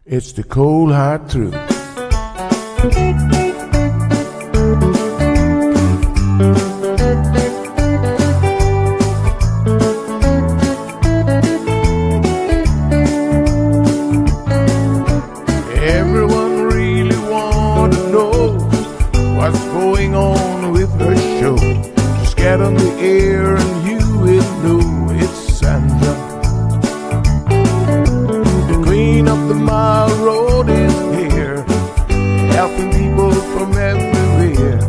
It's the cold hard truth. Everyone really want to know what's going on with her show. Just get on the air and you will know it's Sandra. The queen of the mile road is here, helping people from everywhere.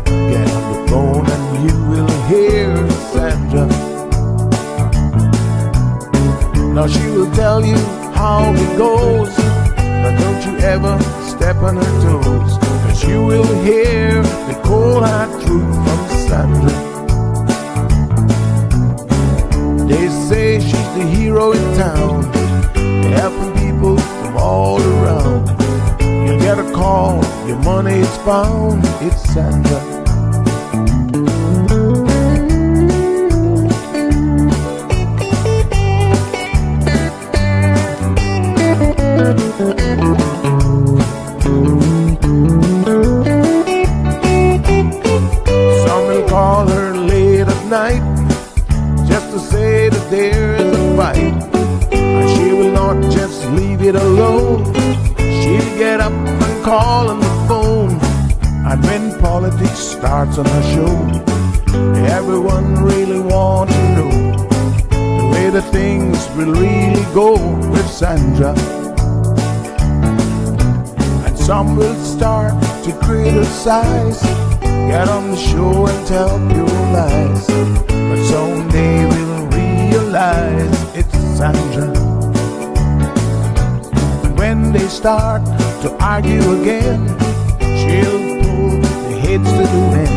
Get on the phone and you will hear Sandra. Now she will tell you how it goes, but don't you ever step on her toes, 'cause you will hear the cold hard truth from Sandra. They say she's the hero in town, helping people from all around. You get a call, your money is found, it's Sandra. Some will call her late at night just to say that there's a fight, and she will not just leave it alone. She'll get up and call on the phone, and when politics starts on her show, everyone really wants to know the way the things will really go with Sandra. Some will start to criticize, get on the show and tell pure lies, but someday we'll realize it's Sandra. And when they start to argue again, she'll pull the heads to the men,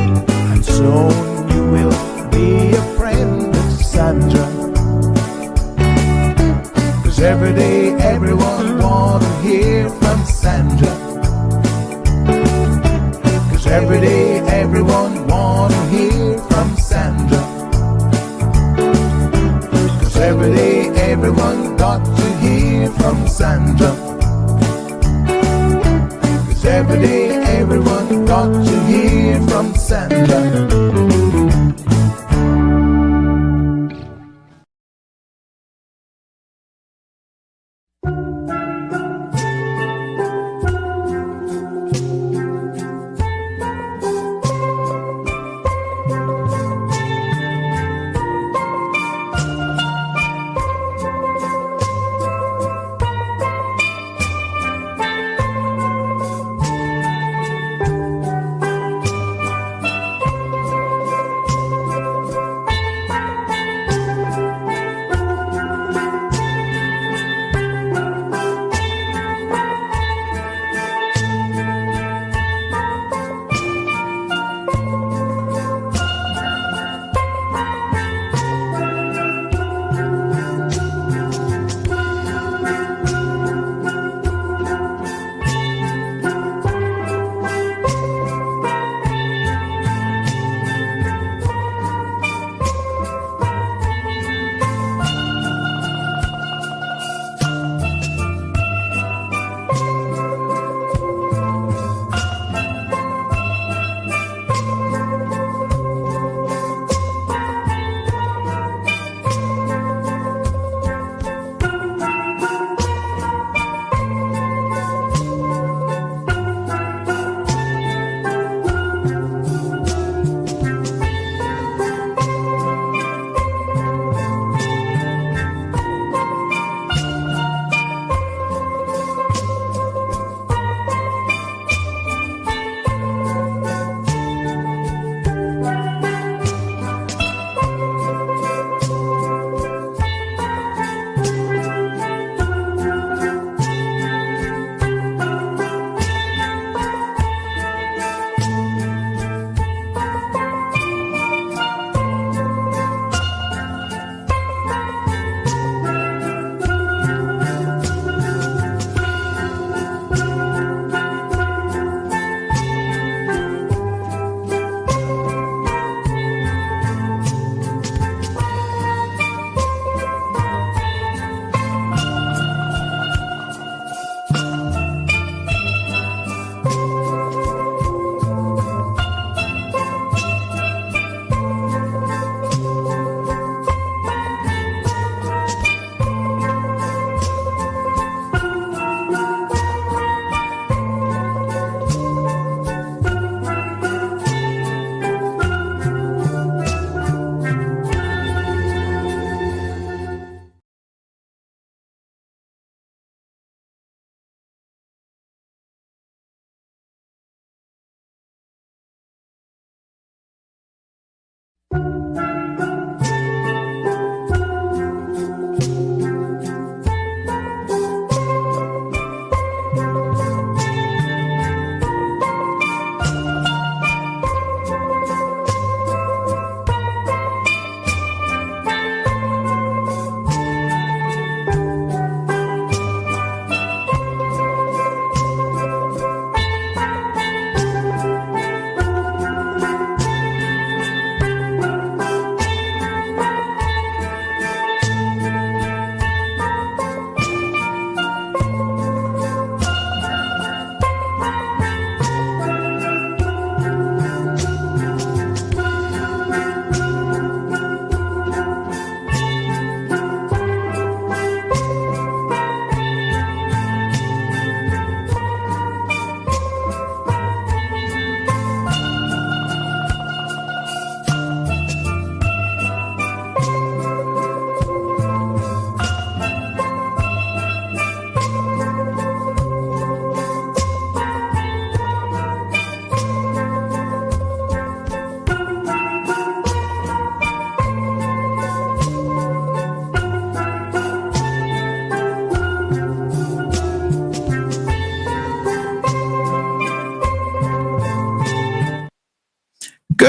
and soon you will be a friend of Sandra. 'Cause every day everyone wanna hear from Sandra. Every day everyone wanna hear from Sandra. 'Cause every day everyone got to hear from Sandra. 'Cause every day everyone got to hear from Sandra.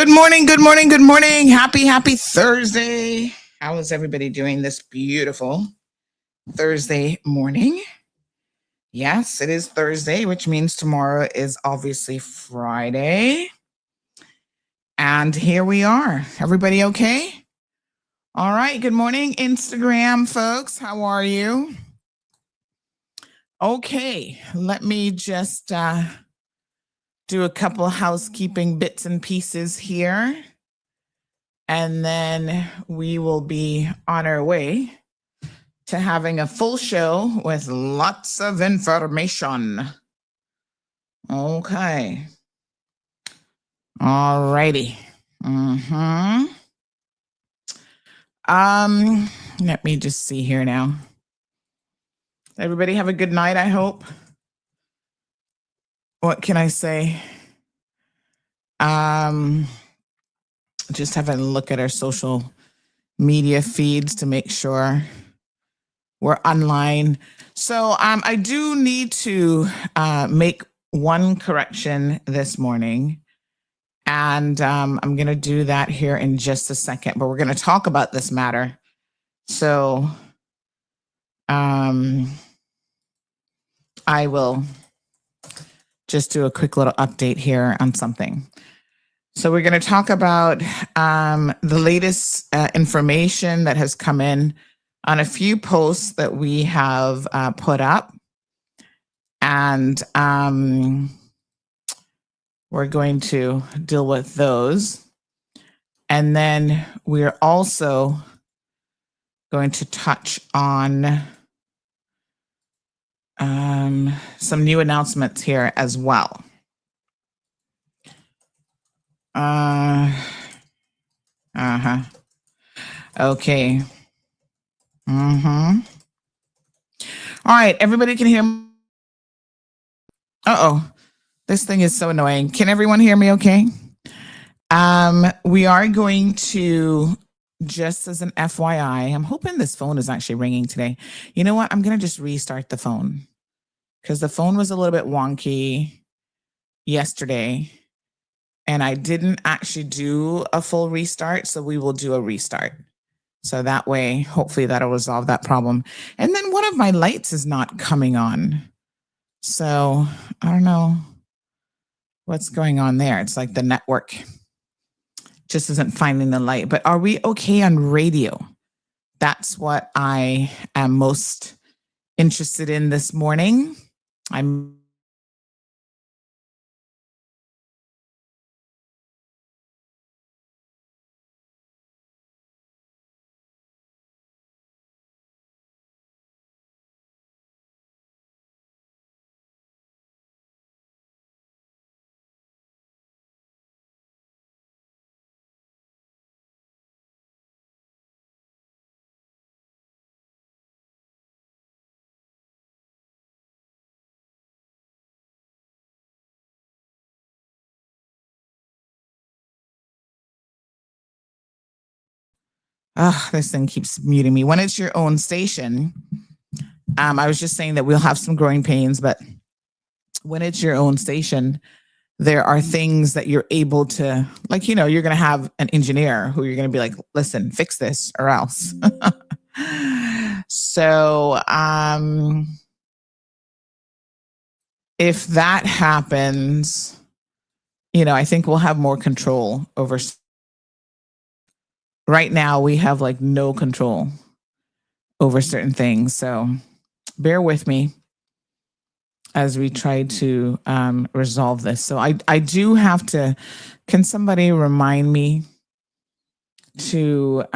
Good morning, good morning, good morning. Happy Thursday. How is everybody doing this beautiful Thursday morning? Yes, it is Thursday, which means tomorrow is obviously Friday. And here we are. Everybody okay? All right, good morning, Instagram folks. How are you? Okay, let me just do a couple housekeeping bits and pieces here. And then we will be on our way to having a full show with lots of information. Okay. All righty. Let me just see here now. Everybody have a good night, I hope. What can I say? Just having a look at our social media feeds to make sure we're online. So I do need to make one correction this morning. And I'm going to do that here in just a second. But we're going to talk about this matter. So I will just do a quick little update here on something. So we're going to talk about the latest information that has come in on a few posts that we have put up. And we're going to deal with those. And then we're also going to touch on some new announcements here as well. Okay. All right, everybody can hear me. Uh-oh, this thing is so annoying. Can everyone hear me okay? We are going to, just as an FYI, I'm hoping this phone is actually ringing today. You know what? I'm going to just restart the phone because the phone was a little bit wonky yesterday and I didn't actually do a full restart. So we will do a restart. So that way, hopefully that'll resolve that problem. And then one of my lights is not coming on. So I don't know what's going on there. It's like the network just isn't finding the light. But are we okay on radio? That's what I am most interested in this morning. This thing keeps muting me. When it's your own station, I was just saying that we'll have some growing pains, but when it's your own station, there are things that you're able to, like, you're going to have an engineer who you're going to be like, listen, fix this or else. So if that happens, I think we'll have more control over. Right now, we have like no control over certain things. So bear with me as we try to resolve this. So I do have to, can somebody remind me to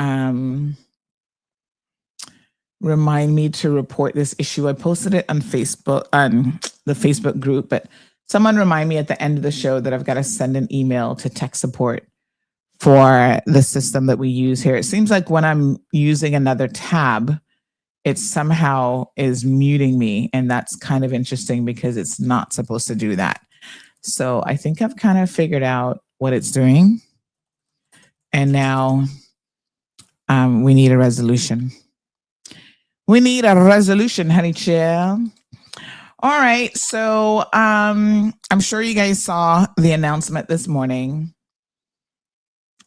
report this issue? I posted it on Facebook, on the Facebook group, but someone remind me at the end of the show that I've got to send an email to tech support for the system that we use here. It seems like when I'm using another tab, it somehow is muting me. And that's kind of interesting because it's not supposed to do that. So I think I've kind of figured out what it's doing. And now we need a resolution. We need a resolution, honey chill. All right. So I'm sure you guys saw the announcement this morning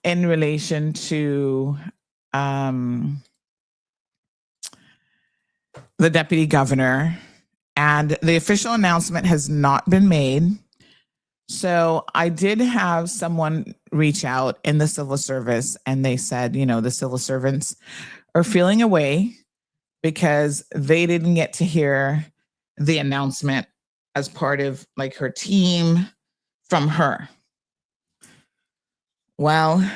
in relation to the deputy governor, and the official announcement has not been made. So I did have someone reach out in the civil service, and they said, the civil servants are feeling away because they didn't get to hear the announcement as part of like her team from her. Well,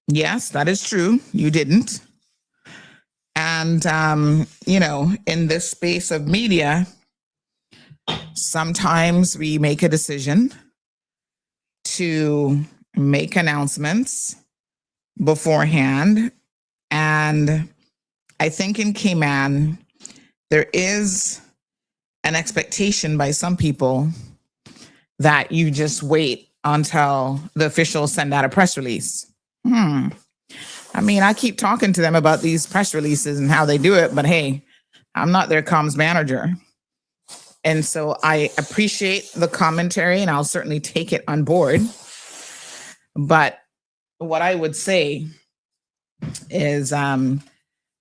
yes, that is true. You didn't. And, in this space of media, sometimes we make a decision to make announcements beforehand. And I think in Cayman, there is an expectation by some people that you just wait until the officials send out a press release. I mean, I keep talking to them about these press releases and how they do it, but hey, I'm not their comms manager. And so I appreciate the commentary and I'll certainly take it on board. But what I would say is there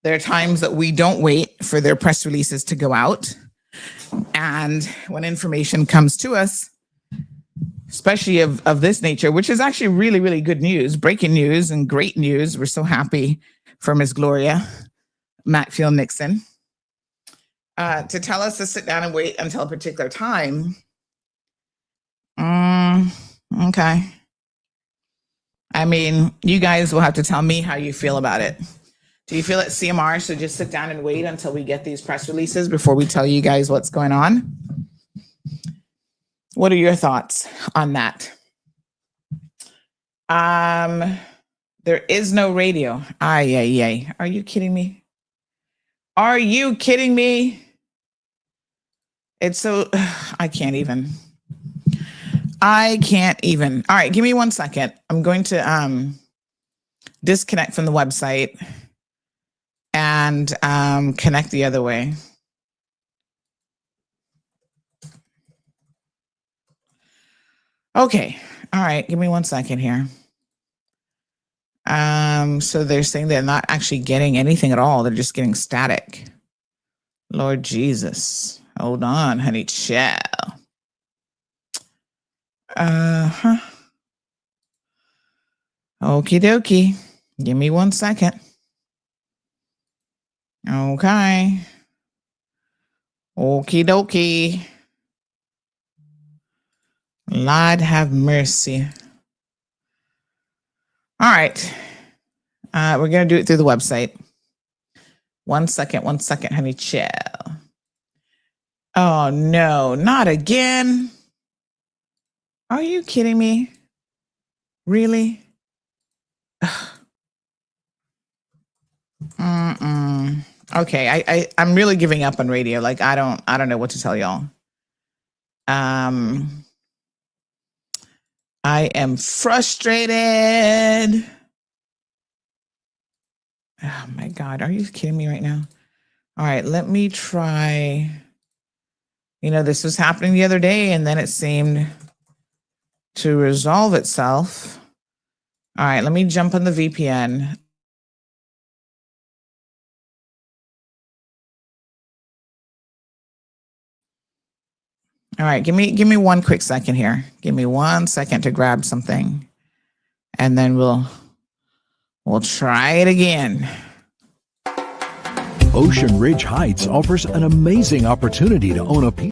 are times that we don't wait for their press releases to go out. And when information comes to us, especially of this nature, which is actually really, really good news, breaking news and great news. We're so happy for Ms. Gloria Macfield Nixon to tell us to sit down and wait until a particular time. Okay. I mean, you guys will have to tell me how you feel about it. Do you feel that CMR should just sit down and wait until we get these press releases before we tell you guys what's going on? What are your thoughts on that? There is no radio. Ay. Are you kidding me? Are you kidding me? It's so, I can't even. All right, give me 1 second. I'm going to disconnect from the website and connect the other way. Okay. All right. Give me 1 second here. So they're saying they're not actually getting anything at all. They're just getting static. Lord Jesus. Hold on, honey. Chill. Okie dokie. Give me 1 second. Okay. Okie dokie. Lord have mercy. All right. We're going to do it through the website. 1 second, honey. Chill. Oh, no, not again. Are you kidding me? Really? Okay, I'm really giving up on radio. Like, I don't know what to tell y'all. I am frustrated. Oh my God, are you kidding me right now? All right, let me try. This was happening the other day and then it seemed to resolve itself. All right, let me jump on the VPN. All right, give me 1 quick second here. Give me 1 second to grab something, and then we'll try it again. Ocean Ridge Heights offers an amazing opportunity to own a piece.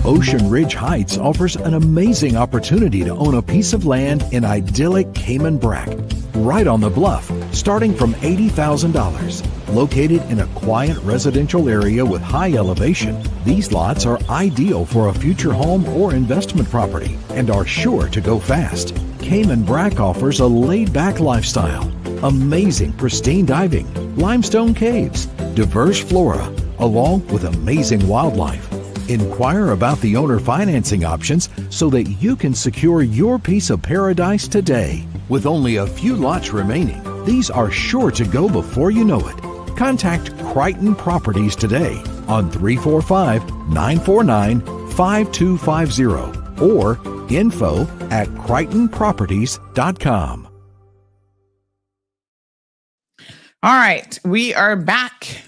Ocean Ridge Heights offers an amazing opportunity to own a piece of land in idyllic Cayman Brac, right on the bluff, starting from $80,000. Located in a quiet residential area with high elevation, these lots are ideal for a future home or investment property and are sure to go fast. Cayman Brac offers a laid-back lifestyle, amazing pristine diving, limestone caves, diverse flora, along with amazing wildlife. Inquire about the owner financing options so that you can secure your piece of paradise today. With only a few lots remaining, these are sure to go before you know it. Contact Crichton Properties today on 345-949-5250 or info@CrichtonProperties.com. All right, we are back.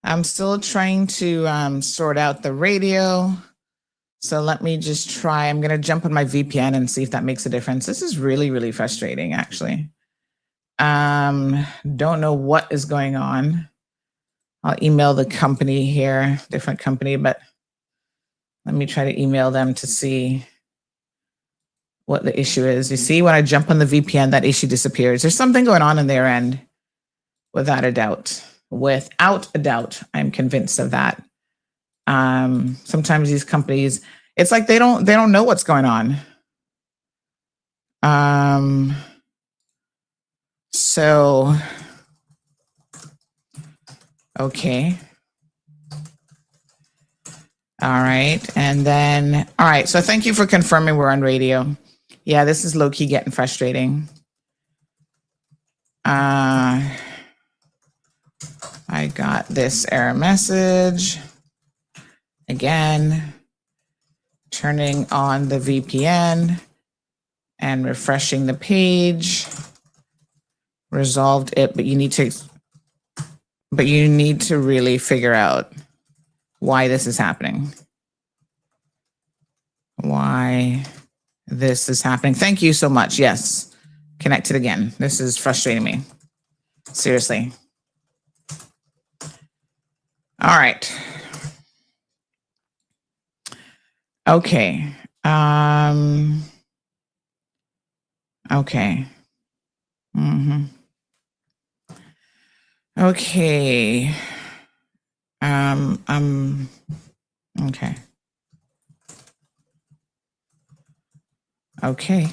I'm still trying to sort out the radio. So let me just try. I'm going to jump on my VPN and see if that makes a difference. This is really, really frustrating, actually. Don't know what is going on. I'll email the company here, different company, but let me try to email them to see what the issue is. You see, when I jump on the VPN, that issue disappears. There's something going on in their end, without a doubt. Without a doubt, I'm convinced of that. Sometimes these companies, it's like they don't know what's going on. So, okay. All right. And then, all right. So thank you for confirming we're on radio. Yeah, this is low key getting frustrating. I got this error message. Again, turning on the VPN and refreshing the page. Resolved it, but you need to really figure out why this is happening. Why this is happening. Thank you so much. Yes. Connected again. This is frustrating me. Seriously. All right. Okay. Okay. Okay. Okay. Okay.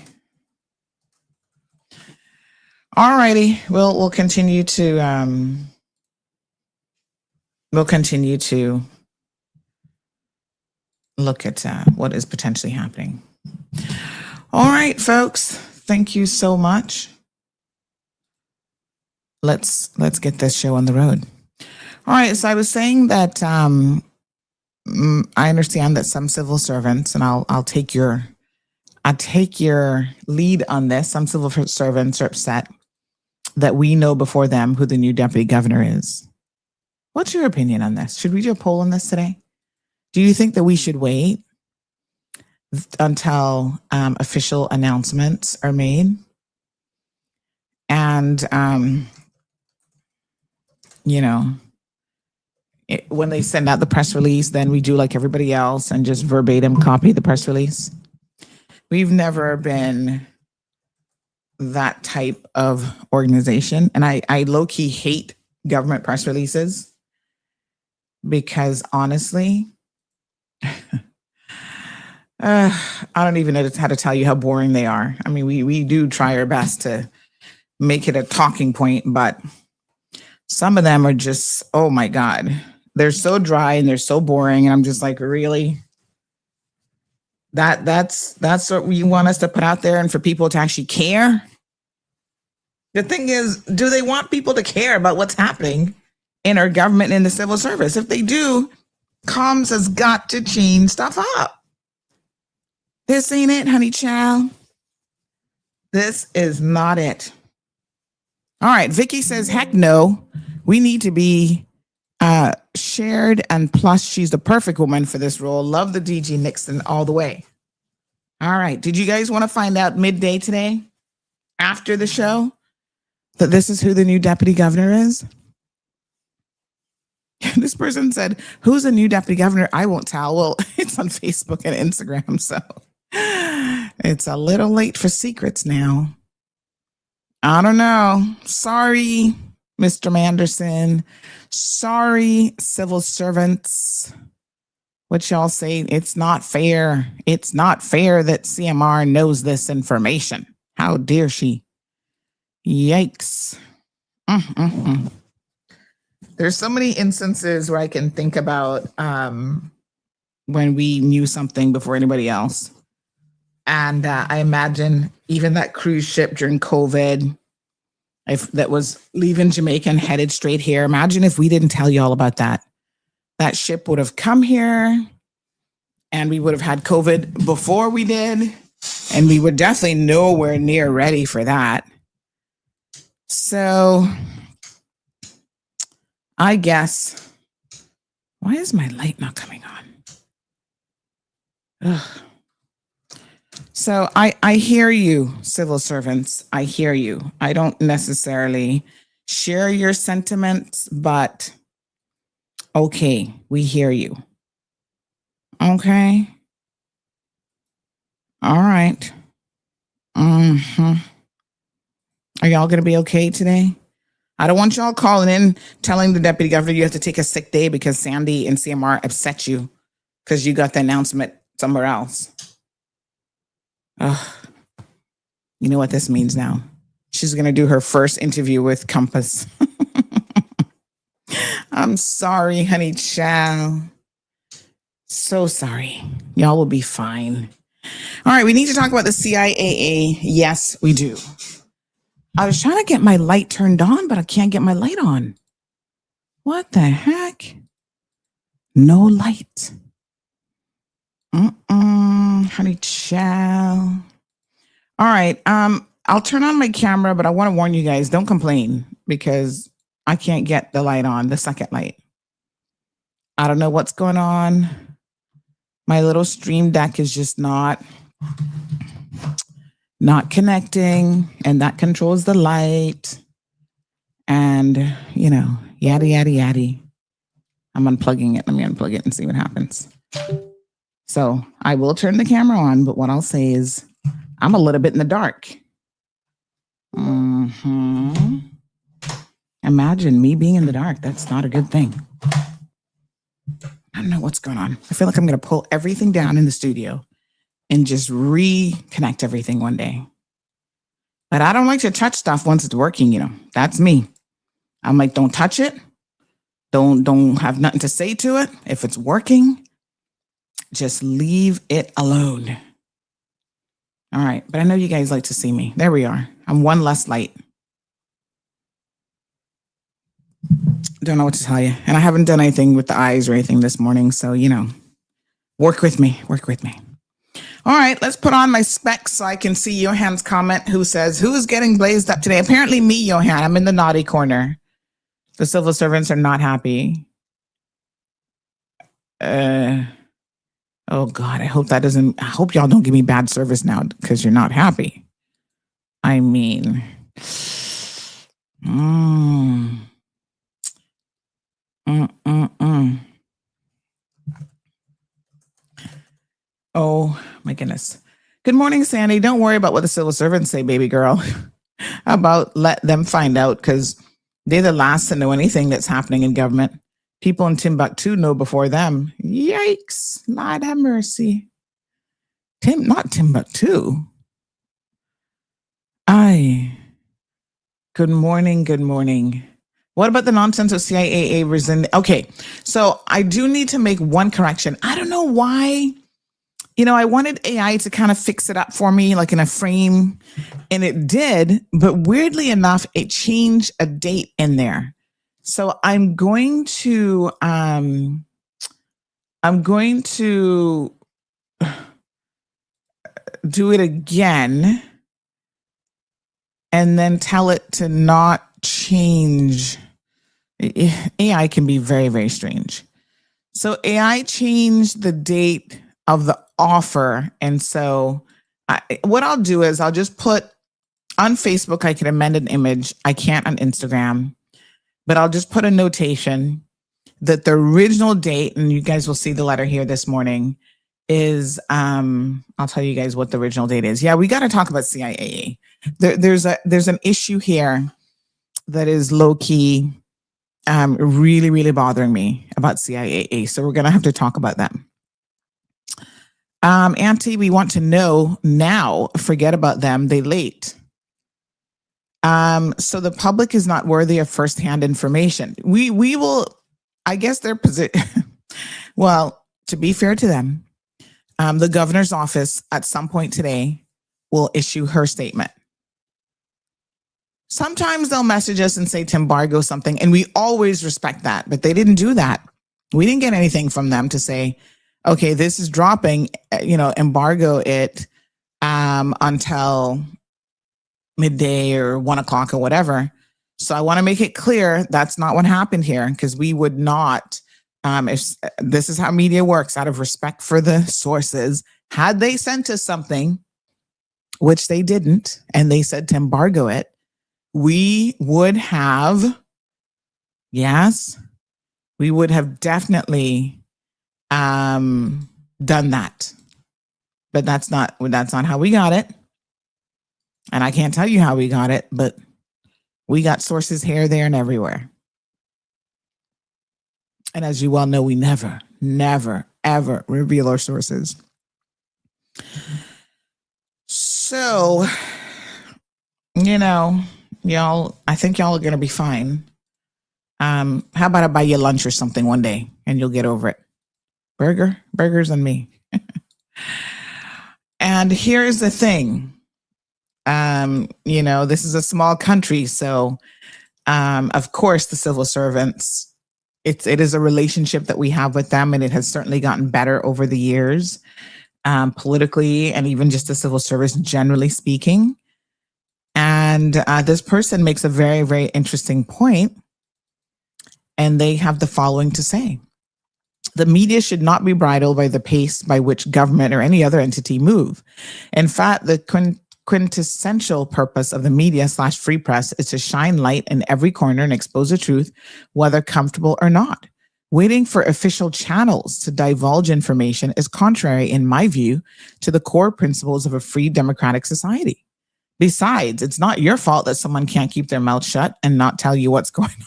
All righty. We'll continue to look at what is potentially happening. All right, folks. Thank you so much. Let's get this show on the road. All right. So I was saying that I understand that some civil servants, and I'll take your lead on this. Some civil servants are upset that we know before them who the new deputy governor is. What's your opinion on this? Should we do a poll on this today? Do you think that we should wait until official announcements are made? And, when they send out the press release, then we do like everybody else and just verbatim copy the press release. We've never been that type of organization. And I low-key hate government press releases because honestly, I don't even know how to tell you how boring they are. I mean, we do try our best to make it a talking point, but some of them are just, oh my God, they're so dry and they're so boring. And I'm just like, really? That's what you want us to put out there and for people to actually care? The thing is, do they want people to care about what's happening in our government and in the civil service? If they do, comms has got to change stuff up. This ain't it, honey child. This is not it. All right, Vicky says, heck no. We need to be shared, and plus she's the perfect woman for this role. Love the DG Nixon all the way. All right, did you guys want to find out midday today after the show that this is who the new deputy governor is? This person said, who's the new deputy governor? I won't tell. Well, it's on Facebook and Instagram, so it's a little late for secrets now. I don't know. Sorry, Mr. Manderson. Sorry, civil servants. What y'all say? It's not fair. It's not fair that CMR knows this information. How dare she? Yikes. There's so many instances where I can think about when we knew something before anybody else. And I imagine even that cruise ship during COVID, that was leaving Jamaica and headed straight here. Imagine if we didn't tell you all about that. That ship would have come here and we would have had COVID before we did. And we were definitely nowhere near ready for that. So I guess, why is my light not coming on? Ugh. So I hear you, civil servants. I hear you. I don't necessarily share your sentiments, but okay, we hear you. Okay. All right. Are y'all going to be okay today? I don't want y'all calling in telling the deputy governor you have to take a sick day because Sandy and CMR upset you because you got the announcement somewhere else. Ugh. You know what this means now? She's going to do her first interview with Compass. I'm sorry, honey child. So sorry. Y'all will be fine. All right, we need to talk about the CIAA. Yes, we do. I was trying to get my light turned on, but I can't get my light on. What the heck? No light. Honey child. All right. I'll turn on my camera, but I want to warn you guys, don't complain because I can't get the light on, the second light. I don't know what's going on. My little stream deck is just not connecting, and that controls the light. And, you know, yada, yada, yada. I'm unplugging it. Let me unplug it and see what happens. So I will turn the camera on, but what I'll say is I'm a little bit in the dark. Imagine me being in the dark. That's not a good thing. I don't know what's going on. I feel like I'm going to pull everything down in the studio and just reconnect everything one day. But I don't like to touch stuff once it's working, you know. That's me. I'm like, don't touch it. Don't have nothing to say to it. If it's working, just leave it alone. All right. But I know you guys like to see me. There we are. I'm one less light. Don't know what to tell you. And I haven't done anything with the eyes or anything this morning. So, you know, work with me. Work with me. All right. Let's put on my specs so I can see Johan's comment who says, who's getting blazed up today? Apparently me, Johan. I'm in the naughty corner. The civil servants are not happy. Oh God, I hope y'all don't give me bad service now because you're not happy. I mean, Oh my goodness. Good morning, Sandy. Don't worry about what the civil servants say, baby girl. How about let them find out, because they're the last to know anything that's happening in government. People in Timbuktu know before them. Yikes. Lord have mercy. Not Timbuktu. Good morning. Good morning. What about the nonsense of CIAA rescind? Okay, so I do need to make one correction. I don't know why. You know, I wanted AI to kind of fix it up for me, like in a frame, and it did. But weirdly enough, it changed a date in there. So I'm going to do it again and then tell it to not change. AI can be very, very strange. So AI changed the date of the offer. And so what I'll do is I'll just put on Facebook, I can amend an image. I can't on Instagram, but I'll just put a notation that the original date, and you guys will see the letter here this morning, is, I'll tell you guys what the original date is. Yeah, we got to talk about CIAA. There's an issue here that is low key, really, really bothering me about CIAA. So we're going to have to talk about that. Auntie, we want to know now, forget about them. They late. So the public is not worthy of firsthand information. We will, I guess their position, well, to be fair to them, the governor's office at some point today will issue her statement. Sometimes they'll message us and say to embargo something, and we always respect that, but they didn't do that. We didn't get anything from them to say, okay, this is dropping, embargo it. until midday or 1 o'clock or whatever. So I want to make it clear that's not what happened here, because we would not, if this is how media works, out of respect for the sources, had they sent us something, which they didn't, and they said to embargo it, we would have, yes, we would have definitely done that. But that's not how we got it. And I can't tell you how we got it, but we got sources here, there, and everywhere. And as you well know, we never, ever reveal our sources. So, y'all, I think y'all are going to be fine. How about I buy you lunch or something one day and you'll get over it? Burgers and me. And here's the thing. This is a small country. So, of course, the civil servants, it is a relationship that we have with them, and it has certainly gotten better over the years, politically, and even just the civil service, generally speaking. And this person makes a very, very interesting point, and they have the following to say. The media should not be bridled by the pace by which government or any other entity move. In fact, the quintessential purpose of the media / free press is to shine light in every corner and expose the truth, whether comfortable or not. Waiting for official channels to divulge information is contrary, in my view, to the core principles of a free democratic society. Besides, it's not your fault that someone can't keep their mouth shut and not tell you what's going on.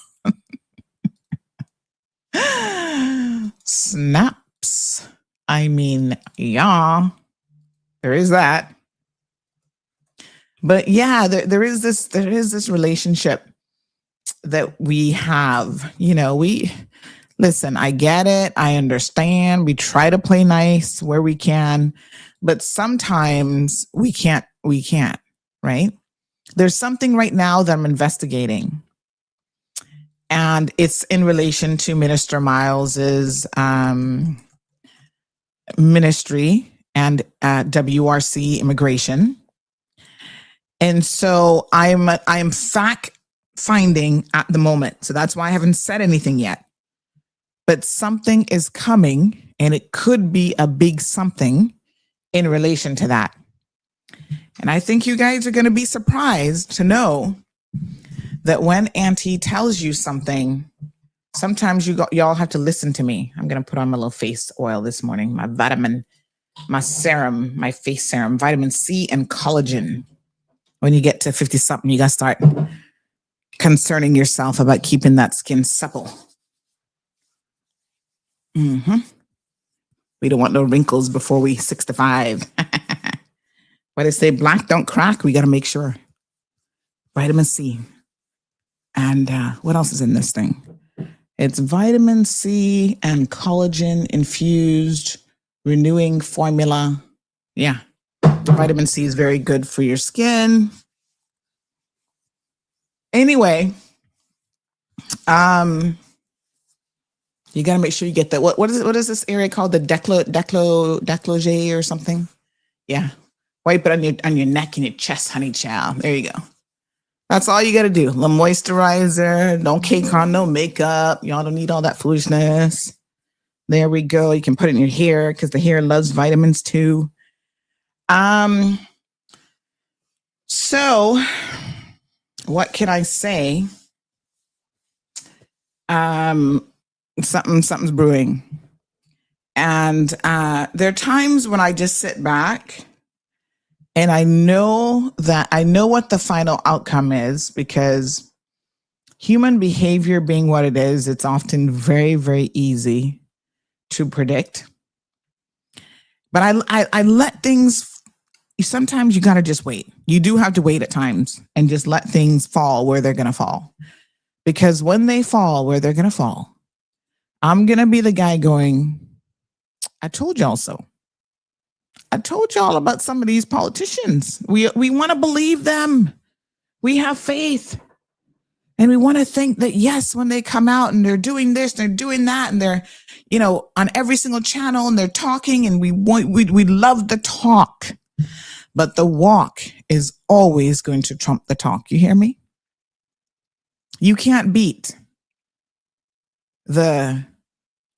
Snaps. I mean, yeah, there is that. But yeah, there is this relationship that we have. Listen, I get it. I understand. We try to play nice where we can, but sometimes we can't, right? There's something right now that I'm investigating, and it's in relation to Minister Miles's ministry and WRC immigration. And so I'm fact finding at the moment. So that's why I haven't said anything yet. But something is coming, and it could be a big something in relation to that. And I think you guys are going to be surprised to know that when Auntie tells you something, sometimes y'all have to listen to me. I'm going to put on my little face oil this morning, my serum, my face serum, vitamin C and collagen. When you get to 50 something, you got to start concerning yourself about keeping that skin supple. We don't want no wrinkles before we 65. But they say black don't crack. We got to make sure. Vitamin C. And what else is in this thing? It's vitamin C and collagen infused renewing formula. Yeah. Vitamin C is very good for your skin. Anyway, you got to make sure you get that. What is this area called? The décolleté or something? Yeah. Wipe it on your neck and your chest, honey child. There you go. That's all you got to do. A little moisturizer. Don't cake on no makeup. Y'all don't need all that foolishness. There we go. You can put it in your hair because the hair loves vitamins too. So what can I say? Something's brewing. And there are times when I just sit back and I know what the final outcome is, because human behavior being what it is, it's often very, very easy to predict. But I let things, sometimes you got to just wait. You do have to wait at times and just let things fall where they're going to fall. Because when they fall where they're going to fall, I'm going to be the guy going, I told y'all so. I told y'all about some of these politicians. We want to believe them. We have faith. And we want to think that, yes, when they come out and they're doing this, they're doing that, and they're, on every single channel and they're talking, and we love the talk. but the walk is always going to trump the talk. You hear me? You can't beat the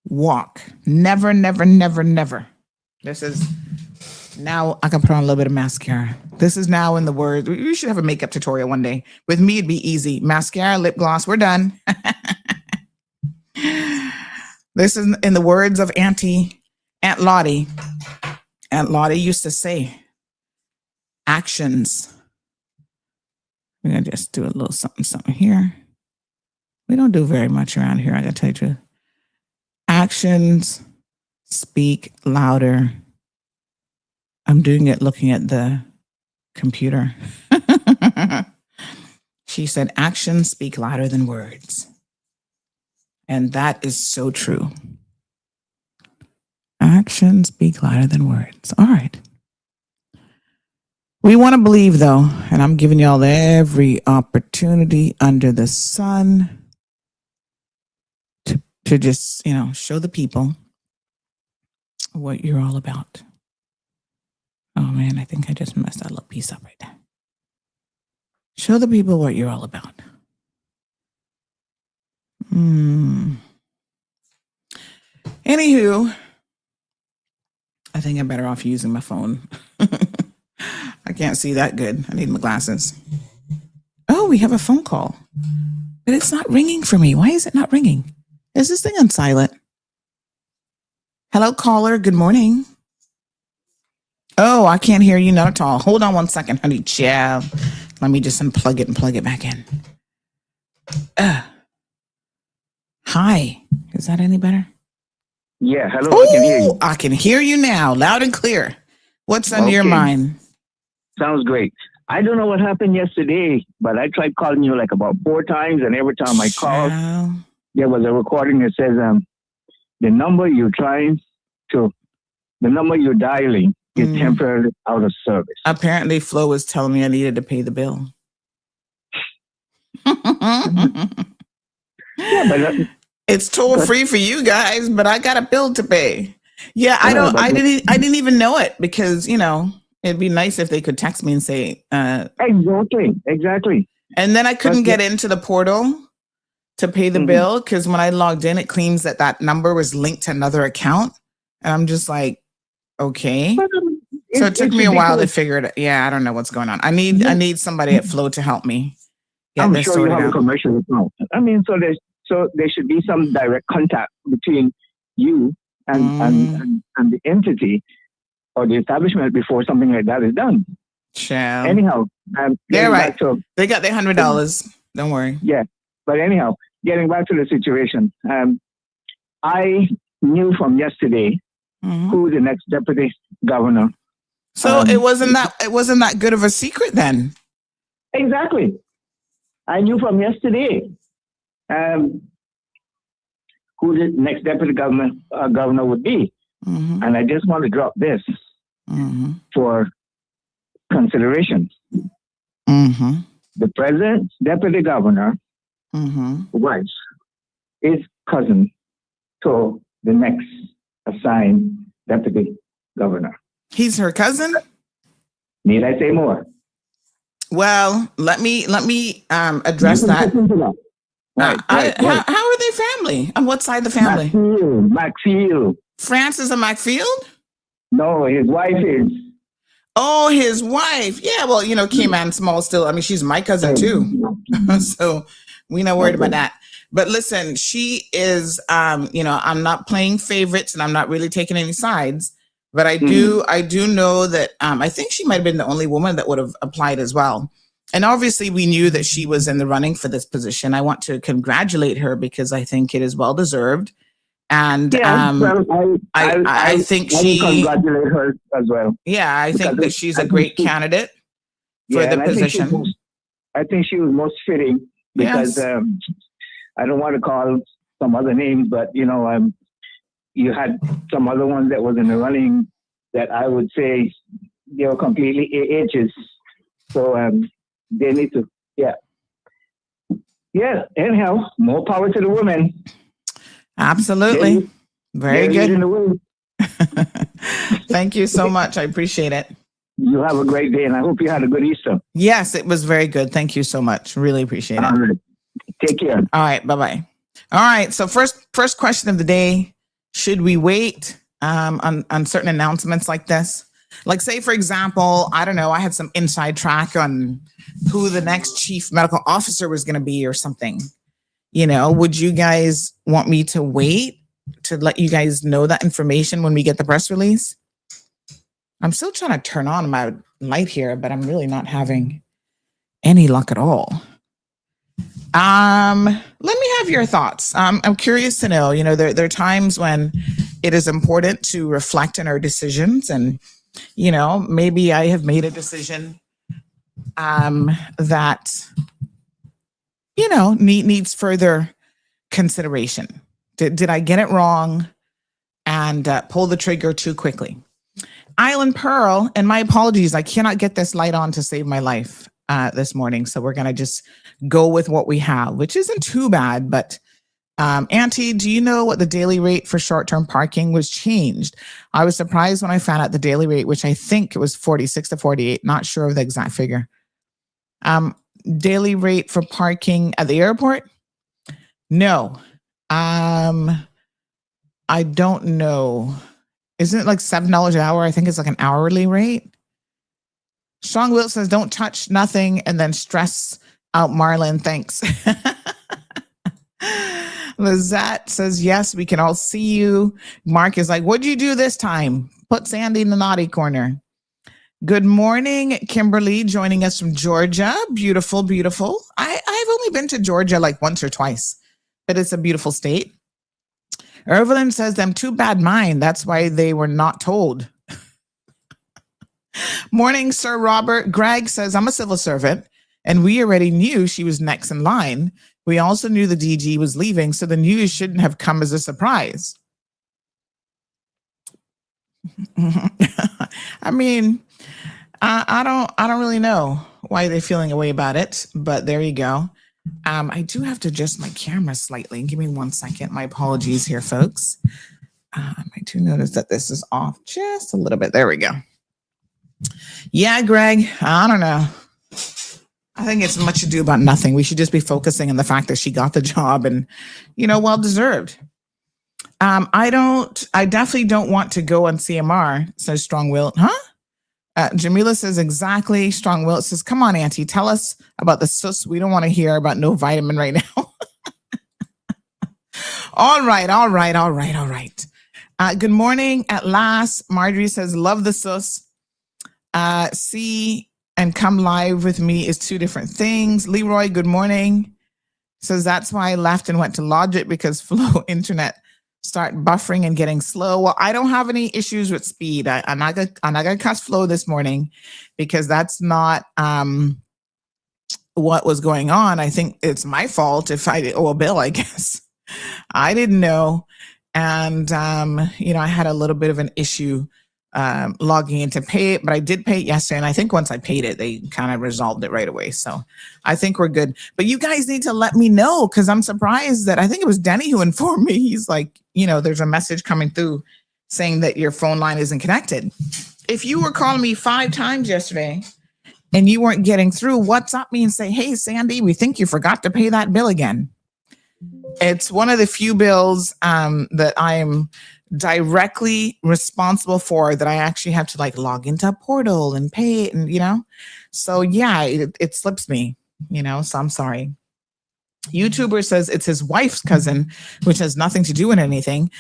walk. Never, never, never, never. This is now I can put on a little bit of mascara. This is now in the words. We should have a makeup tutorial one day. With me, it'd be easy. Mascara, lip gloss, we're done. This is in the words of Aunt Lottie. Aunt Lottie used to say, actions. We're going to just do a little something here. We don't do very much around here, I got to tell you the truth. Actions speak louder. I'm doing it looking at the computer. She said, actions speak louder than words. And that is so true. Actions speak louder than words. All right. We want to believe, though, and I'm giving y'all every opportunity under the sun to just, show the people what you're all about. Oh, man, I think I just messed that little piece up right there. Show the people what you're all about. Anywho, I think I'm better off using my phone. I can't see that good. I need my glasses. Oh, we have a phone call. But it's not ringing for me. Why is it not ringing? Is this thing on silent? Hello, caller. Good morning. Oh, I can't hear you. Not at all. Hold on one second, honey. Chill. Let me just unplug it and plug it back in. Hi. Is that any better? Yeah, hello, I can hear you. I can hear you now, loud and clear. What's on your mind? Sounds great. I don't know what happened yesterday, but I tried calling you like about 4 times, and every time I called, there was a recording that says the number you're dialing is temporarily out of service. Apparently, Flo was telling me I needed to pay the bill. Yeah, but it's toll free for you guys, but I got a bill to pay. Yeah, I didn't even know it because it'd be nice if they could text me and say exactly. And then I couldn't get into the portal to pay the bill because when I logged in, it claims that number was linked to another account, and I'm just like, okay. So it took me a while to figure it out. Yeah, I don't know what's going on. I need somebody at Flo to help me. I'm sure you have a commercial account. I mean, so there should be some direct contact between you and the entity or the establishment before something like that is done. Child. Anyhow, they're right. They got their $100. Don't worry. Yeah, but anyhow, getting back to the situation, I knew from yesterday who the next deputy governor. So it wasn't that good of a secret then. Exactly. I knew from yesterday who the next deputy governor would be. And I just want to drop this for consideration. The president's deputy governor wife is cousin to the next assigned deputy governor. He's her cousin? Need I say more? Well, let me address that. Right. How are they family? On what side of the family? Macfield. Francis and Macfield? No, his wife is. Oh, his wife. Yeah, well, Keyman Small still. I mean, she's my cousin too. So we're not worried about that. But listen, she is, I'm not playing favorites and I'm not really taking any sides. But I do know that I think she might have been the only woman that would have applied as well. And obviously we knew that she was in the running for this position. I want to congratulate her because I think it is well deserved. And I think she congratulate her as well. Yeah, I think that she's a great candidate for the position. I think she was most fitting because I don't want to call some other names, but you had some other ones that was in the running that I would say they were completely AHs. So they need to, anyhow, more power to the women. Absolutely. Very good. Thank you so much. I appreciate it. You have a great day, and I hope you had a good Easter. Yes, it was very good. Thank you so much. Really appreciate it. All right. Take care. All right. Bye-bye. All right. So first question of the day, should we wait on certain announcements like this? Like, say, for example, I don't know, I had some inside track on who the next chief medical officer was going to be or something. You know, would you guys want me to wait to let you guys know that information when we get the press release? I'm still trying to turn on my light here, but I'm really not having any luck at all. Let me have your thoughts. I'm curious to know, you know, there are times when it is important to reflect on our decisions, and, you know, maybe I have made a decision that, you know, needs further consideration. Did I get it wrong and pull the trigger too quickly? Island Pearl, and my apologies, I cannot get this light on to save my life this morning. So we're going to just go with what we have, which isn't too bad. But Auntie, do you know what the daily rate for short-term parking was changed? I was surprised when I found out the daily rate, which I think it was 46 to 48, not sure of the exact figure. Daily rate for parking at the airport? No. I don't know. Isn't it like $7 an hour? I think it's like an hourly rate. Strong Will says, don't touch nothing and then stress out Marlon. Thanks. Lizette says, yes, we can all see you. Mark is like, what'd you do this time? Put Sandy in the naughty corner. Good morning, Kimberly, joining us from Georgia. Beautiful, beautiful. I've only been to Georgia like once or twice, but it's a beautiful state. Evelyn says, them too bad mind. That's why they were not told. Morning, Sir Robert. Greg says, I'm a civil servant, and we already knew she was next in line. We also knew the DG was leaving, so the news shouldn't have come as a surprise. I mean, I don't really know why they're feeling a way about it, but there you go. I do have to adjust my camera slightly. Give me 1 second. My apologies here, folks. I do notice that this is off just a little bit. There we go. Yeah, Greg, I don't know. I think it's much ado about nothing. We should just be focusing on the fact that she got the job and, you know, well deserved. I definitely don't want to go on CMR, says Strong Will. Huh? Jamila says, exactly. Strong Will says, come on, Auntie, tell us about the sus. We don't want to hear about no vitamin right now. All right. Good morning at last. Marjorie says, love the sus. See and come live with me is two different things. Leroy, good morning. Says, that's why I left and went to Logic because Flow Internet start buffering and getting slow. Well, I don't have any issues with speed. I'm not gonna cuss Flow this morning because that's not what was going on. I think it's my fault if I owe a bill, I guess. I didn't know. And you know, I had a little bit of an issue logging in to pay it, but I did pay it yesterday. And I think once I paid it, they kind of resolved it right away. So I think we're good. But you guys need to let me know because I'm surprised that I think it was Denny who informed me. He's like, you know, there's a message coming through saying that your phone line isn't connected. If you were calling me 5 times yesterday and you weren't getting through, WhatsApp me and say, hey, Sandy, we think you forgot to pay that bill again. It's one of the few bills that I'm directly responsible for that I actually have to like log into a portal and pay it, and you know, so yeah, it slips me, you know, so I'm sorry. YouTuber says it's his wife's cousin, which has nothing to do with anything.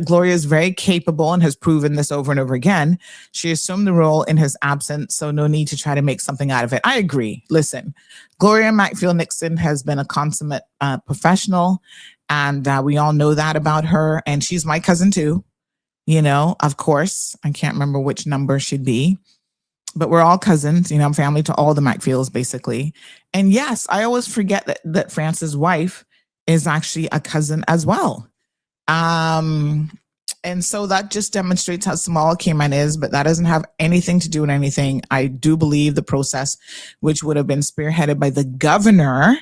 Gloria is very capable and has proven this over and over again. She assumed the role in his absence, so no need to try to make something out of it. I agree. Listen, Gloria Macfield Nixon has been a consummate professional, and we all know that about her. And she's my cousin too, you know, of course. I can't remember which number she'd be, but we're all cousins, you know, I'm family to all the Macfields basically. And yes, I always forget that France's wife is actually a cousin as well. And so that just demonstrates how small Cayman is, but that doesn't have anything to do with anything. I do believe the process, which would have been spearheaded by the governor,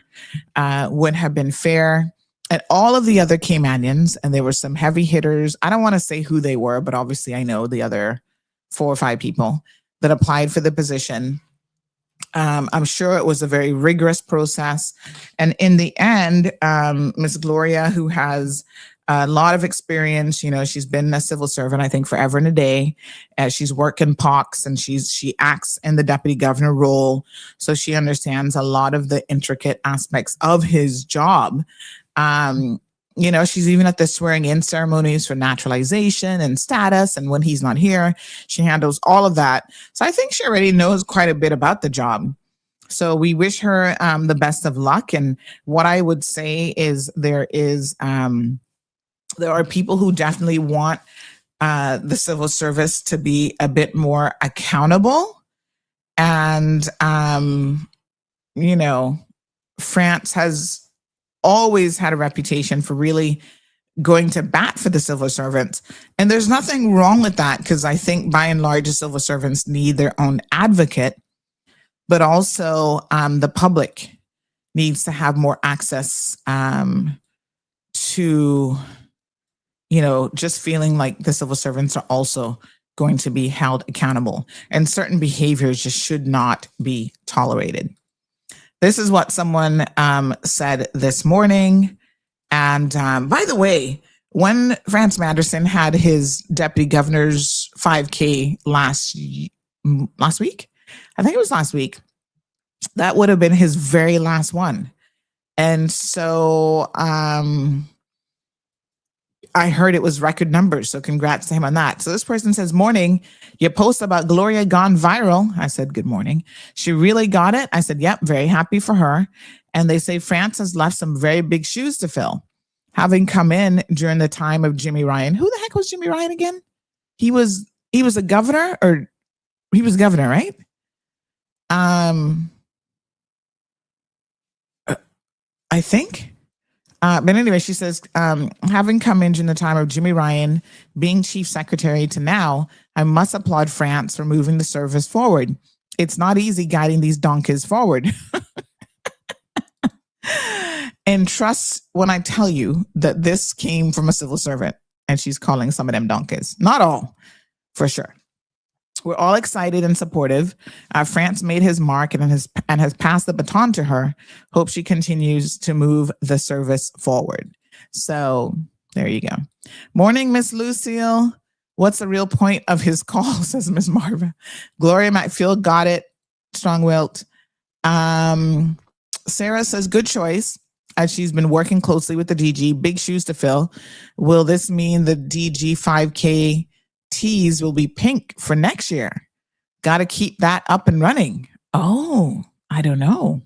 would have been fair. And all of the other Caymanians, and there were some heavy hitters. I don't want to say who they were, but obviously I know the other 4 or 5 people. that applied for the position. I'm sure it was a very rigorous process. And in the end, Ms. Gloria, who has a lot of experience, she's been a civil servant, I think, forever and a day. She's worked in POX and she acts in the deputy governor role. So she understands a lot of the intricate aspects of his job. She's even at the swearing in ceremonies for naturalization and status. And when he's not here, she handles all of that. So I think she already knows quite a bit about the job. So we wish her the best of luck. And what I would say is there are people who definitely want the civil service to be a bit more accountable. And, France has always had a reputation for really going to bat for the civil servants. And there's nothing wrong with that, because I think by and large, the civil servants need their own advocate, but also the public needs to have more access to, just feeling like the civil servants are also going to be held accountable, and certain behaviors just should not be tolerated. This is what someone said this morning. And by the way, when France Manderson had his deputy governor's 5K last week, I think it was last week, that would have been his very last one. And so I heard it was record numbers. So congrats to him on that. So this person says, morning, your post about Gloria gone viral. I said, good morning. She really got it. I said, yep, very happy for her. And they say France has left some very big shoes to fill, having come in during the time of Jimmy Ryan. Who the heck was Jimmy Ryan again? He was a governor, or he was governor, right? I think. But anyway, she says, having come in during the time of Jimmy Ryan being chief secretary to now, I must applaud France for moving the service forward. It's not easy guiding these donkeys forward. And trust when I tell you that this came from a civil servant, and she's calling some of them donkeys. Not all, for sure. We're all excited and supportive. France made his mark and has passed the baton to her. Hope she continues to move the service forward. So there you go. Morning, Miss Lucille. What's the real point of his call, says Miss Marva. Gloria Macfield got it. Strong-willed. Sarah says, good choice. As she's been working closely with the DG. Big shoes to fill. Will this mean the DG 5K tees will be pink for next year? Got to keep that up and running. Oh, I don't know.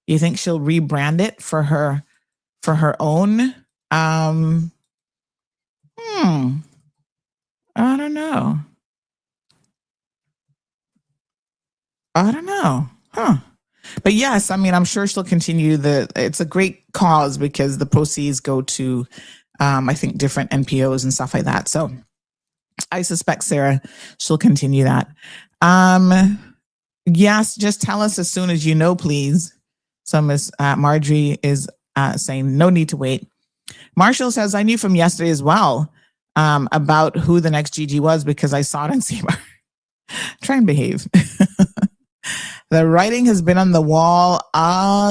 You think she'll rebrand it for her own? I don't know. Huh. But yes, I mean, I'm sure she'll continue it's a great cause because the proceeds go to, I think, different NPOs and stuff like that. So I suspect Sarah, she'll continue that. Yes, just tell us as soon as you know, please. So Miss Marjorie is saying no need to wait. Marshall says, I knew from yesterday as well about who the next GG was because I saw it on CMR. Try and behave. The writing has been on the wall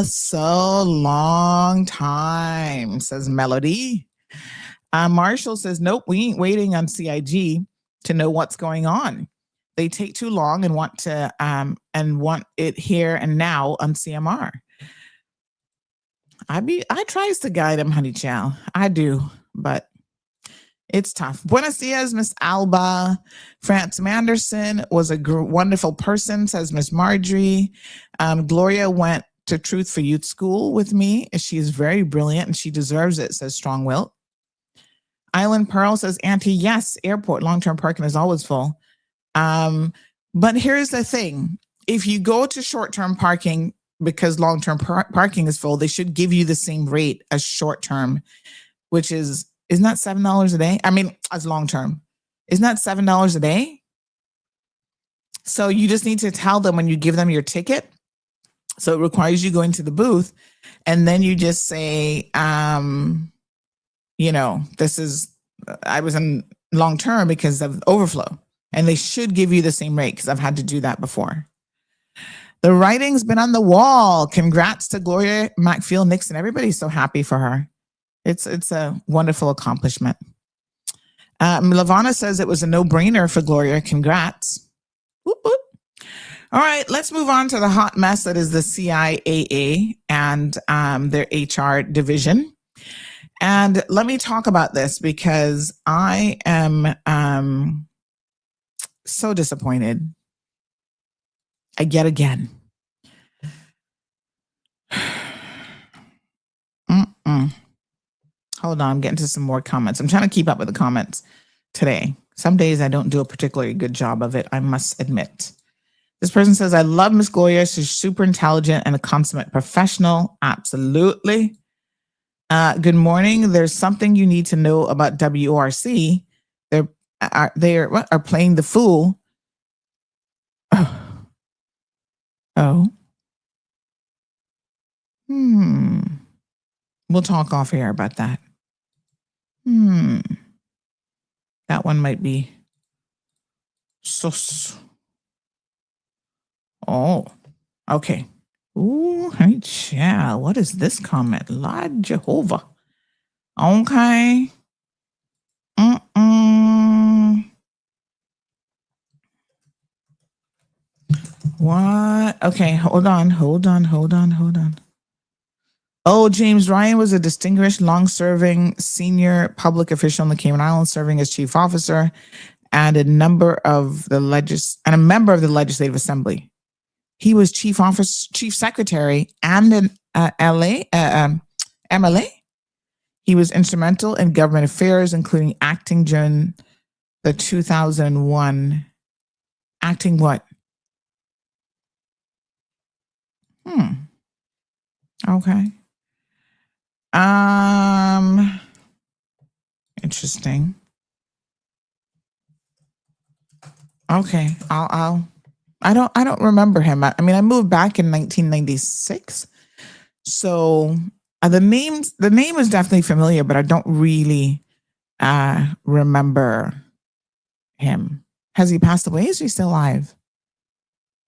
so long time, says Melody. Marshall says, nope, we ain't waiting on CIG to know what's going on. They take too long and want it here and now on CMR. I tries to guide him, honey chow. I do, but it's tough. Buenos dias, Miss Alba. France Manderson was a wonderful person, says Miss Marjorie. Gloria went to Truth for Youth School with me. She's very brilliant and she deserves it, says Strong Will. Island Pearl says, Auntie, yes, airport long-term parking is always full. But here's the thing. If you go to short-term parking because long-term parking is full, they should give you the same rate as short-term, which isn't that $7 a day? I mean, as long-term. Isn't that $7 a day? So you just need to tell them when you give them your ticket. So it requires you going to the booth and then you just say, I was in long-term because of overflow. And they should give you the same rate because I've had to do that before. The writing's been on the wall. Congrats to Gloria McField Nixon. Everybody's so happy for her. It's a wonderful accomplishment. Lavana says it was a no-brainer for Gloria. Congrats. Whoop, whoop. All right, let's move on to the hot mess that is the CIAA and their HR division. And let me talk about this because I am so disappointed. Yet again. Hold on, I'm getting to some more comments. I'm trying to keep up with the comments today. Some days I don't do a particularly good job of it, I must admit. This person says, I love Miss Gloria. She's super intelligent and a consummate professional. Absolutely. Good morning. There's something you need to know about WRC. They are playing the fool. Oh. We'll talk off air about that. That one might be sus. Oh, okay. Ooh, hey, yeah. What is this comment? Lord Jehovah. Okay. What? Okay, hold on. Oh, James Ryan was a distinguished, long-serving senior public official in the Cayman Islands, serving as chief officer and a member of the Legislative Assembly. He was chief secretary, and an MLA. He was instrumental in government affairs, including acting during the 2001. Acting what? Okay. Interesting. Okay, I don't remember him. I mean, I moved back in 1996, so the name is definitely familiar, but I don't really remember him. Has he passed away? Is he still alive?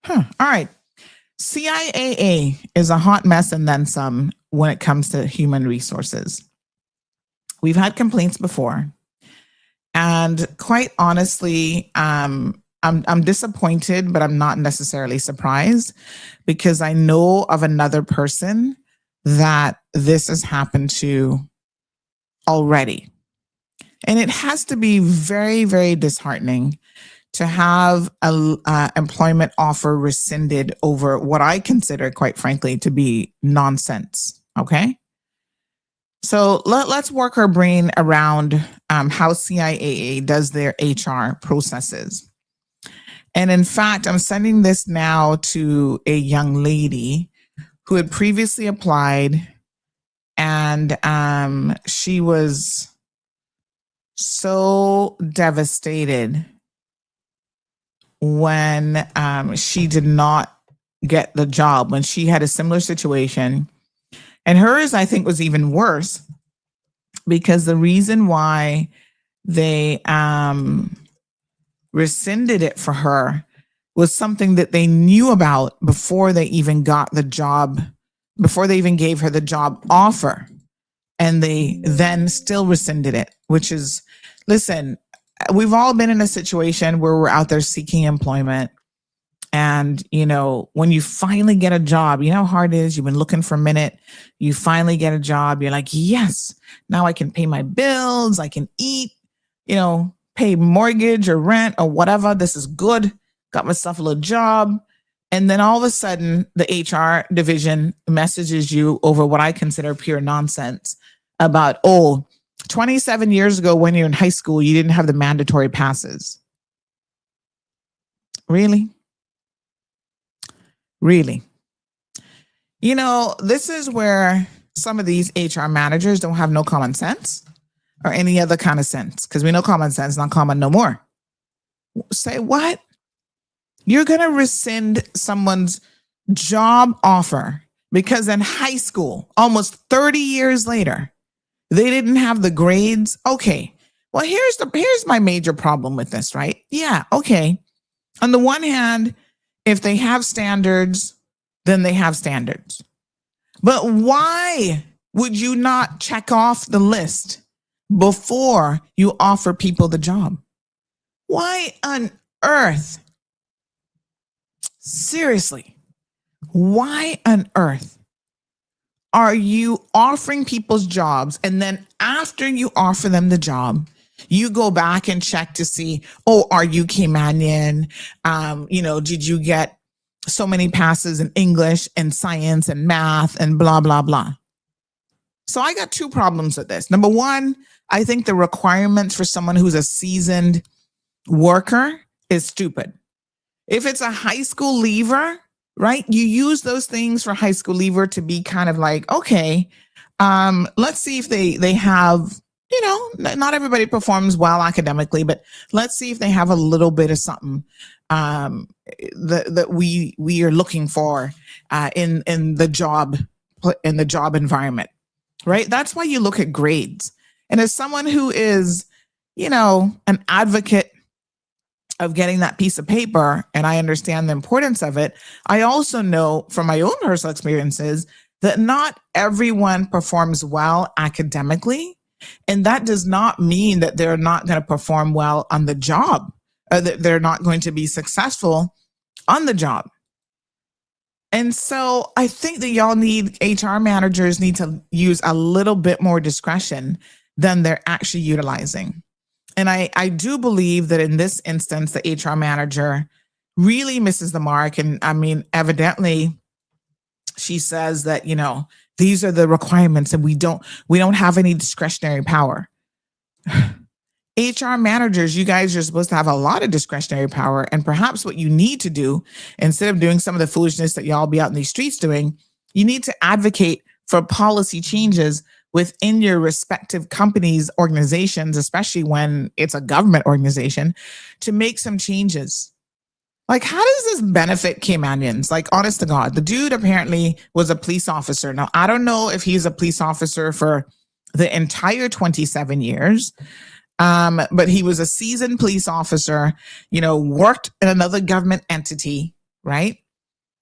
All right. CIAA is a hot mess and then some when it comes to human resources. We've had complaints before, and quite honestly, I'm disappointed, but I'm not necessarily surprised because I know of another person that this has happened to already. And it has to be very, very disheartening to have an employment offer rescinded over what I consider, quite frankly, to be nonsense. Okay. So let's work our brain around how CIAA does their HR processes. And in fact, I'm sending this now to a young lady who had previously applied, and she was so devastated when she did not get the job, when she had a similar situation. And hers, I think, was even worse because the reason why they rescinded it for her was something that they knew about before they even got the job, before they even gave her the job offer. And they then still rescinded it, which is, listen, we've all been in a situation where we're out there seeking employment. And, you know, when you finally get a job, you know how hard it is. You've been looking for a minute. You finally get a job. You're like, yes, now I can pay my bills. I can eat, you know, pay mortgage or rent or whatever. This is good. Got myself a little job. And then all of a sudden, the HR division messages you over what I consider pure nonsense about, 27 years ago when you're in high school, you didn't have the mandatory passes. Really? Really? You know, this is where some of these HR managers don't have no common sense or any other kind of sense, because we know common sense, not common no more. Say what? You're going to rescind someone's job offer because in high school, almost 30 years later, they didn't have the grades. Okay, Well, here's my major problem with this, right? Yeah, okay. On the one hand, if they have standards, then they have standards. But why would you not check off the list before you offer people the job? Why on earth? Seriously, why on earth are you offering people's jobs, and then after you offer them the job, you go back and check to see, oh, are you Caymanian? Did you get so many passes in English and science and math and blah, blah, blah. So I got two problems with this. Number one, I think the requirements for someone who's a seasoned worker is stupid. If it's a high school leaver, right, you use those things for high school leaver to be kind of like, okay, let's see if they have, not everybody performs well academically, but let's see if they have a little bit of something that we are looking for in the job environment, right? That's why you look at grades. And as someone who is, an advocate of getting that piece of paper, and I understand the importance of it, I also know from my own personal experiences that not everyone performs well academically. And that does not mean that they're not going to perform well on the job, or that they're not going to be successful on the job. And so I think that HR managers need to use a little bit more discretion than they're actually utilizing. And I do believe that in this instance, the HR manager really misses the mark. And I mean, evidently, she says that, these are the requirements and we don't have any discretionary power. HR managers, you guys are supposed to have a lot of discretionary power. And perhaps what you need to do, instead of doing some of the foolishness that y'all be out in these streets doing, you need to advocate for policy changes within your respective companies, organizations, especially when it's a government organization, to make some changes. Like, how does this benefit Caymanians? Like, honest to God, the dude apparently was a police officer. Now, I don't know if he's a police officer for the entire 27 years, but he was a seasoned police officer, worked in another government entity, right?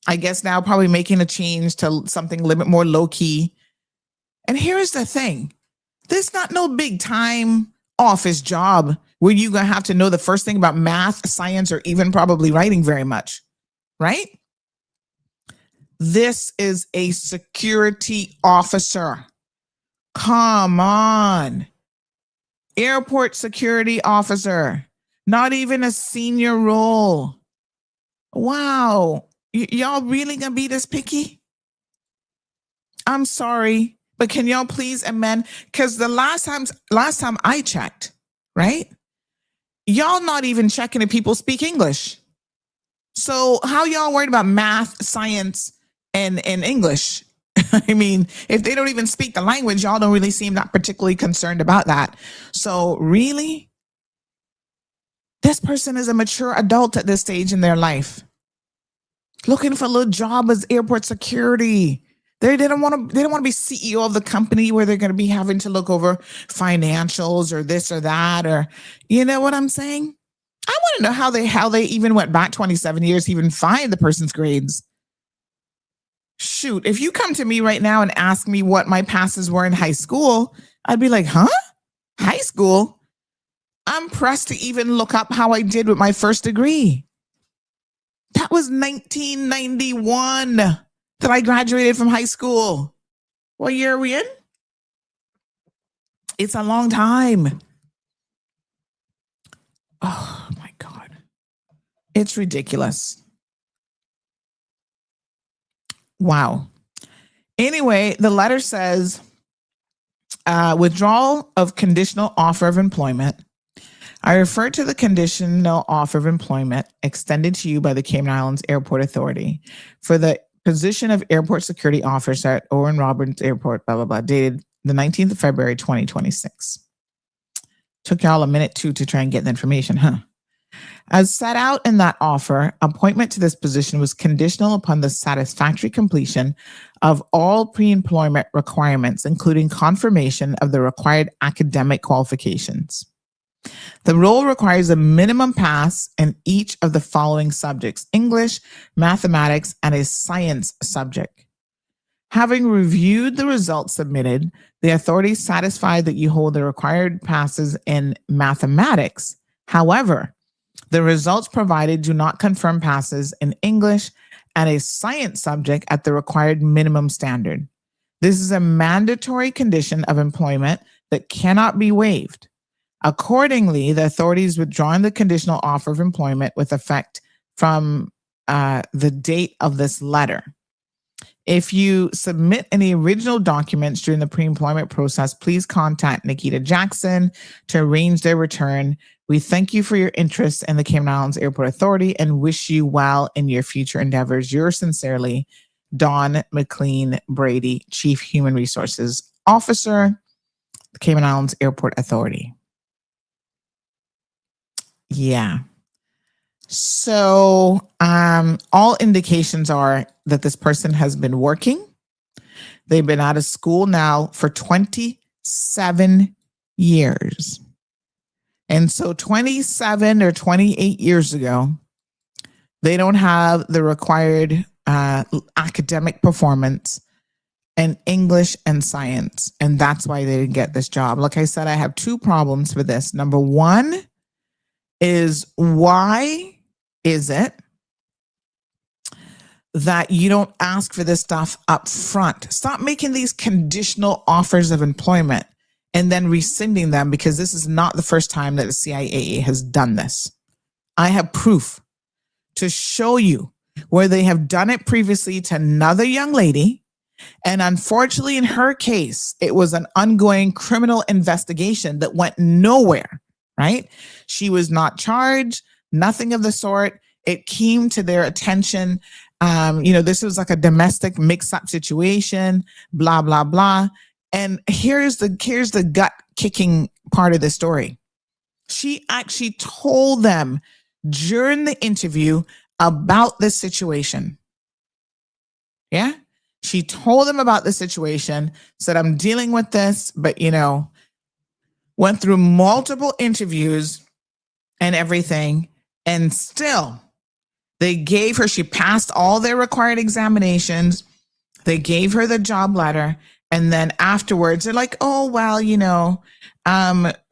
I guess now probably making a change to something a little bit more low key. And here's the thing. This not no big time office job where you're going to have to know the first thing about math, science, or even probably writing very much, right? This is a security officer. Come on. Airport security officer. Not even a senior role. Wow. Y'all really going to be this picky? I'm sorry. But can y'all please amend? Because the last time I checked, right? Y'all not even checking if people speak English. So how y'all worried about math, science, and English? I mean, if they don't even speak the language, y'all don't really seem not particularly concerned about that. So really? This person is a mature adult at this stage in their life, looking for a little job as airport security. They don't want to be CEO of the company where they're going to be having to look over financials or this or that, or you know what I'm saying? I want to know how they even went back 27 years to even find the person's grades. Shoot, if you come to me right now and ask me what my passes were in high school, I'd be like, huh? High school? I'm pressed to even look up how I did with my first degree. That was 1991 that I graduated from high school. What year are we in? It's a long time. Oh my God. It's ridiculous. Wow. Anyway, the letter says, withdrawal of conditional offer of employment. I refer to the conditional offer of employment extended to you by the Cayman Islands Airport Authority for the position of airport security officer at Owen Roberts Airport, blah, blah, blah, dated the 19th of February, 2026. Took y'all a minute to try and get the information, huh? As set out in that offer, appointment to this position was conditional upon the satisfactory completion of all pre-employment requirements, including confirmation of the required academic qualifications. The role requires a minimum pass in each of the following subjects: English, mathematics, and a science subject. Having reviewed the results submitted, the authority is satisfied that you hold the required passes in mathematics. However, the results provided do not confirm passes in English and a science subject at the required minimum standard. This is a mandatory condition of employment that cannot be waived. Accordingly, the authority is withdrawing the conditional offer of employment with effect from the date of this letter. If you submit any original documents during the pre-employment process, please contact Nikita Jackson to arrange their return. We thank you for your interest in the Cayman Islands Airport Authority and wish you well in your future endeavors. Yours sincerely, Dawn McLean Brady, Chief Human Resources Officer, the Cayman Islands Airport Authority. Yeah. So all indications are that this person has been working. They've been out of school now for 27 years. And so 27 or 28 years ago, they don't have the required academic performance in English and science. And that's why they didn't get this job. Like I said, I have two problems with this. Number one is, why is it that you don't ask for this stuff up front? Stop making these conditional offers of employment and then rescinding them, because this is not the first time that the CIAA has done this. I have proof to show you where they have done it previously to another young lady. And unfortunately, in her case, it was an ongoing criminal investigation that went nowhere, right? She was not charged, nothing of the sort. It came to their attention. This was like a domestic mix-up situation, blah, blah, blah. And here's the gut-kicking part of the story. She actually told them during the interview about this situation. Yeah? She told them about the situation, said, I'm dealing with this, but, went through multiple interviews and everything. And still, they gave her, she passed all their required examinations. They gave her the job letter. And then afterwards, they're like, oh, well,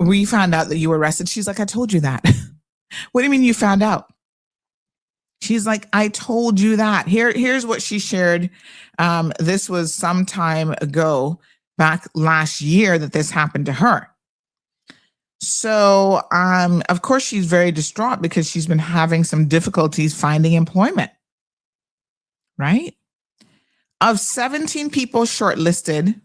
we found out that you were arrested. She's like, I told you that. What do you mean you found out? She's like, I told you that. Here's what she shared. This was some time ago, back last year, that this happened to her. So, of course, she's very distraught because she's been having some difficulties finding employment, right? Of 17 people shortlisted,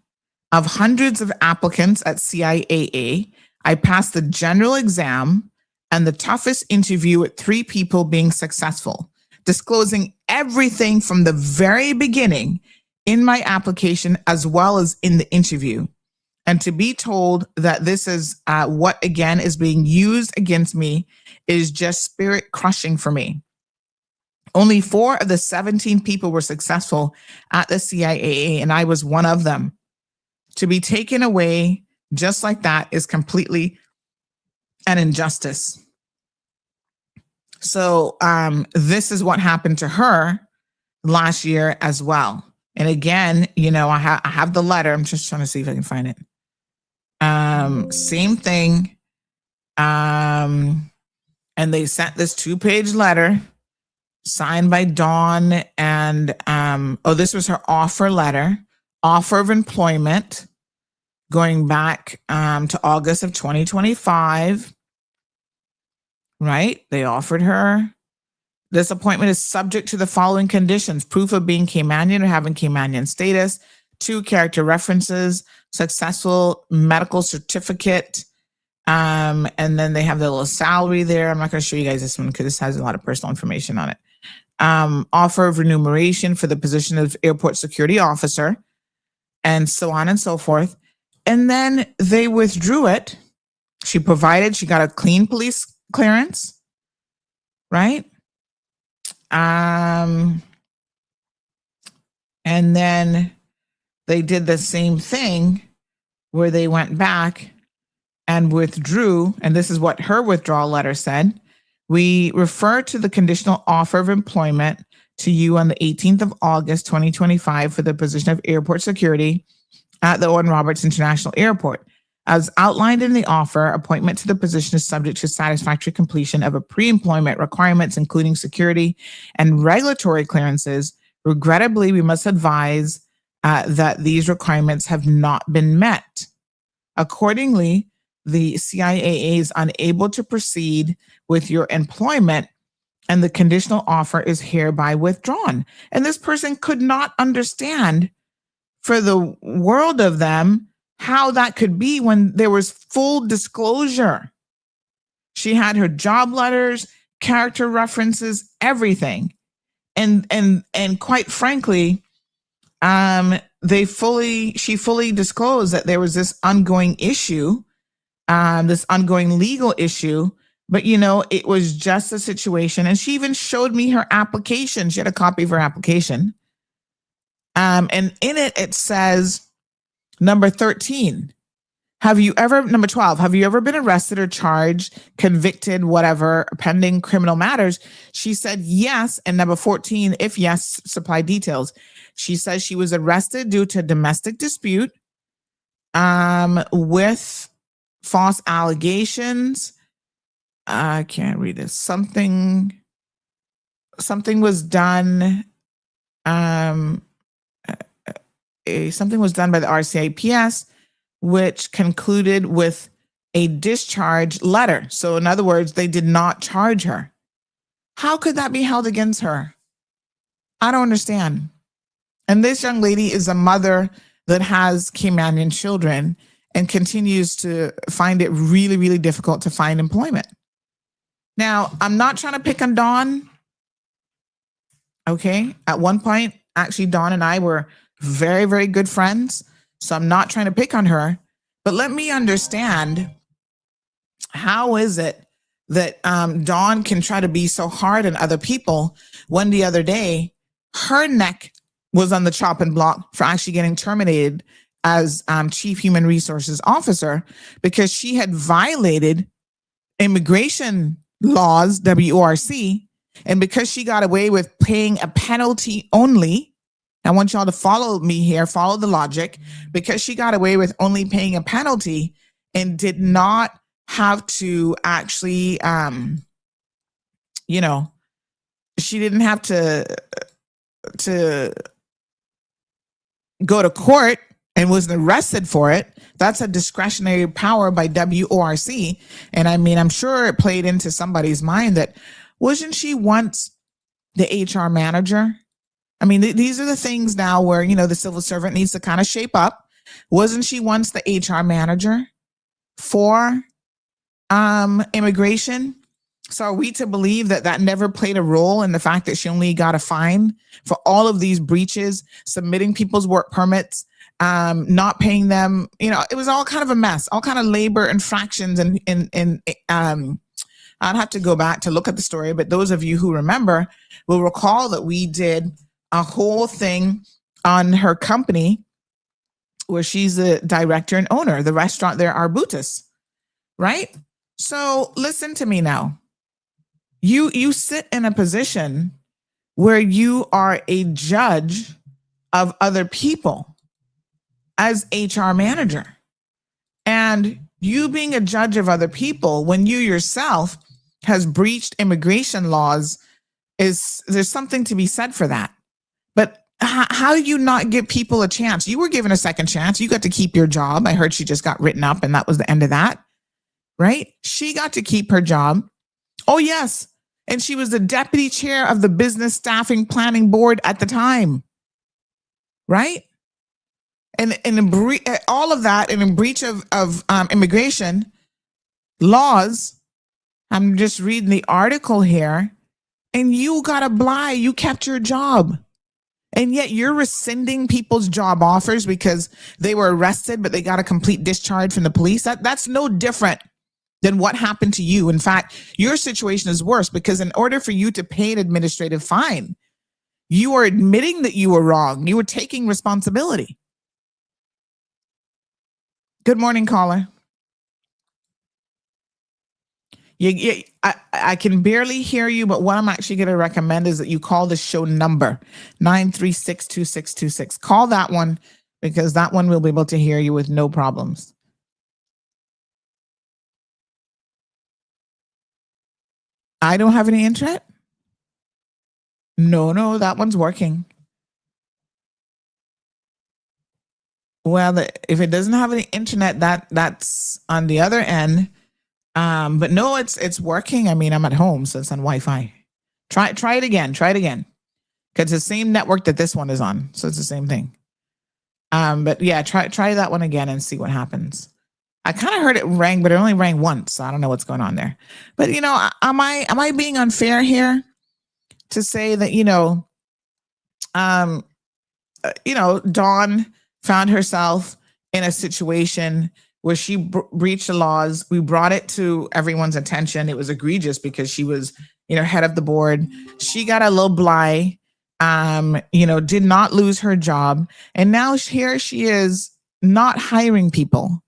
of hundreds of applicants at CIAA, I passed the general exam and the toughest interview with 3 people being successful, disclosing everything from the very beginning in my application as well as in the interview. And to be told that this is what, again, is being used against me is just spirit crushing for me. Only 4 of the 17 people were successful at the CIAA, and I was one of them. To be taken away just like that is completely an injustice. So this is what happened to her last year as well. And again, I have the letter. I'm just trying to see if I can find it. Same thing. And they sent this 2-page letter signed by Dawn, and this was her offer letter, offer of employment, going back to August of 2025, right? They offered her. This appointment is subject to the following conditions: proof of being Caymanian or having Caymanian status, 2 character references, successful medical certificate, and then they have the little salary there. I'm not going to show you guys this one because this has a lot of personal information on it. Offer of remuneration for the position of airport security officer, and so on and so forth. And then they withdrew it. She got a clean police clearance, right? And then they did the same thing where they went back and withdrew, and this is what her withdrawal letter said. We refer to the conditional offer of employment to you on the 18th of August, 2025 for the position of airport security at the Owen Roberts International Airport. As outlined in the offer, appointment to the position is subject to satisfactory completion of a pre-employment requirements, including security and regulatory clearances. Regrettably, we must advise that these requirements have not been met. Accordingly, the CIAA is unable to proceed with your employment, and the conditional offer is hereby withdrawn. And this person could not understand for the world of them how that could be when there was full disclosure. She had her job letters, character references, everything. And quite frankly, she fully disclosed that there was this ongoing issue, this ongoing legal issue, but it was just a situation. And she even showed me her application. She had a copy of her application. And in it, it says, number 13, number 12, have you ever been arrested or charged, convicted, whatever, pending criminal matters? She said yes. And number 14, if yes, supply details. She says she was arrested due to domestic dispute with false allegations. I can't read this. Something was done. Something was done by the RCIPS, which concluded with a discharge letter. So in other words, they did not charge her. How could that be held against her? I don't understand. And this young lady is a mother that has Caymanian children and continues to find it really, really difficult to find employment. Now, I'm not trying to pick on Dawn. Okay. At one point, actually, Dawn and I were very, very good friends. So I'm not trying to pick on her, but let me understand, how is it that Dawn can try to be so hard on other people when the other day her neck was on the chopping block for actually getting terminated as Chief Human Resources Officer because she had violated immigration laws, WORC, and because she got away with paying a penalty only. I want y'all to follow me here, follow the logic, because she got away with only paying a penalty and did not have to actually, she didn't have to go to court and wasn't arrested for it. That's a discretionary power by WORC. And I mean, I'm sure it played into somebody's mind that wasn't she once the HR manager? I mean, these are the things now where, the civil servant needs to kind of shape up. Wasn't she once the HR manager for immigration? So are we to believe that that never played a role in the fact that she only got a fine for all of these breaches, submitting people's work permits, not paying them? It was all kind of a mess, all kind of labor infractions. And I'd have to go back to look at the story, but those of you who remember will recall that we did a whole thing on her company where she's the director and owner, the restaurant there, Arbutus, right? So listen to me now. You sit in a position where you are a judge of other people as HR manager. And you being a judge of other people when you yourself has breached immigration laws, there's something to be said for that. But how do you not give people a chance? You were given a second chance. You got to keep your job. I heard she just got written up and that was the end of that, right? She got to keep her job. Oh, yes. And she was the deputy chair of the Business Staffing Planning Board at the time, right? And all of that in breach of immigration laws. I'm just reading the article here. And you got a bly. You kept your job. And yet you're rescinding people's job offers because they were arrested, but they got a complete discharge from the police. That's no different than what happened to you. In fact, your situation is worse because in order for you to pay an administrative fine, you are admitting that you were wrong. You were taking responsibility. Good morning, caller. I can barely hear you, but what I'm actually going to recommend is that you call the show number 936-2626. Call that one because that one will be able to hear you with no problems. I don't have any internet. No, that one's working. Well, if it doesn't have any internet, that's on the other end. But no, it's working. I mean, I'm at home, so it's on Wi-Fi. Try it again. Try it again. Because it's the same network that this one is on, so it's the same thing. But yeah, try that one again and see what happens. I kind of heard it rang, but it only rang once. So I don't know what's going on there. But you know, am I being unfair here to say that Dawn found herself in a situation where she breached the laws. We brought it to everyone's attention. It was egregious because she was, head of the board. She got a little bly, did not lose her job. And now here she is not hiring people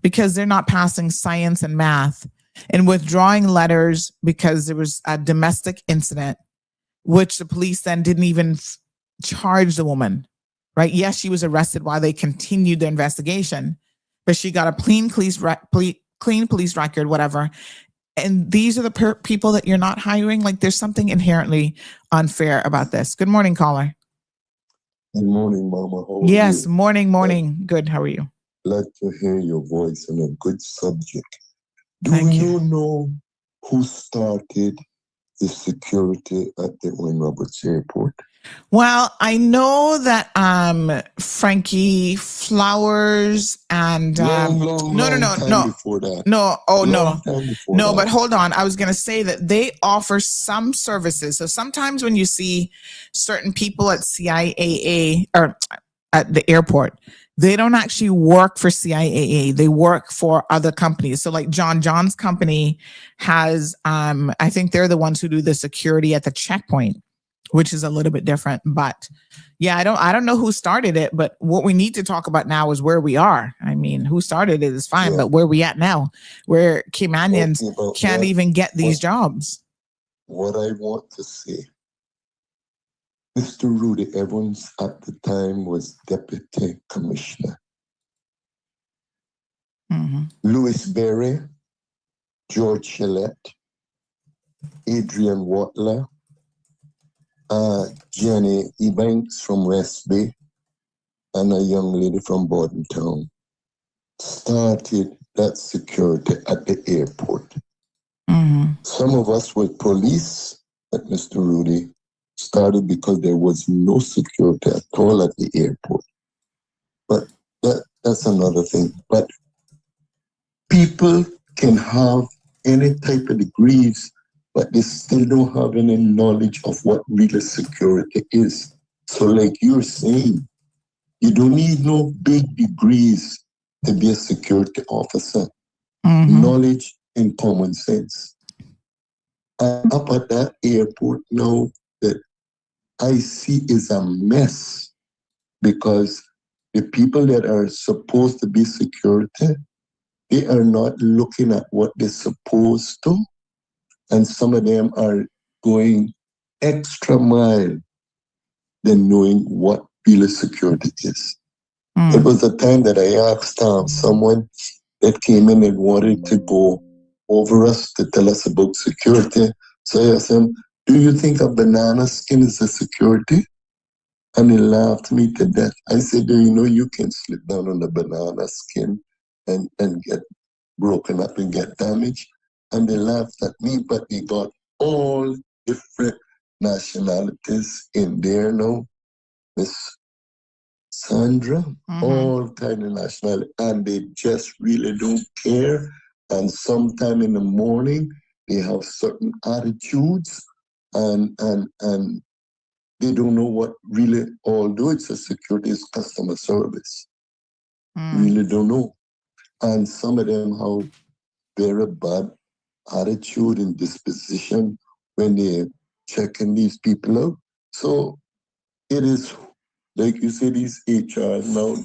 because they're not passing science and math and withdrawing letters because there was a domestic incident, which the police then didn't even charge the woman, right? Yes, she was arrested while they continued the investigation, but she got a clean police record, whatever. And these are the people that you're not hiring. Like there's something inherently unfair about this. Good morning, caller. Good morning, Mama. How are yes, you? morning. Good. How are you? Glad to hear your voice on a good subject. Thank you. Do you know who started the security at the Owen Roberts Airport? Well, I know that Frankie Flowers and long before that. No, but hold on. I was going to say that they offer some services. So sometimes when you see certain people at CIAA or at the airport, they don't actually work for CIAA. They work for other companies. So like John's company has, I think they're the ones who do the security at the checkpoint, which is a little bit different. But yeah, I don't know who started it, but what we need to talk about now is where we are. I mean, who started it is fine, but where we at now, where Caymanians can't even get these jobs. What I want to say, Mr. Rudy Evans at the time was Deputy Commissioner. Mm-hmm. Louis Berry, George Gillette, Adrian Watler, Jenny Ebanks from West Bay, and a young lady from Bordentown started that security at the airport. Mm-hmm. Some of us were police, but Mr. Rudy started because there was no security at all at the airport. But that's another thing. But people can have any type of degrees, but they still don't have any knowledge of what real security is. So like you're saying, you don't need no big degrees to be a security officer. Mm-hmm. Knowledge and common sense. And up at that airport now, that I see is a mess because the people that are supposed to be security, they are not looking at what they're supposed to. And some of them are going extra mile than knowing what real security is. It was a time that I asked someone that came in and wanted to go over us to tell us about security. So I asked him, do you think a banana skin is a security? And he laughed me to death. I said, do you know you can slip down on the banana skin and get broken up and get damaged? And they laughed at me, but they got all different nationalities in there now. Miss Sandra, all kind of nationality, and they just really don't care. And sometime in the morning, they have certain attitudes, and they don't know what really, although it's a security, it's customer service. Really don't know. And some of them have very bad attitude and disposition when they're checking these people out. So it is, like you say, these HR now,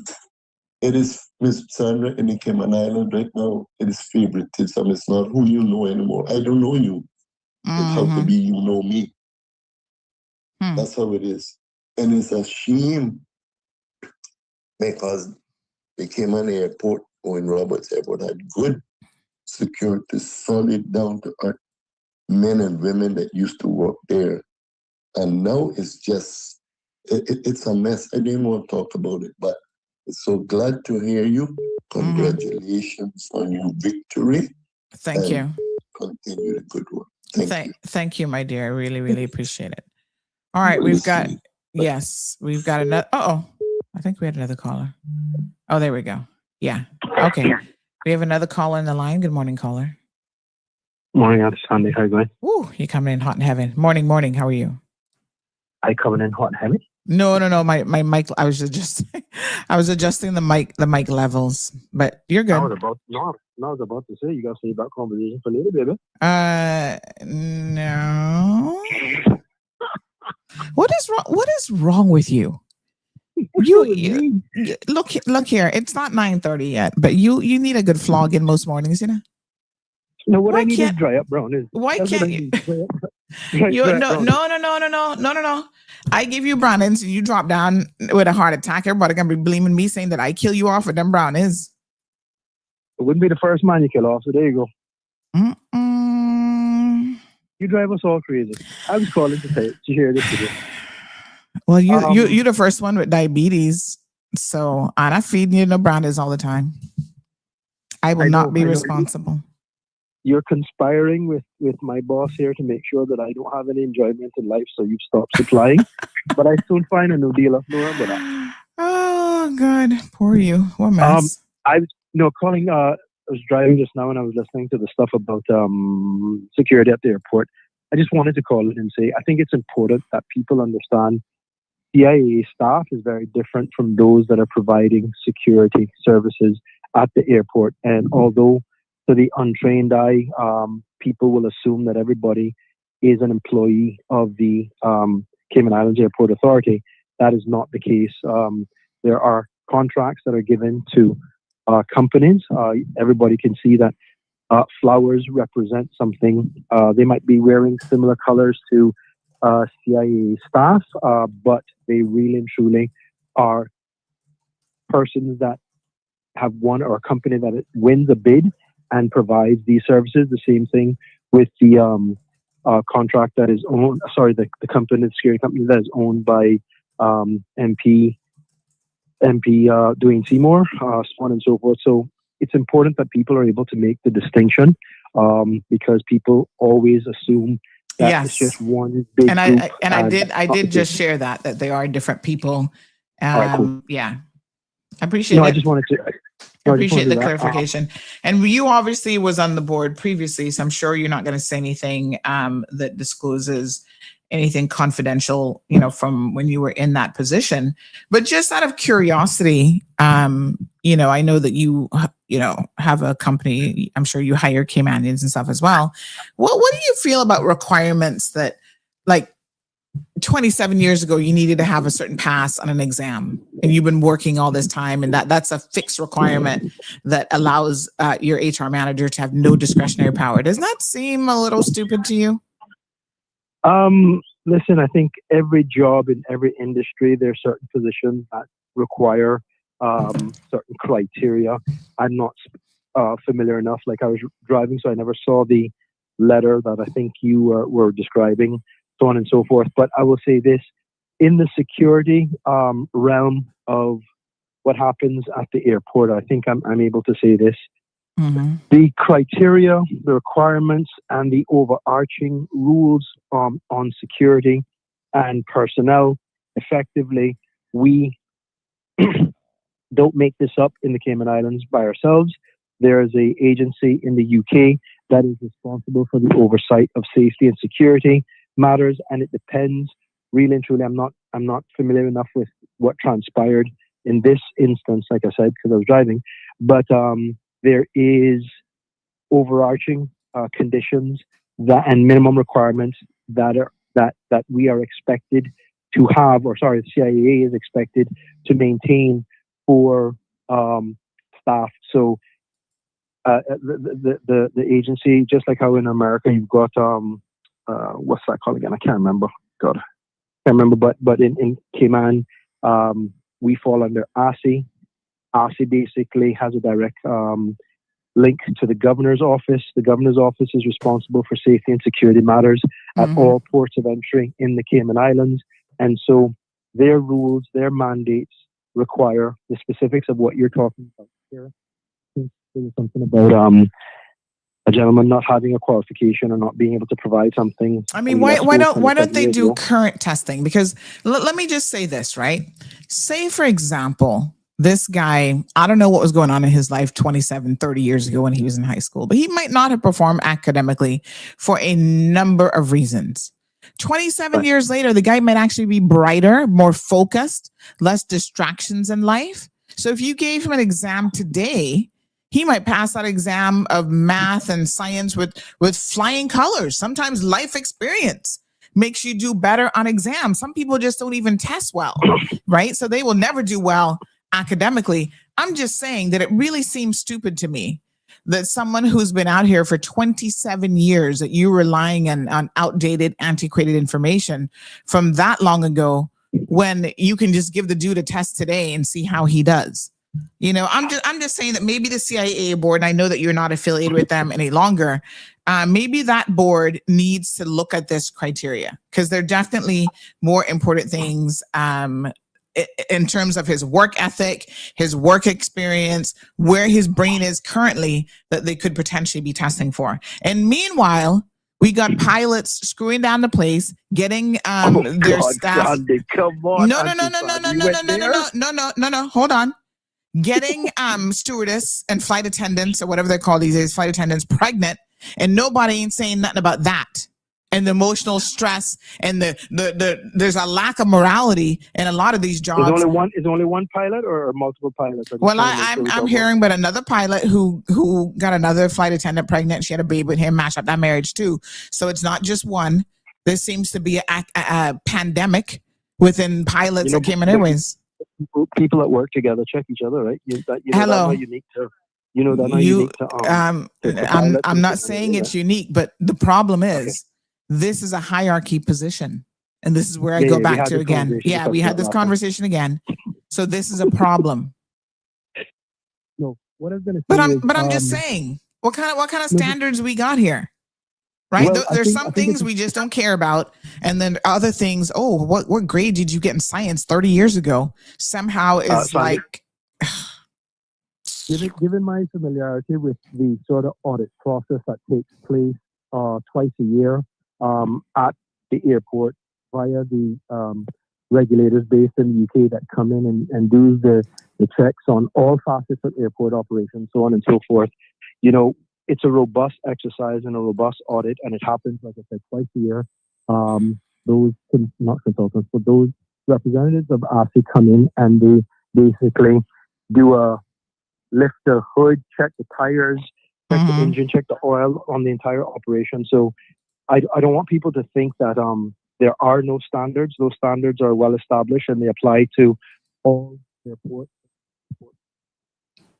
It is, Miss Sandra, in the Cayman Islands right now, it is favoritism. It's not who you know anymore. I don't know you. It's how to be you know me. That's how it is. And it's a shame because the Cayman Airport or in Roberts Airport had good security, solid, down to earth men and women that used to work there. And now it's just, it's a mess. I didn't want to talk about it, but so glad to hear you. Congratulations on your victory. Thank you. Continue the good work. Thank you, my dear. I really, really appreciate it. All right, we've got another. I think we had another caller. Oh, there we go. Yeah. Okay. We have another caller in the line. Good morning, caller. Morning, Aunt Sandy. How you going? Ooh, you're coming in hot and heavy. Morning. How are you? I coming in hot and heavy? No. My mic. I was adjusting the mic levels, but you're good. I was about to say you got to save that conversation for later, baby. No. What is wrong with you? You look here. It's not 9:30 yet, but you need a good flog in most mornings, you know. No, what I need is dry up brown. Why can't you? No. I give you brownies, and you drop down with a heart attack. Everybody gonna be blaming me, saying that I kill you off with them brownies. It wouldn't be the first man you kill off, so there you go. You drive us all crazy. I was calling to hear this today. Well, you're the first one with diabetes, so I'm not feeding you no brownies all the time. I will not be responsible. You're conspiring with my boss here to make sure that I don't have any enjoyment in life, so you've stopped supplying. But I soon find a new dealer. No remember that. Oh God, poor you. What mess. I was driving just now and I was listening to the stuff about security at the airport. I just wanted to call in and say I think it's important that people understand CIA staff is very different from those that are providing security services at the airport. And although to the untrained eye, people will assume that everybody is an employee of the Cayman Islands Airport Authority. That is not the case. There are contracts that are given to companies. Everybody can see that flowers represent something. They might be wearing similar colors to CIA staff, but they really and truly are persons that have won, or a company that wins a bid and provides these services. The same thing with the contract that is owned, the company, the security company that is owned by MP Dwayne Seymour, so on and so forth. So it's important that people are able to make the distinction because people always assume that it's just one big group. I did just share that they are different people. All right, cool. Yeah, I appreciate it. I just wanted to. I appreciate the clarification. And you obviously was on the board previously, so I'm sure you're not going to say anything that discloses anything confidential, from when you were in that position. But just out of curiosity, I know that you have a company. I'm sure you hire Caymanians and stuff as well. What do you feel about requirements that, like, 27 years ago, you needed to have a certain pass on an exam, and you've been working all this time, and that's a fixed requirement that allows your HR manager to have no discretionary power? Doesn't that seem a little stupid to you? Listen, I think every job in every industry, there are certain positions that require certain criteria. I'm not familiar enough. Like, I was driving, so I never saw the letter that I think you were describing, so on and so forth. But I will say this, in the security realm of what happens at the airport, I think I'm able to say this. Mm-hmm. The criteria, the requirements, and the overarching rules on security and personnel, effectively, we don't make this up in the Cayman Islands by ourselves. There is an agency in the UK that is responsible for the oversight of safety and security matters, and it depends. Really and truly, I'm not familiar enough with what transpired in this instance, like I said, because I was driving, but there is overarching conditions and minimum requirements that we are expected to have, the CIA is expected to maintain for staff. So the agency, just like how in America you've got what's that called again? I can't remember. God, I can't remember. But in Cayman, we fall under ASI. ASI basically has a direct link to the governor's office. The governor's office is responsible for safety and security matters at all ports of entry in the Cayman Islands. And so their rules, their mandates require the specifics of what you're talking about here. There was something about a gentleman not having a qualification or not being able to provide something. I mean, why don't they do current testing? Because let me just say this, right? Say, for example, this guy, I don't know what was going on in his life 27, 30 years ago when he was in high school, but he might not have performed academically for a number of reasons. 27 years later, the guy might actually be brighter, more focused, less distractions in life. So if you gave him an exam today, he might pass that exam of math and science with flying colors. Sometimes life experience makes you do better on exams. Some people just don't even test well, right? So they will never do well academically. I'm just saying that it really seems stupid to me that someone who's been out here for 27 years, that you're relying on outdated, antiquated information from that long ago, when you can just give the dude a test today and see how he does. You know, I'm just saying that maybe the CIA board, and I know that you're not affiliated with them any longer, maybe that board needs to look at this criteria, because they're definitely more important things in terms of his work ethic, his work experience, where his brain is currently, that they could potentially be testing for. And meanwhile, we got pilots screwing down the place, getting their staff. Sandy, come on. No. Hold on. Getting stewardess and flight attendants, or whatever they're called these days, flight attendants, pregnant, and nobody ain't saying nothing about that. And the emotional stress, and there's a lack of morality in a lot of these jobs. Is only one pilot or multiple pilots? Well, I'm hearing about another pilot who got another flight attendant pregnant. She had a baby with him, mashed up that marriage too. So it's not just one. There seems to be a pandemic within pilots at Cayman Airways. People that work together check each other, right? Hello. I'm not saying it's unique, but the problem is this is a hierarchy position. And this is where I go back to again. Yeah, we had this conversation again. So this is a problem. No, what I was going to say but I'm just saying, what kind of standards we got here? Right? Well, there's some things we just don't care about. And then other things, what grade did you get in science 30 years ago? Somehow is like... Given my familiarity with the sort of audit process that takes place twice a year at the airport via the regulators based in the UK that come in and do the checks on all facets of airport operations, so on and so forth, it's a robust exercise and a robust audit, and it happens, like I said, twice a year. Those, not consultants, but those representatives of ASI come in and they basically do a lift the hood, check the tires, check the engine, check the oil on the entire operation. So I don't want people to think that there are no standards. Those standards are well established and they apply to all airports.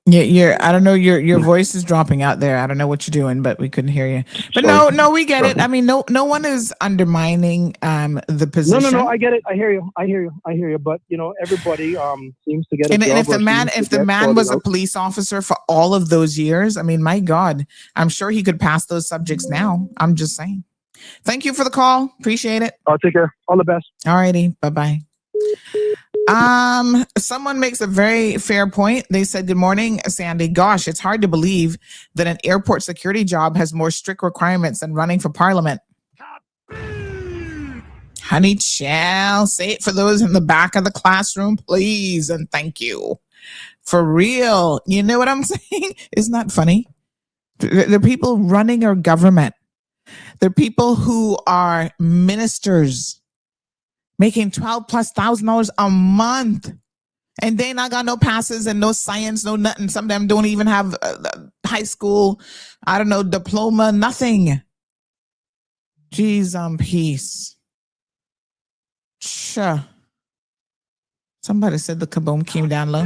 Yeah, I don't know. Your voice is dropping out there. I don't know what you're doing, but we couldn't hear you. But no, we get it. I mean, no one is undermining the position. No, I get it. I hear you. But everybody seems to get it. And if the man was a police officer for all of those years, I mean, my God, I'm sure he could pass those subjects now. I'm just saying. Thank you for the call. Appreciate it. I'll take care. All the best. All righty. Bye-bye. Someone makes a very fair point. They said, good morning, Sandy. Gosh, it's hard to believe that an airport security job has more strict requirements than running for parliament. Honey child, say it for those in the back of the classroom, please, and thank you. For real. You know what I'm saying? Isn't that funny? The people running our government, they're people who are ministers, making $12,000+ a month, and they not got no passes and no science, no nothing. Some of them don't even have high school, diploma, nothing. Jeez, peace. Sure. Somebody said the kaboom came down low.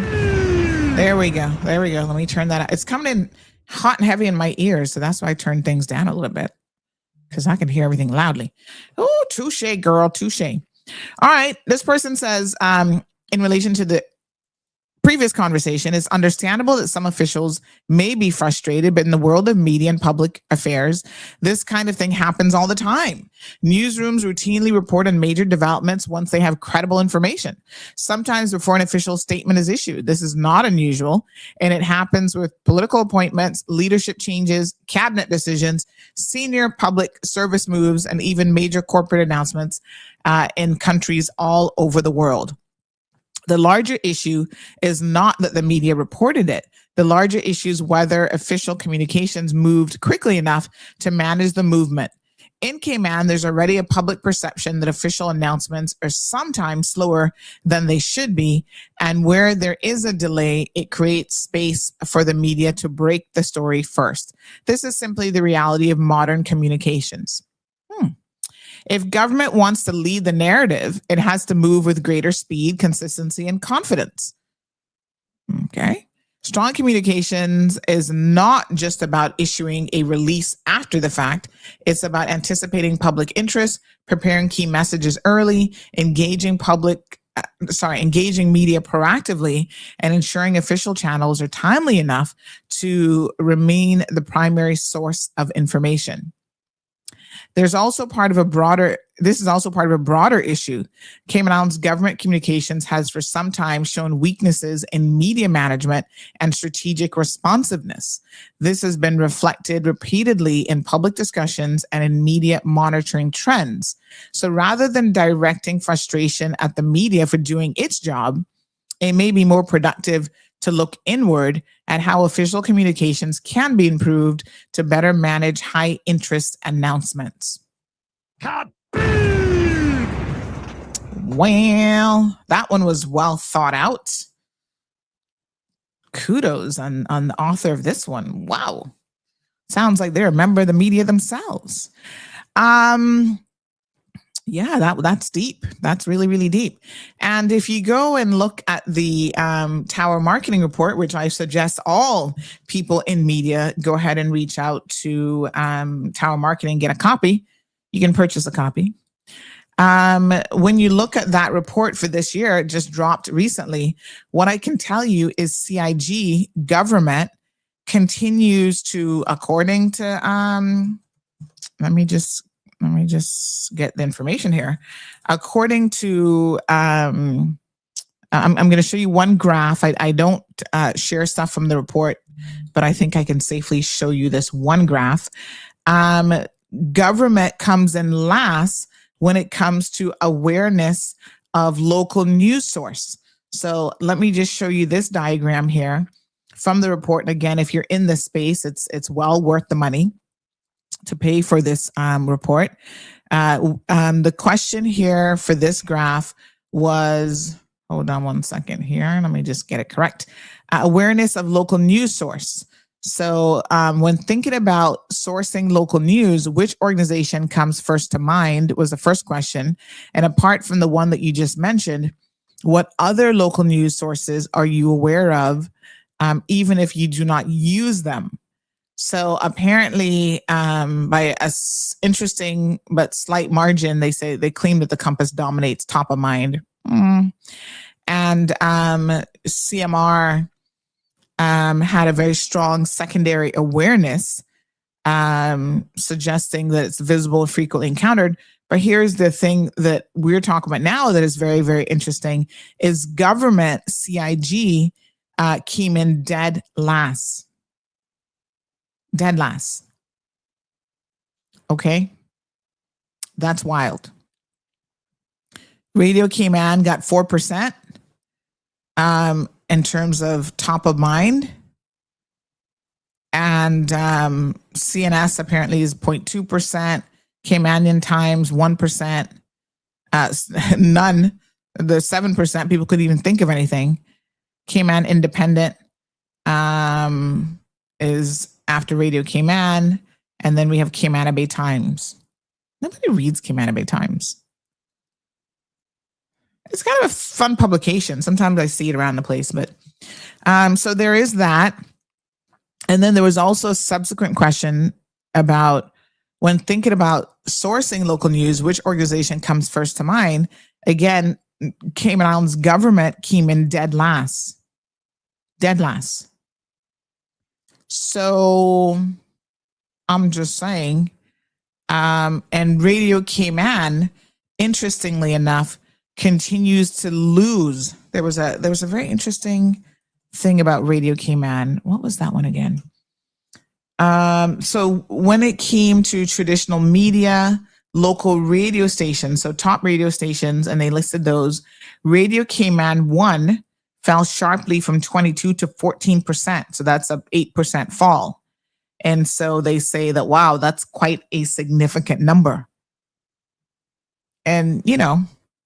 There we go. There we go. Let me turn that up. It's coming in hot and heavy in my ears, so that's why I turned things down a little bit because I can hear everything loudly. Oh, touche, girl, touche. All right. This person says, in relation to the previous conversation, it's understandable that some officials may be frustrated, but in the world of media and public affairs, this kind of thing happens all the time. Newsrooms routinely report on major developments once they have credible information, sometimes before an official statement is issued. This is not unusual, and it happens with political appointments, leadership changes, cabinet decisions, senior public service moves, and even major corporate announcements in countries all over the world. The larger issue is not that the media reported it. The larger issue is whether official communications moved quickly enough to manage the movement. In Cayman, there's already a public perception that official announcements are sometimes slower than they should be. And where there is a delay, it creates space for the media to break the story first. This is simply the reality of modern communications. If government wants to lead the narrative, it has to move with greater speed, consistency, and confidence. Okay. Strong communications is not just about issuing a release after the fact. It's about anticipating public interest, preparing key messages early, engaging media proactively, and ensuring official channels are timely enough to remain the primary source of information. This is also part of a broader issue. Cayman Islands government communications has for some time shown weaknesses in media management and strategic responsiveness. This has been reflected repeatedly in public discussions and in media monitoring trends. So rather than directing frustration at the media for doing its job, it may be more productive to look inward at how official communications can be improved to better manage high interest announcements. Well, that one was well thought out. Kudos on the author of this one. Wow. Sounds like they're a member of the media themselves. Yeah, that's deep. That's really, really deep. And if you go and look at the Tower Marketing Report, which I suggest all people in media go ahead and reach out to Tower Marketing, get a copy. You can purchase a copy. When you look at that report for this year, it just dropped recently. What I can tell you is CIG government continues to, according to, let me just get the information here. According to, I'm going to show you one graph. I don't share stuff from the report, but I think I can safely show you this one graph. Government comes in last when it comes to awareness of local news source. So let me just show you this diagram here from the report. And again, if you're in this space, it's well worth the money to pay for this report. The question here for this graph was, hold on one second here. Let me just get it correct. Awareness of local news source. So when thinking about sourcing local news, which organization comes first to mind was the first question. And apart from the one that you just mentioned, what other local news sources are you aware of, even if you do not use them? So apparently, by a interesting but slight margin, they claim that the Compass dominates top of mind. And CMR had a very strong secondary awareness, suggesting that it's visible and frequently encountered. But here's the thing that we're talking about now that is very, very interesting is government CIG came in dead last. Dead last. Okay. That's wild. Radio Cayman got 4% in terms of top of mind. And CNS apparently is 0.2%. Caymanian Times, 1%. None. The 7%, people couldn't even think of anything. Cayman Independent is after Radio Cayman, and then we have Cayman Bay Times. Nobody reads Cayman Bay Times. It's kind of a fun publication. Sometimes I see it around the place, but so there is that. And then there was also a subsequent question about when thinking about sourcing local news, which organization comes first to mind? Again, Cayman Islands government came in dead last. Dead last. So I'm just saying, and Radio Cayman, interestingly enough, continues to lose. There was a very interesting thing about Radio Cayman. What was that one again? So when it came to traditional media, local radio stations, so top radio stations, and they listed those, Radio Cayman 1 fell sharply from 22 to 14%. So that's a 8% fall. And so they say that, wow, that's quite a significant number. And, you know,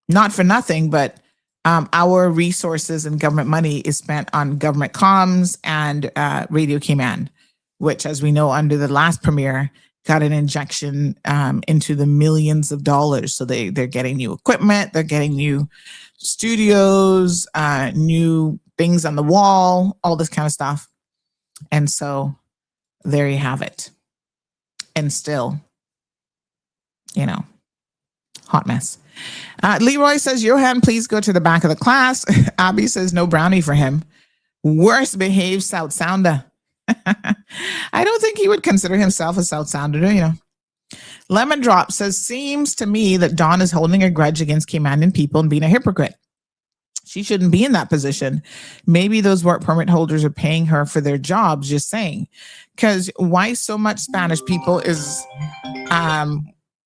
not for nothing, but our resources and government money is spent on government comms and Radio Cayman, which, as we know, under the last premier, got an injection into the millions of dollars. So they're getting new equipment, they're getting new studios, new things on the wall, all this kind of stuff. And so there you have it. And still, you know, hot mess. Leroy says, Johan, please go to the back of the class. Abby says, no brownie for him. Worst behaved South Sounder. I don't think he would consider himself a South Sounder, you know. Lemon Drop says, seems to me that Dawn is holding a grudge against Caymanian people and being a hypocrite. She shouldn't be in that position. Maybe those work permit holders are paying her for their jobs, just saying. Because why so much Spanish people is,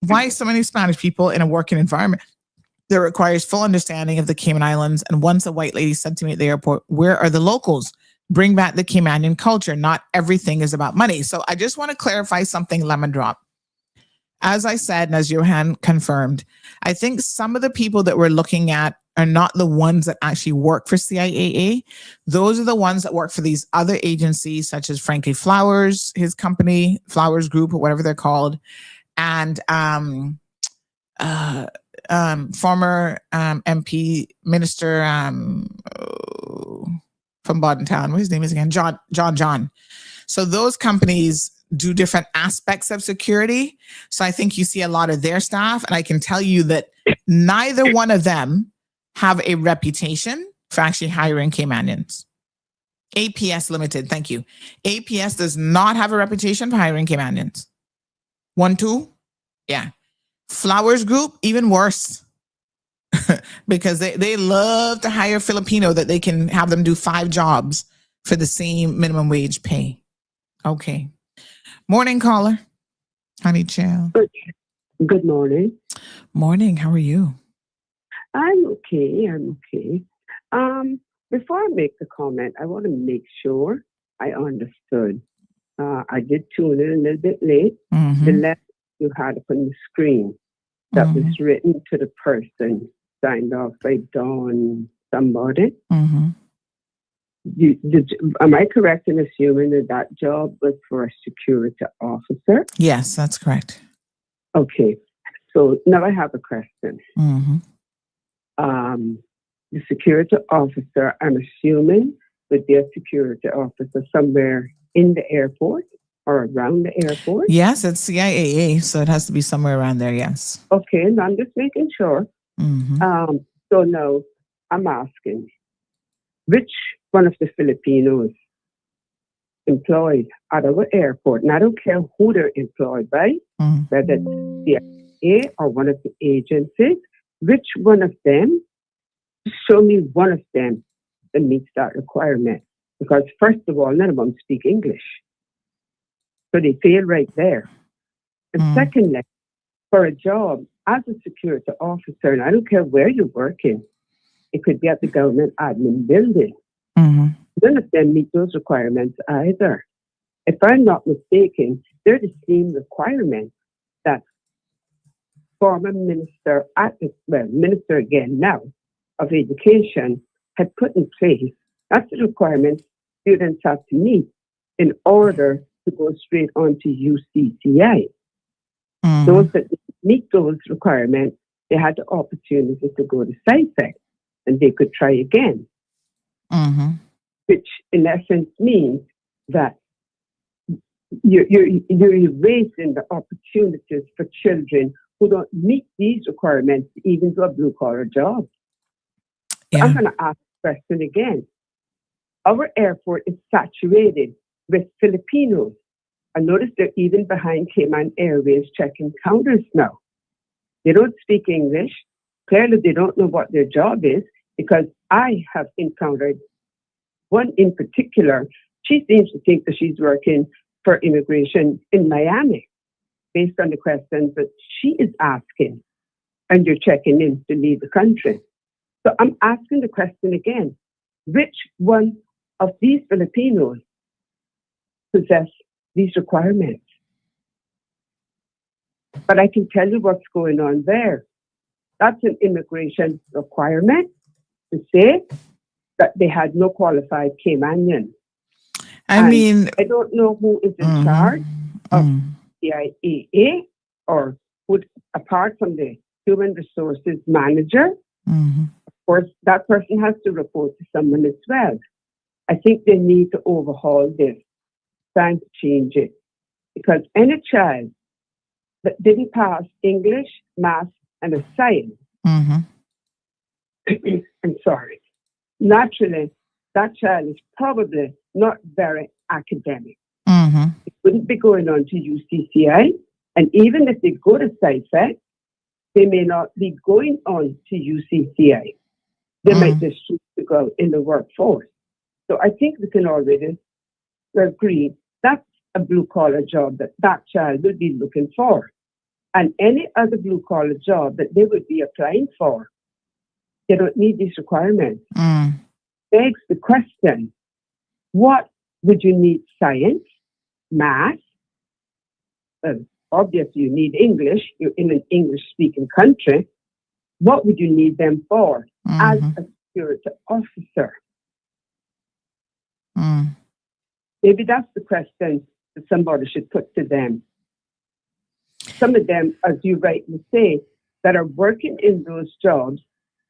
why so many Spanish people in a working environment that requires full understanding of the Cayman Islands? And once a white lady said to me at the airport, where are the locals? Bring back the Caymanian culture. Not everything is about money. So I just want to clarify something, Lemon Drop. As I said, and as Johan confirmed, I think some of the people that we're looking at are not the ones that actually work for CIAA. Those are the ones that work for these other agencies, such as Frankie Flowers, his company, Flowers Group, or whatever they're called, and former MP minister from Bodden Town. What his name is again? John. So those companies do different aspects of security. So I think you see a lot of their staff. And I can tell you that neither one of them have a reputation for actually hiring Caymanians. APS Limited, thank you. APS does not have a reputation for hiring Caymanians. 1, 2, yeah. Flowers Group, even worse. Because they love to hire Filipino that they can have them do 5 jobs for the same minimum wage pay. Okay. Morning, caller. Honey Chill. Good morning. Morning. How are you? I'm okay. Before I make the comment, I want to make sure I understood. I did tune in a little bit late. Mm-hmm. The letter you had up on the screen that was written to the person, signed off by Dawn somebody. Mm-hmm. Am I correct in assuming that job was for a security officer? Yes, that's correct. Okay. So now I have a question. Mm-hmm. The security officer, I'm assuming, would be a security officer somewhere in the airport or around the airport? Yes, it's CIAA, so it has to be somewhere around there, yes. Okay, and I'm just making sure. Mm-hmm. So now I'm asking, which one of the Filipinos employed at our airport, and I don't care who they're employed by, whether it's CIA or one of the agencies, which one of them, show me one of them that meets that requirement. Because first of all, none of them speak English. So they fail right there. And secondly, for a job as a security officer, and I don't care where you're working, it could be at the government admin building. None of them meet those requirements either. If I'm not mistaken, they're the same requirements that former minister, minister again now, of education had put in place. That's the requirement students have to meet in order to go straight on to UCCI. Those that meet those requirements, they had the opportunity to go to SciSec. and they could try again. Mm-hmm. Which in essence means that you're erasing the opportunities for children who don't meet these requirements to even do a blue-collar job. So I'm going to ask the question again. Our airport is saturated with Filipinos. I noticed they're even behind Cayman Airways checking counters now. They don't speak English. Clearly, they don't know what their job is, because I have encountered one in particular. She seems to think that she's working for immigration in Miami based on the questions that she is asking, and you're checking in to leave the country. So I'm asking the question again, which one of these Filipinos possess these requirements? But I can tell you what's going on there. That's an immigration requirement to say that they had no qualified Caymanian. I mean, I don't know who is in charge of the IAA, or who, apart from the human resources manager. Of course, that person has to report to someone as well. I think they need to overhaul this, trying to change it. Because any child that didn't pass English, math, and a science, I'm sorry, naturally, that child is probably not very academic. It wouldn't be going on to UCCI. And even if they go to SciFEC, they may not be going on to UCCI. They might just choose to go in the workforce. So I think we can already agree that's a blue-collar job that that child will be looking for. And any other blue-collar job that they would be applying for, they don't need these requirements. Begs the question, what would you need? Science, math? Obviously, you need English. You're in an English-speaking country. What would you need them for as a security officer? Maybe that's the question that somebody should put to them. Some of them, as you rightly say, that are working in those jobs,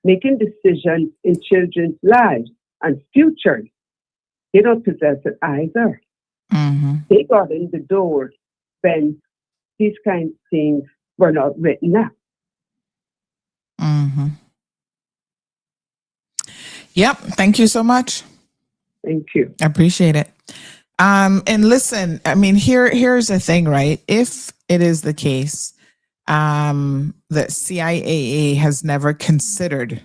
making decisions in children's lives and futures, they don't possess it either. They got in the door when these kinds of things were not written up. Yep. Thank you so much. Thank you. I appreciate it. And listen, I mean, here's the thing, right? If it is the case that CIAA has never considered,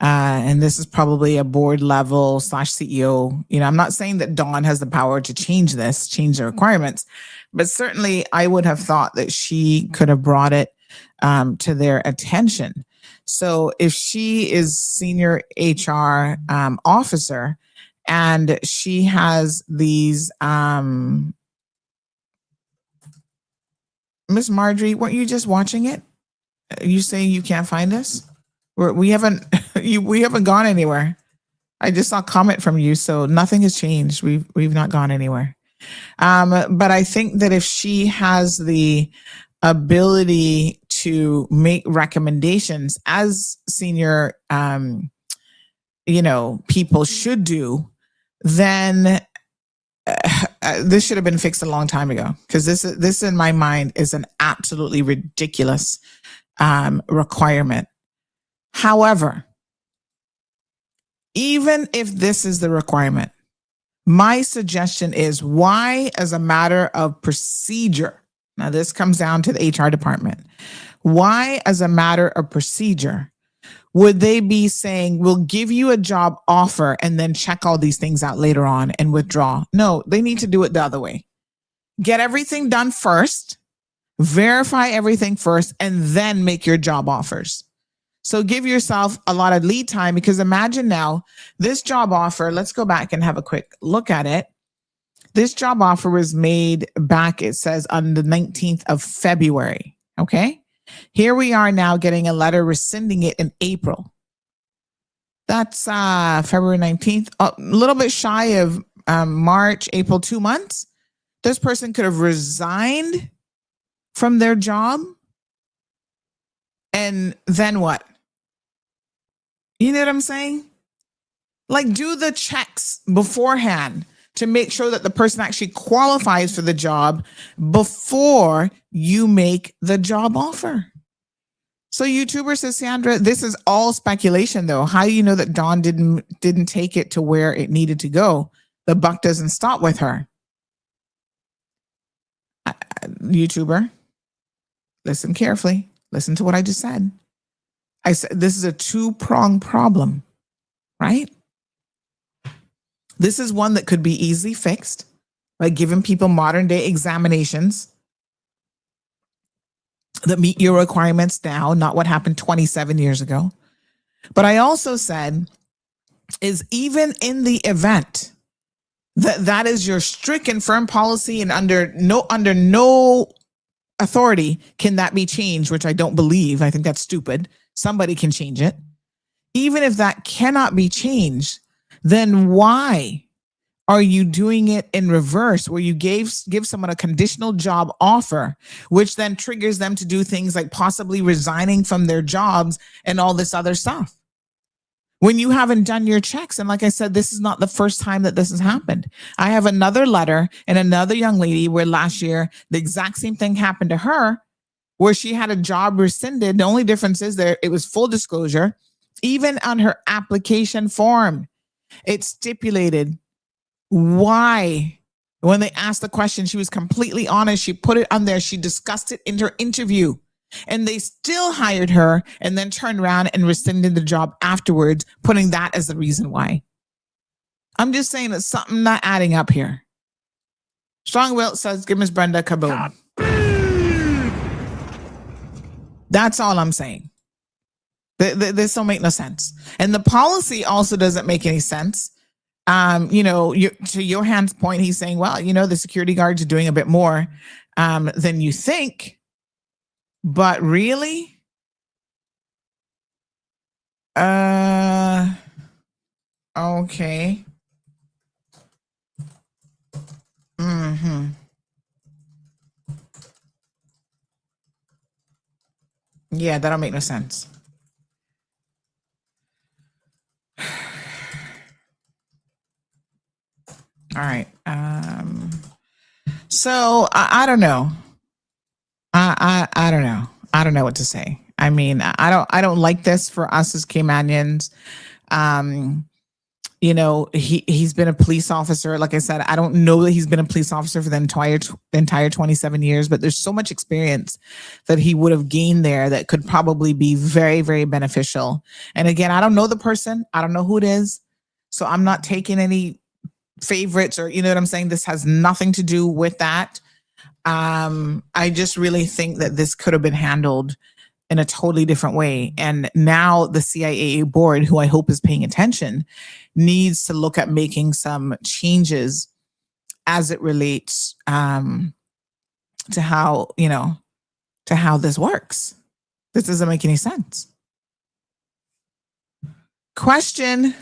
and this is probably a board level / CEO, I'm not saying that Dawn has the power to change the requirements, but certainly I would have thought that she could have brought it to their attention. So if she is senior HR officer, and she has these, Miss Marjorie, weren't you just watching it? You saying you can't find us? We haven't we haven't gone anywhere. I just saw a comment from you, so nothing has changed. We've not gone anywhere. But I think that if she has the ability to make recommendations, as senior people should do, then this should have been fixed a long time ago, because this in my mind is an absolutely ridiculous requirement. However, even if this is the requirement, my suggestion is, why, as a matter of procedure, now this comes down to the HR department, why, as a matter of procedure, would they be saying, we'll give you a job offer and then check all these things out later on and withdraw? No, they need to do it the other way. Get everything done first, verify everything first, and then make your job offers. So give yourself a lot of lead time, because imagine now this job offer, let's go back and have a quick look at it. This job offer was made back, it says, on the 19th of February. Okay. Here we are now getting a letter rescinding it in April. That's February 19th, a little bit shy of March, April, 2 months. This person could have resigned from their job. And then what? You know what I'm saying? Like, do the checks beforehand to make sure that the person actually qualifies for the job before you make the job offer. So YouTuber says, Sandra, this is all speculation though. How do you know that Dawn didn't take it to where it needed to go? The buck doesn't stop with her. YouTuber, listen carefully. Listen to what I just said. I said this is a two-pronged problem, right? This is one that could be easily fixed by giving people modern day examinations that meet your requirements now, not what happened 27 years ago. But I also said is even in the event that is your strict and firm policy and under no authority can that be changed, which I don't believe. I think that's stupid. Somebody can change it. Even if that cannot be changed, then why are you doing it in reverse where you give someone a conditional job offer, which then triggers them to do things like possibly resigning from their jobs and all this other stuff? When you haven't done your checks. And like I said, this is not the first time that this has happened. I have another letter and another young lady where last year, the exact same thing happened to her, where she had a job rescinded. The only difference is there, it was full disclosure. Even on her application form, it stipulated why. When they asked the question, she was completely honest. She put it on there. She discussed it in her interview. And they still hired her and then turned around and rescinded the job afterwards, putting that as the reason why. I'm just saying that something not adding up here. Strong Will says, give Miss Brenda kaboom. That's all I'm saying. This don't make no sense. And the policy also doesn't make any sense. To Johan's point, he's saying, well, the security guards are doing a bit more than you think. But really? Okay. Yeah, that don't make no sense. All right. So I don't know. I don't know. I don't know what to say. I mean, I don't like this for us as Caymanians. He's been a police officer. Like I said, I don't know that he's been a police officer for the entire 27 years, but there's so much experience that he would have gained there that could probably be very, very beneficial. And again, I don't know the person. I don't know who it is. So I'm not taking any favorites or, you know what I'm saying? This has nothing to do with that. I just really think that this could have been handled in a totally different way. And now the CIAA board, who I hope is paying attention, needs to look at making some changes as it relates to how this works. This doesn't make any sense. Question,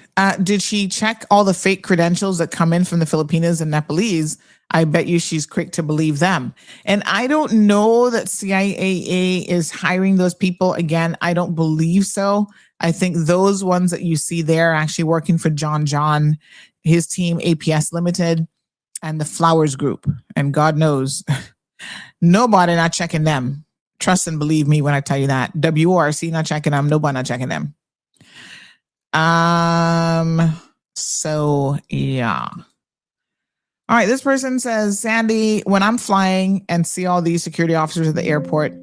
did she check all the fake credentials that come in from the Filipinos and Nepalese? I bet you she's quick to believe them. And I don't know that CIAA is hiring those people. Again, I don't believe so. I think those ones that you see there are actually working for John, his team, APS Limited, and the Flowers Group. And God knows, nobody not checking them. Trust and believe me when I tell you that. WRC not checking them. Nobody not checking them. So yeah. All right, this person says, Sandy, when I'm flying and see all these security officers at the airport,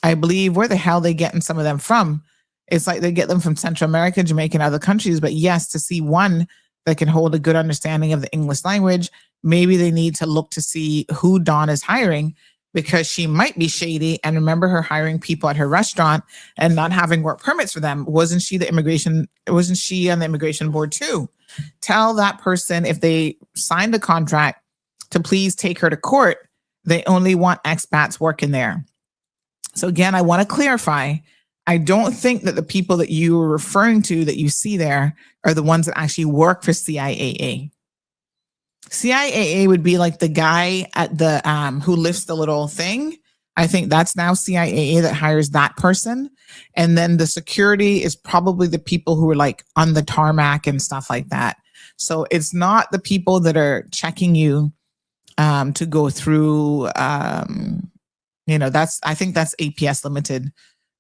I believe where the hell they getting some of them from? It's like they get them from Central America, Jamaica, and other countries. But yes, to see one that can hold a good understanding of the English language, maybe they need to look to see who Dawn is hiring, because she might be shady. And remember her hiring people at her restaurant and not having work permits for them. Wasn't she on the immigration board too? Tell that person, if they signed a contract, to please take her to court. They only want expats working there. So again, I want to clarify, I don't think that the people that you were referring to that you see there are the ones that actually work for CIAA. CIAA would be like the guy at the who lifts the little thing. I think that's now CIAA that hires that person. And then the security is probably the people who are like on the tarmac and stuff like that. So it's not the people that are checking you to go through, I think that's APS Limited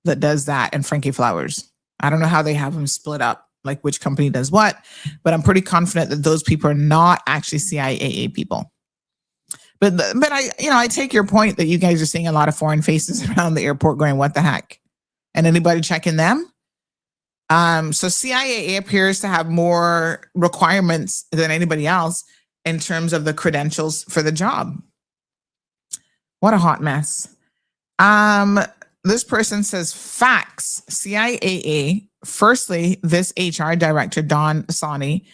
that does that, and Frankie Flowers. I don't know how they have them split up, like which company does what, but I'm pretty confident that those people are not actually CIAA people. But I take your point that you guys are seeing a lot of foreign faces around the airport going, what the heck? And anybody checking them? So CIAA appears to have more requirements than anybody else in terms of the credentials for the job. What a hot mess. This person says facts. CIAA, firstly, this HR director, Don Sani,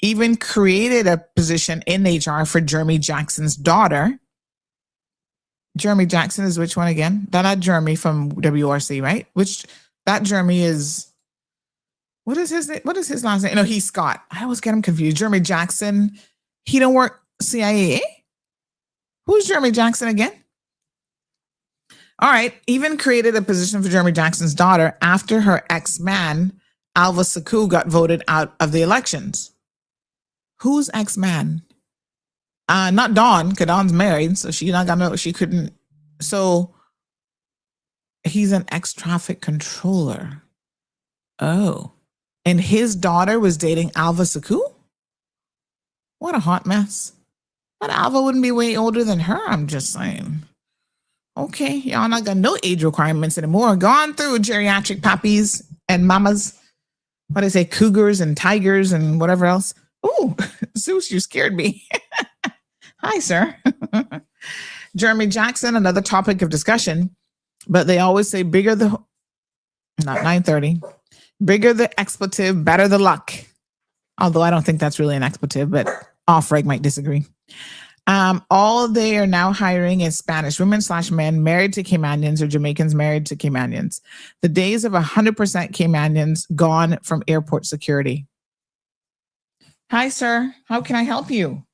even created a position in HR for Jeremy Jackson's daughter. Jeremy Jackson is which one again? Not Jeremy from WRC, right? That Jeremy is, what is his name? What is his last name? No, he's Scott. I always get him confused. Jeremy Jackson, he don't work CIAA? Who's Jeremy Jackson again? All right, even created a position for Jeremy Jackson's daughter after her ex-man, Alva Saku, got voted out of the elections. Who's ex-man? Not Dawn, because Dawn's married, so she couldn't. So he's an ex-traffic controller. Oh, and his daughter was dating Alva Saku? What a hot mess. But Alva wouldn't be way older than her, I'm just saying. Okay, y'all not got no age requirements anymore. Gone through geriatric puppies and mamas. What is it? Cougars and tigers and whatever else. Ooh, Zeus, you scared me. Hi, sir. Jeremy Jackson, another topic of discussion, but they always say bigger the, not 9:30, bigger the expletive, better the luck. Although I don't think that's really an expletive, but off-reg might disagree. All they are now hiring is Spanish women/men married to Caymanians or Jamaicans married to Caymanians. The days of 100% Caymanians gone from airport security. Hi, sir. How can I help you?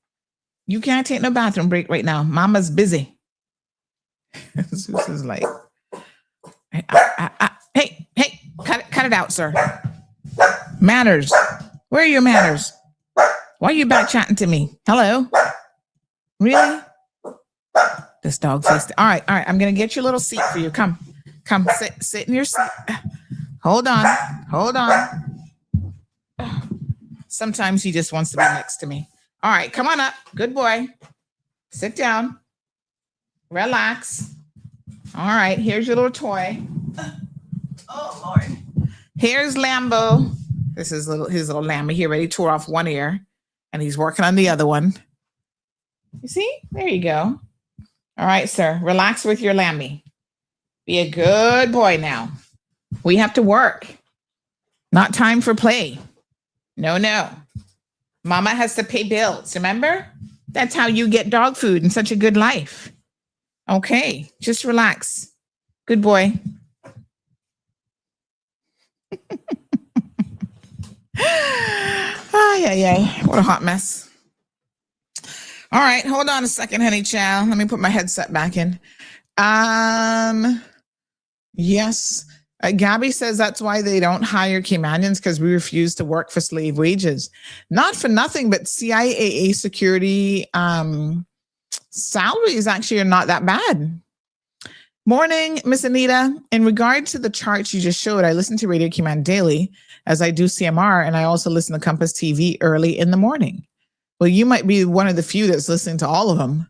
You can't take no bathroom break right now. Mama's busy. Zeus is like, hey, cut it out, sir. Manners. Where are your manners? Why are you back chatting to me? Hello? Really? This dog face. All right. I'm going to get you a little seat for you. Come, sit in your seat. Hold on. Sometimes he just wants to be next to me. All right, come on up. Good boy. Sit down. Relax. All right, here's your little toy. Oh, Lord. Here's Lambo. This is his little lamb. He already tore off one ear, and he's working on the other one. You see? There you go. All right, sir. Relax with your lammy. Be a good boy now. We have to work. Not time for play. No. Mama has to pay bills, remember? That's how you get dog food and such a good life. Okay, just relax. Good boy. Ay. What a hot mess. All right, hold on a second, honey child. Let me put my headset back in. Yes. Gabby says that's why they don't hire Caymanians, because we refuse to work for slave wages. Not for nothing, but CIAA security salaries actually are not that bad. Morning, Miss Anita. In regard to the charts you just showed, I listen to Radio Cayman daily as I do CMR, and I also listen to Compass TV early in the morning. Well, you might be one of the few that's listening to all of them,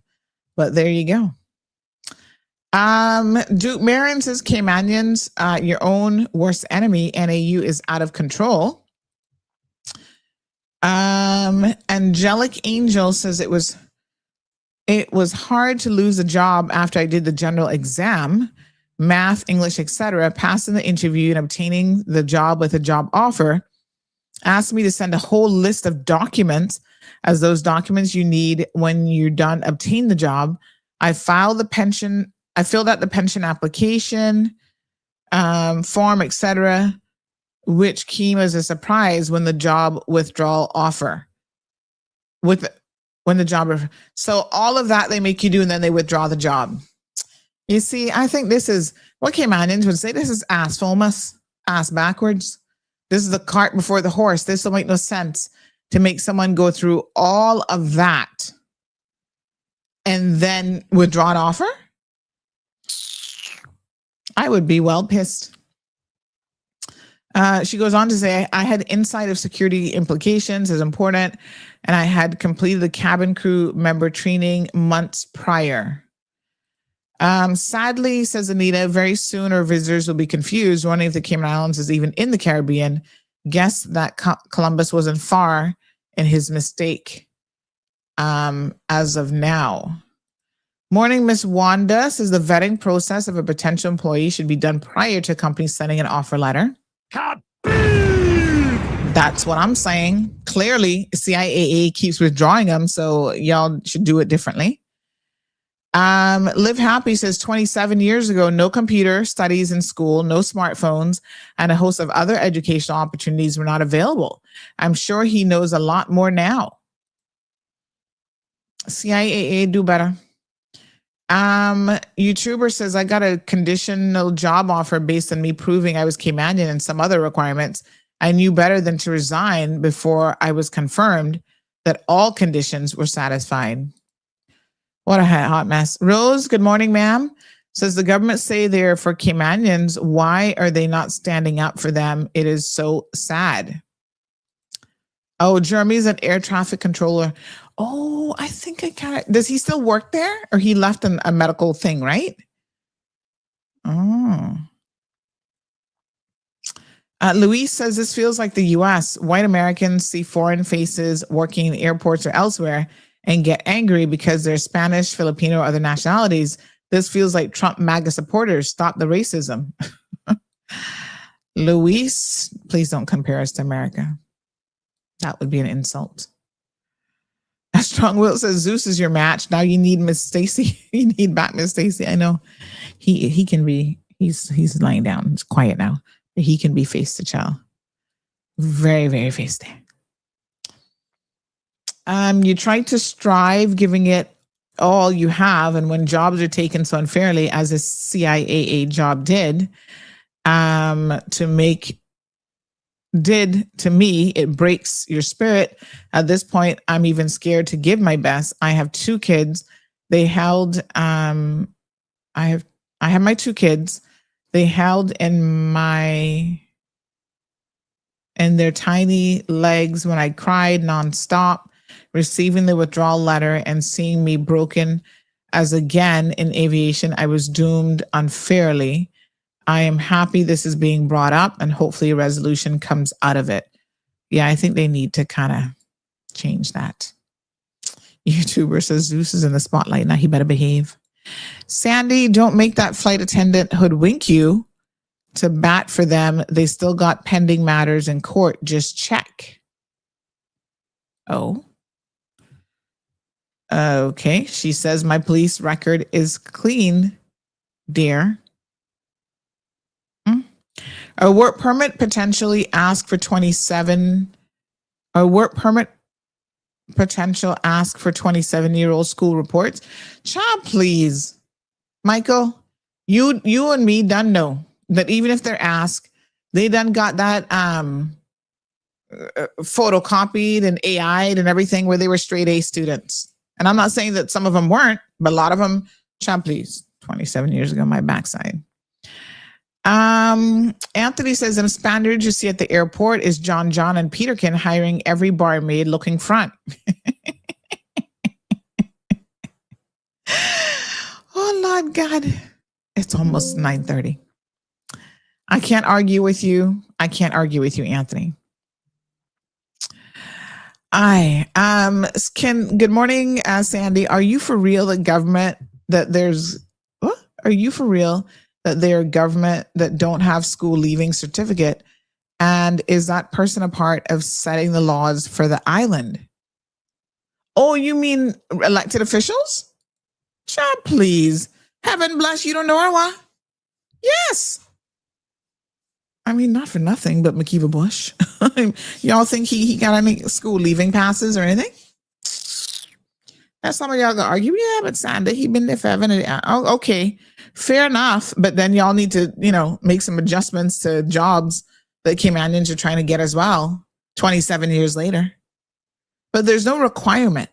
but there you go. Duke Marin says Caymanians, your own worst enemy. NAU is out of control. Angelic Angel says it was hard to lose a job after I did the general exam, math, English, etc. Passing the interview and obtaining the job with a job offer. Asked me to send a whole list of documents as those documents you need when you're done obtain the job. I filled out the pension application form, etc., which came as a surprise when the job withdrawal offer. So all of that they make you do, and then they withdraw the job. You see, I think this is what Caymanians would say. This is ass fomus, ass backwards. This is the cart before the horse. This will make no sense to make someone go through all of that and then withdraw an offer. I would be well pissed. She goes on to say, I had insight of security implications is important, and I had completed the cabin crew member training months prior. Sadly, says Anita, very soon our visitors will be confused, wondering if the Cayman Islands is even in the Caribbean. Guess that Columbus wasn't far in his mistake as of now. Morning, Miss Wanda says the vetting process of a potential employee should be done prior to a company sending an offer letter. That's what I'm saying. Clearly, CIAA keeps withdrawing them, so y'all should do it differently. Live Happy says 27 years ago, no computer studies in school, no smartphones, and a host of other educational opportunities were not available. I'm sure he knows a lot more now. CIAA, do better. YouTuber says, I got a conditional job offer based on me proving I was Caymanian and some other requirements. I knew better than to resign before I was confirmed that all conditions were satisfied. What a hot mess. Rose, good morning, ma'am. Says the government say they're for Caymanians. Why are they not standing up for them? It is so sad. Oh, Jeremy's an air traffic controller. Oh, I think I kind of, does he still work there? Or he left a medical thing, right? Oh. Luis says this feels like the US. White Americans see foreign faces working in airports or elsewhere and get angry because they're Spanish, Filipino, or other nationalities. This feels like Trump MAGA supporters. Stop the racism. Luis, please don't compare us to America. That would be an insult. Strong Will says Zeus is your match. Now you need Miss Stacy. You need back Miss Stacy. I know he can be. He's lying down. It's quiet now. He can be face to child. Very, very face there. You try to strive, giving it all you have, and when jobs are taken so unfairly, as a CIAA job did to me, it breaks your spirit. At this point, I'm even scared to give my best. I have two kids. They held, I have my two kids. They held in their tiny legs when I cried nonstop, receiving the withdrawal letter and seeing me broken as again in aviation, I was doomed unfairly. I am happy this is being brought up and hopefully a resolution comes out of it. Yeah, I think they need to kind of change that. YouTuber says Zeus is in the spotlight. Now he better behave. Sandy, don't make that flight attendant hoodwink you to bat for them. They still got pending matters in court. Just check. Oh. Okay. She says my police record is clean, dear. A work permit potentially ask for 27. A work permit potential ask for 27-year-old school reports. Child, please. Michael, you and me done know that even if they're asked, they done got that photocopied and AI'd and everything where they were straight A students. And I'm not saying that some of them weren't, but a lot of them, child, please. 27 years ago, my backside. Anthony says in Spaniards you see at the airport is John and Peterkin hiring every barmaid looking front. Oh, Lord God. It's almost 9:30. I can't argue with you. Anthony. Good morning, Sandy. Are you for real that they're government that don't have school leaving certificate? And is that person a part of setting the laws for the island? Oh, you mean elected officials? Child, please. Heaven bless, you don't know Arwa? Yes. I mean, not for nothing, but McKeever Bush. Y'all think he got any school leaving passes or anything? That's some of y'all gonna argue. Yeah, but Sandy, he been there forever. Oh, okay. Fair enough. But then y'all need to, make some adjustments to jobs that Caymanians are trying to get as well 27 years later. But there's no requirement.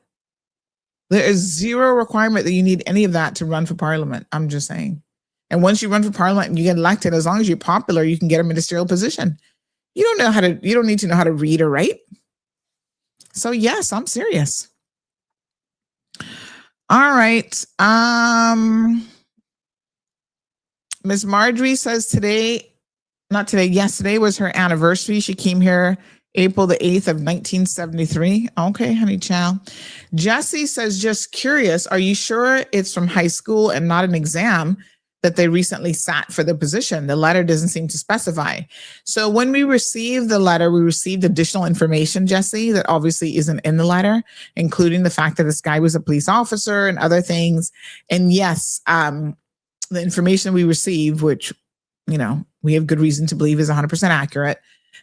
There is zero requirement that you need any of that to run for parliament. I'm just saying. And once you run for parliament and you get elected, as long as you're popular, you can get a ministerial position. You don't need to know how to read or write. So yes, I'm serious. All right. Miss Marjorie says yesterday was her anniversary. She came here April the 8th of 1973. Okay, honey child. Jesse says, just curious, are you sure it's from high school and not an exam that they recently sat for the position? The letter doesn't seem to specify. So when we received the letter, we received additional information, Jesse, that obviously isn't in the letter, including the fact that this guy was a police officer and other things. And yes, the information we received, which, we have good reason to believe is 100% accurate,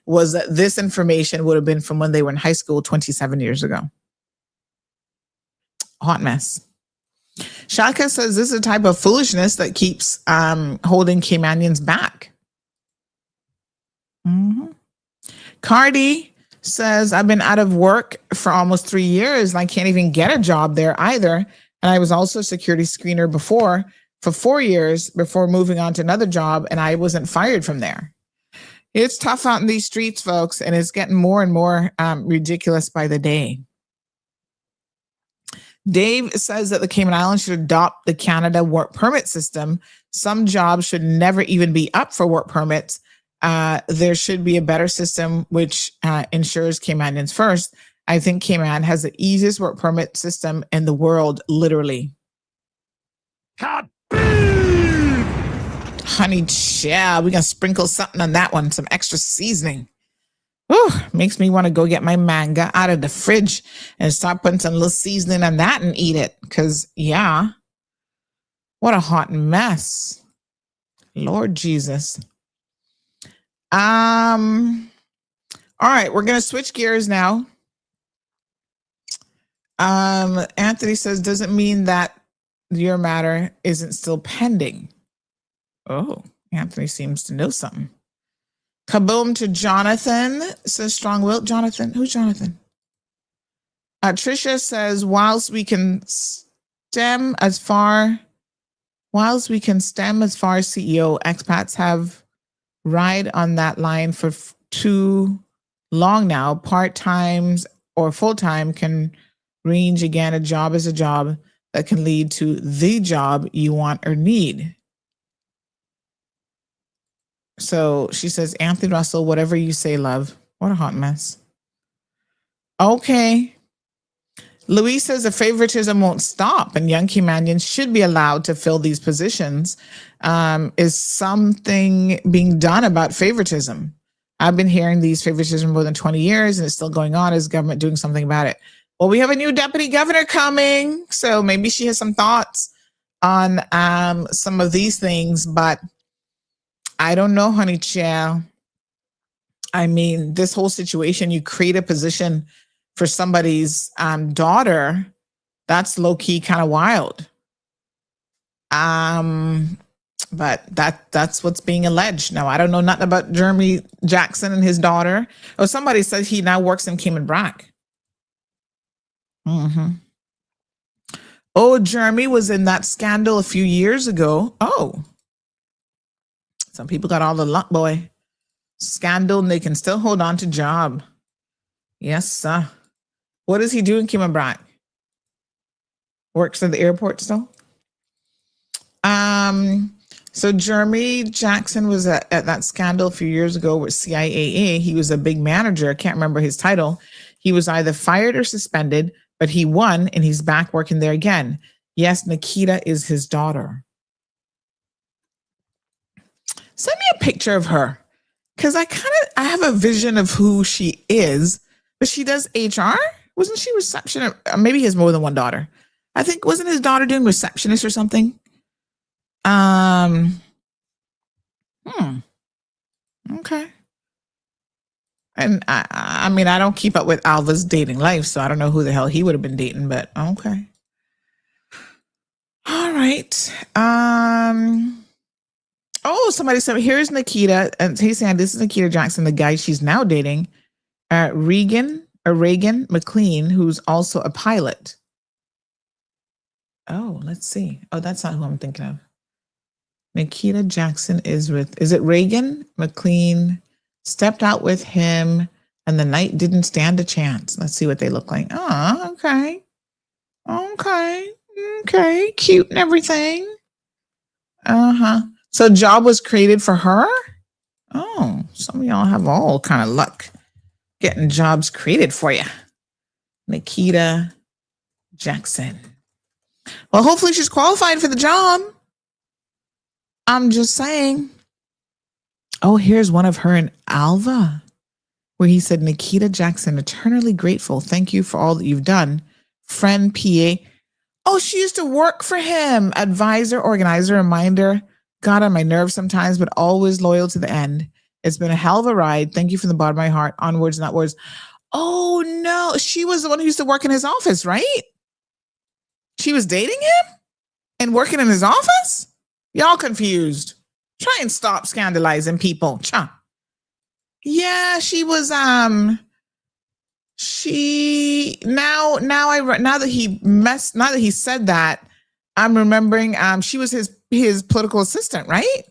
was that this information would have been from when they were in high school 27 years ago. Hot mess. Shaka says this is a type of foolishness that keeps holding Caymanians back. Mm-hmm. Cardi says, I've been out of work for almost 3 years and I can't even get a job there either. And I was also a security screener for 4 years before moving on to another job, and I wasn't fired from there. It's tough out in these streets, folks, and it's getting more and more ridiculous by the day. Dave says that the Cayman Islands should adopt the Canada work permit system. Some jobs should never even be up for work permits. There should be a better system which ensures Caymanians first. I think Cayman has the easiest work permit system in the world, literally. Honey child, we're going to sprinkle something on that one, some extra seasoning. Whew, makes me want to go get my manga out of the fridge and start putting some little seasoning on that and eat it. Because, yeah, what a hot mess. Lord Jesus. All right, we're going to switch gears now. Anthony says, doesn't mean that your matter isn't still pending. Oh, Anthony seems to know something. Kaboom to Jonathan, says Strong Will. Jonathan, who's Jonathan? Tricia says, whilst we can stem as far as CEO, expats have ride on that line for too long now. Part-times or full-time can range again. A job is a job that can lead to the job you want or need. So she says, Anthony Russell, whatever you say, love. What a hot mess. Okay. Louise says the favoritism won't stop and young Caymanians should be allowed to fill these positions. Is something being done about favoritism? I've been hearing these favoritism for more than 20 years and it's still going on. Is government doing something about it? Well, we have a new deputy governor coming, so maybe she has some thoughts on some of these things, but I don't know, honey child. I mean, this whole situation, you create a position for somebody's daughter, that's low-key kind of wild. But that's what's being alleged. Now, I don't know nothing about Jeremy Jackson and his daughter. Oh, somebody says he now works in Cayman Brac. Mm-hmm. Oh, Jeremy was in that scandal a few years ago. Oh. Some people got all the luck, boy. Scandal, and they can still hold on to job. Yes, sir. What does he do in Cayman Brac? Works at the airport still? So Jeremy Jackson was at that scandal a few years ago with CIAA. He was a big manager. I can't remember his title. He was either fired or suspended, but he won and he's back working there again. Yes, Nikita is his daughter. Send me a picture of her because I have a vision of who she is, but she does HR. Wasn't she reception? Maybe he has more than one daughter. I think, wasn't his daughter doing receptionist or something? Okay. And I mean, I don't keep up with Alva's dating life, so I don't know who the hell he would have been dating, but okay. All right. Oh, somebody said, here's Nikita. And hey, Sam, this is Nikita Jackson, the guy she's now dating. Reagan McLean, who's also a pilot. Oh, let's see. Oh, that's not who I'm thinking of. Nikita Jackson is it Reagan McLean? Stepped out with him and the night didn't stand a chance. Let's see what they look like. Oh, okay. Okay. Cute and everything. Uh-huh. So job was created for her? Oh, some of y'all have all kind of luck getting jobs created for you. Nikita Jackson. Well, hopefully she's qualified for the job. I'm just saying. Oh, here's one of her and Alva, where he said, Nikita Jackson, eternally grateful. Thank you for all that you've done. Friend, PA. Oh, she used to work for him. Advisor, organizer, reminder. Got on my nerves sometimes, but always loyal to the end. It's been a hell of a ride. Thank you from the bottom of my heart. Onwards, not words. Oh, no. She was the one who used to work in his office, right? She was dating him and working in his office? Y'all confused. Try and stop scandalizing people. Cha. Yeah, she was, now that he said that, I'm remembering, she was his political assistant, right?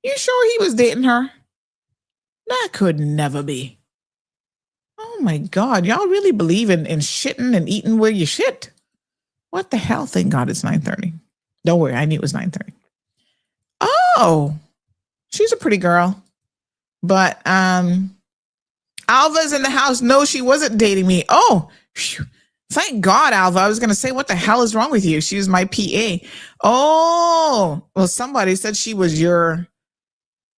You sure he was dating her? That could never be. Oh my God, y'all really believe in shitting and eating where you shit? What the hell? Thank God it's 9:30. Don't worry, I knew it was 9:30. Oh, she's a pretty girl. But Alva's in the house. No, she wasn't dating me. Oh, phew. Thank God, Alva. I was going to say, what the hell is wrong with you? She was my PA. Oh, well, somebody said she was your,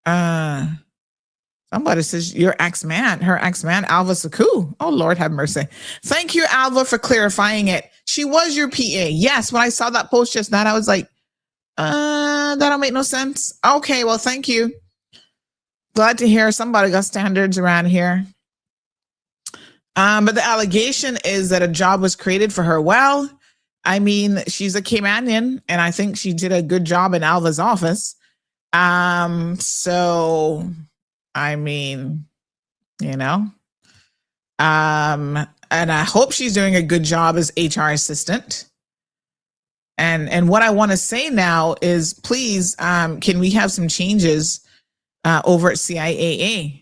somebody says your ex-man, her ex-man, Alva Saku. Oh, Lord have mercy. Thank you, Alva, for clarifying it. She was your PA. Yes, when I saw that post just now, I was like, that don't make no sense. Okay, well, thank you. Glad to hear somebody got standards around here. But the allegation is that a job was created for her. Well, I mean, she's a Caymanian, and I think she did a good job in Alva's office. So, I mean, you know, and I hope she's doing a good job as HR assistant. And what I want to say now is, please, can we have some changes over at CIAA?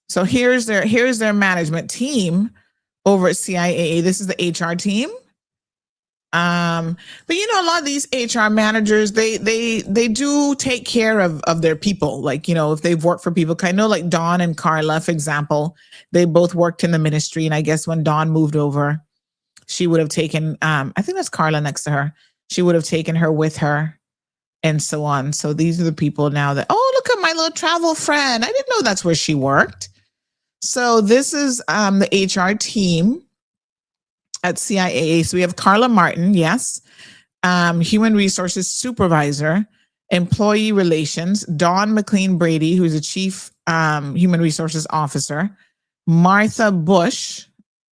So here's their management team over at CIAA. This is the HR team. But you know, a lot of these HR managers, they do take care of their people. Like, you know, if they've worked for people, I know like Dawn and Carla, for example, they both worked in the ministry. And I guess when Dawn moved over, she would have taken, I think that's Carla next to her. She would have taken her with her and so on. So these are the people now that, oh, look at my little travel friend. I didn't know that's where she worked. So this is the HR team at CIAA. So we have Carla Martin, yes, Human Resources Supervisor, Employee Relations, Dawn McLean Brady, who's a Chief Human Resources Officer, Martha Bush,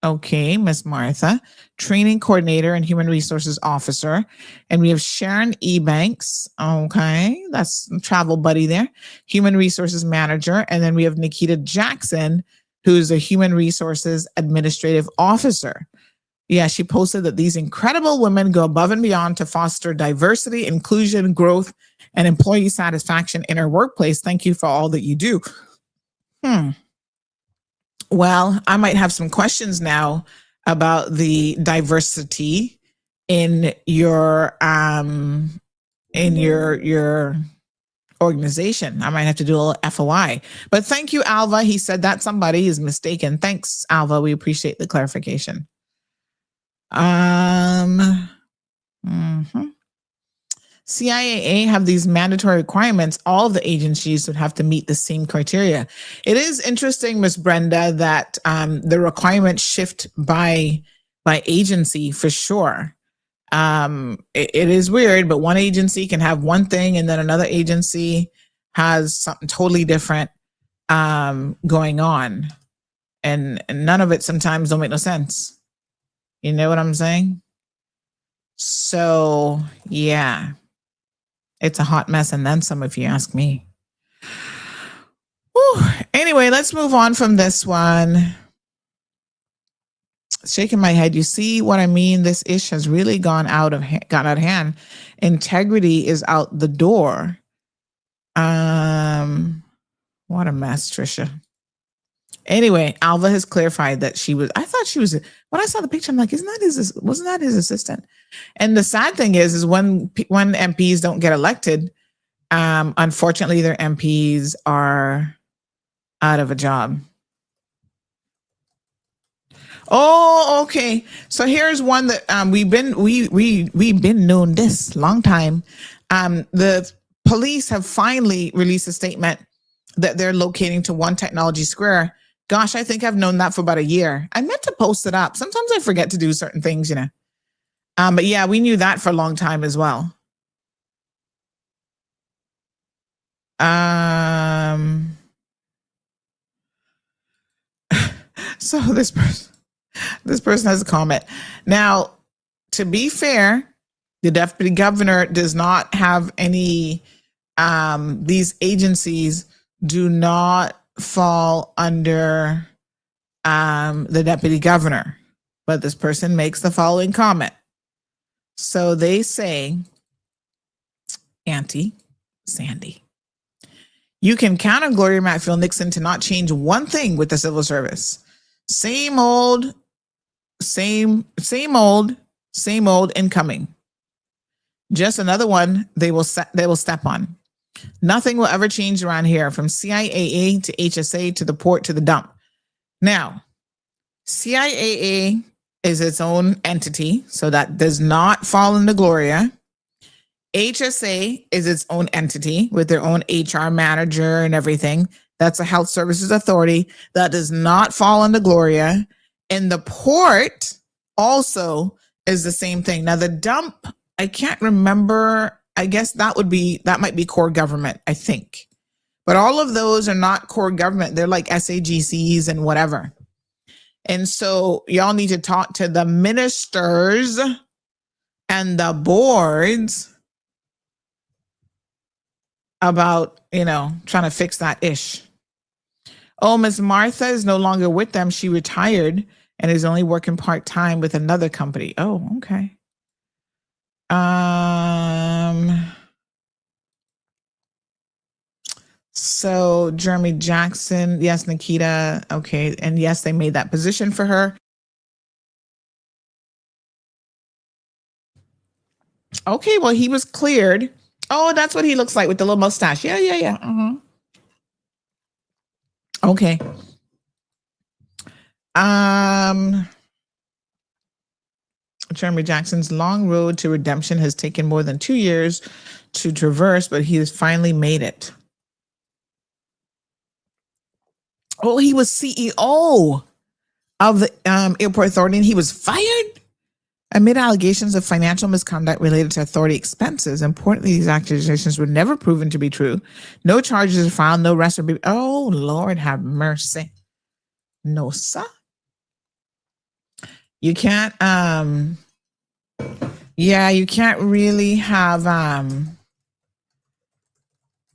okay, Miss Martha, Training Coordinator and Human Resources Officer, and we have Sharon Ebanks, okay, that's a travel buddy there, Human Resources Manager, and then we have Nikita Jackson, who's a Human Resources Administrative Officer. Yeah, she posted that these incredible women go above and beyond to foster diversity, inclusion, growth, and employee satisfaction in her workplace. Thank you for all that you do. Well, I might have some questions now about the diversity in your organization. I might have to do a little FOI. But thank you, Alva. He said that somebody is mistaken. Thanks, Alva. We appreciate the clarification. CIAA have these mandatory requirements. All of the agencies would have to meet the same criteria. It is interesting, Miss Brenda, that the requirements shift by agency for sure. It is weird, but one agency can have one thing and then another agency has something totally different going on. And none of it sometimes don't make no sense. You know what I'm saying? So yeah, it's a hot mess, and then some, if you ask me. Whew. Anyway, let's move on from this one. Shaking my head. You see what I mean? This ish has really gone out of hand. Integrity is out the door. What a mess, Trisha. Anyway, Alva has clarified that I thought she was, when I saw the picture, I'm like, wasn't that his assistant? And the sad thing is when MPs don't get elected, unfortunately, their MPs are out of a job. Oh, okay. So here's one that we've been known this long time. The police have finally released a statement that they're locating to One Technology Square. Gosh, I think I've known that for about a year. I meant to post it up. Sometimes I forget to do certain things, you know. But yeah, we knew that for a long time as well. So this person has a comment. Now, to be fair, the deputy governor does not have any, these agencies do not fall under the deputy governor. But this person makes the following comment. So they say, Auntie Sandy, you can count on Gloria Matfield-Nixon to not change one thing with the civil service. Same old incoming. Just another one they will step on. Nothing will ever change around here, from CIAA to HSA to the port to the dump. Now, CIAA is its own entity, so that does not fall into Gloria. HSA is its own entity with their own HR manager and everything. That's a health services authority. That does not fall under Gloria. And the port also is the same thing. Now the dump, I can't remember. I guess that might be core government, I think. But all of those are not core government. They're like SAGCs and whatever. And so y'all need to talk to the ministers and the boards about, trying to fix that ish. Oh, Miss Martha is no longer with them. She retired and is only working part-time with another company. Oh, okay. So Jeremy Jackson, yes, Nikita, okay. And yes, they made that position for her. Okay, well, he was cleared. Oh, that's what he looks like with the little mustache. Yeah. Uh-huh. Okay. Jeremy Jackson's long road to redemption has taken more than 2 years to traverse, but he has finally made it. Oh, he was CEO of the airport authority, and he was fired amid allegations of financial misconduct related to authority expenses. Importantly, these accusations were never proven to be true. No charges are filed, no arrests are Oh, Lord have mercy. No, sir. You can't, you can't really have,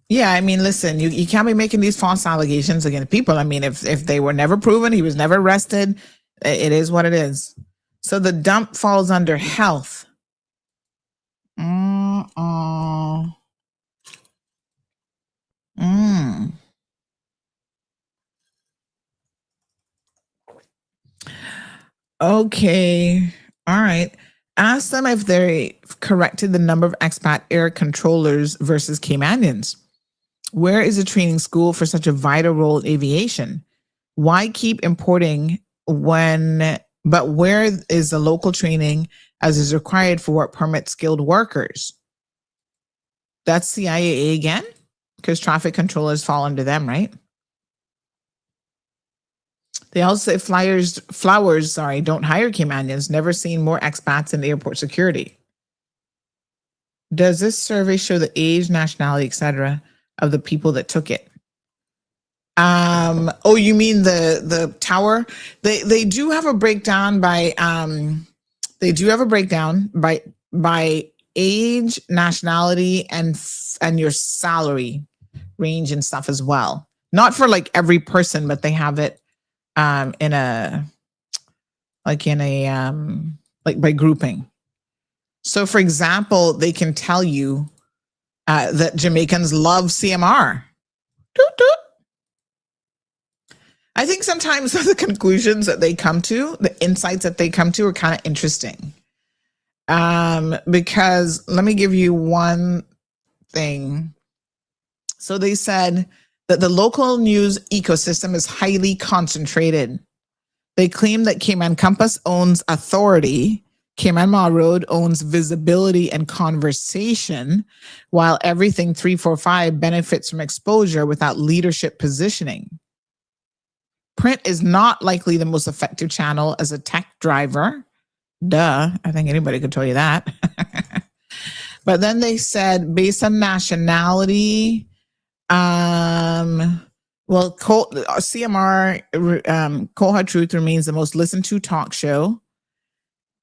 listen, you can't be making these false allegations against people. I mean, if they were never proven, he was never arrested, it is what it is. So the dump falls under health. Okay. All right. Ask them if they corrected the number of expat air controllers versus Caymanians. Where is the training school for such a vital role in aviation? Why keep importing but where is the local training as is required for work permit skilled workers? That's CIAA again, because traffic controllers fall under them, right? They also say Flowers, don't hire Caymanians. Never seen more expats in airport security. Does this survey show the age, nationality, etc. of the people that took it? Oh, you mean the tower? They do have a breakdown by by age, nationality, and your salary range and stuff as well. Not for like every person, but they have it in a like by grouping. So, for example, they can tell you that Jamaicans love CMR. Doot, doot. I think sometimes the conclusions that they come to, the insights that they come to, are kind of interesting. Because let me give you one thing. So they said that the local news ecosystem is highly concentrated. They claim that Cayman Compass owns authority, Cayman Mall Road owns visibility and conversation, while everything 345 benefits from exposure without leadership positioning. Print is not likely the most effective channel as a tech driver. Duh, I think anybody could tell you that. But then they said, based on nationality, CMR, Cold Hard Truth remains the most listened to talk show.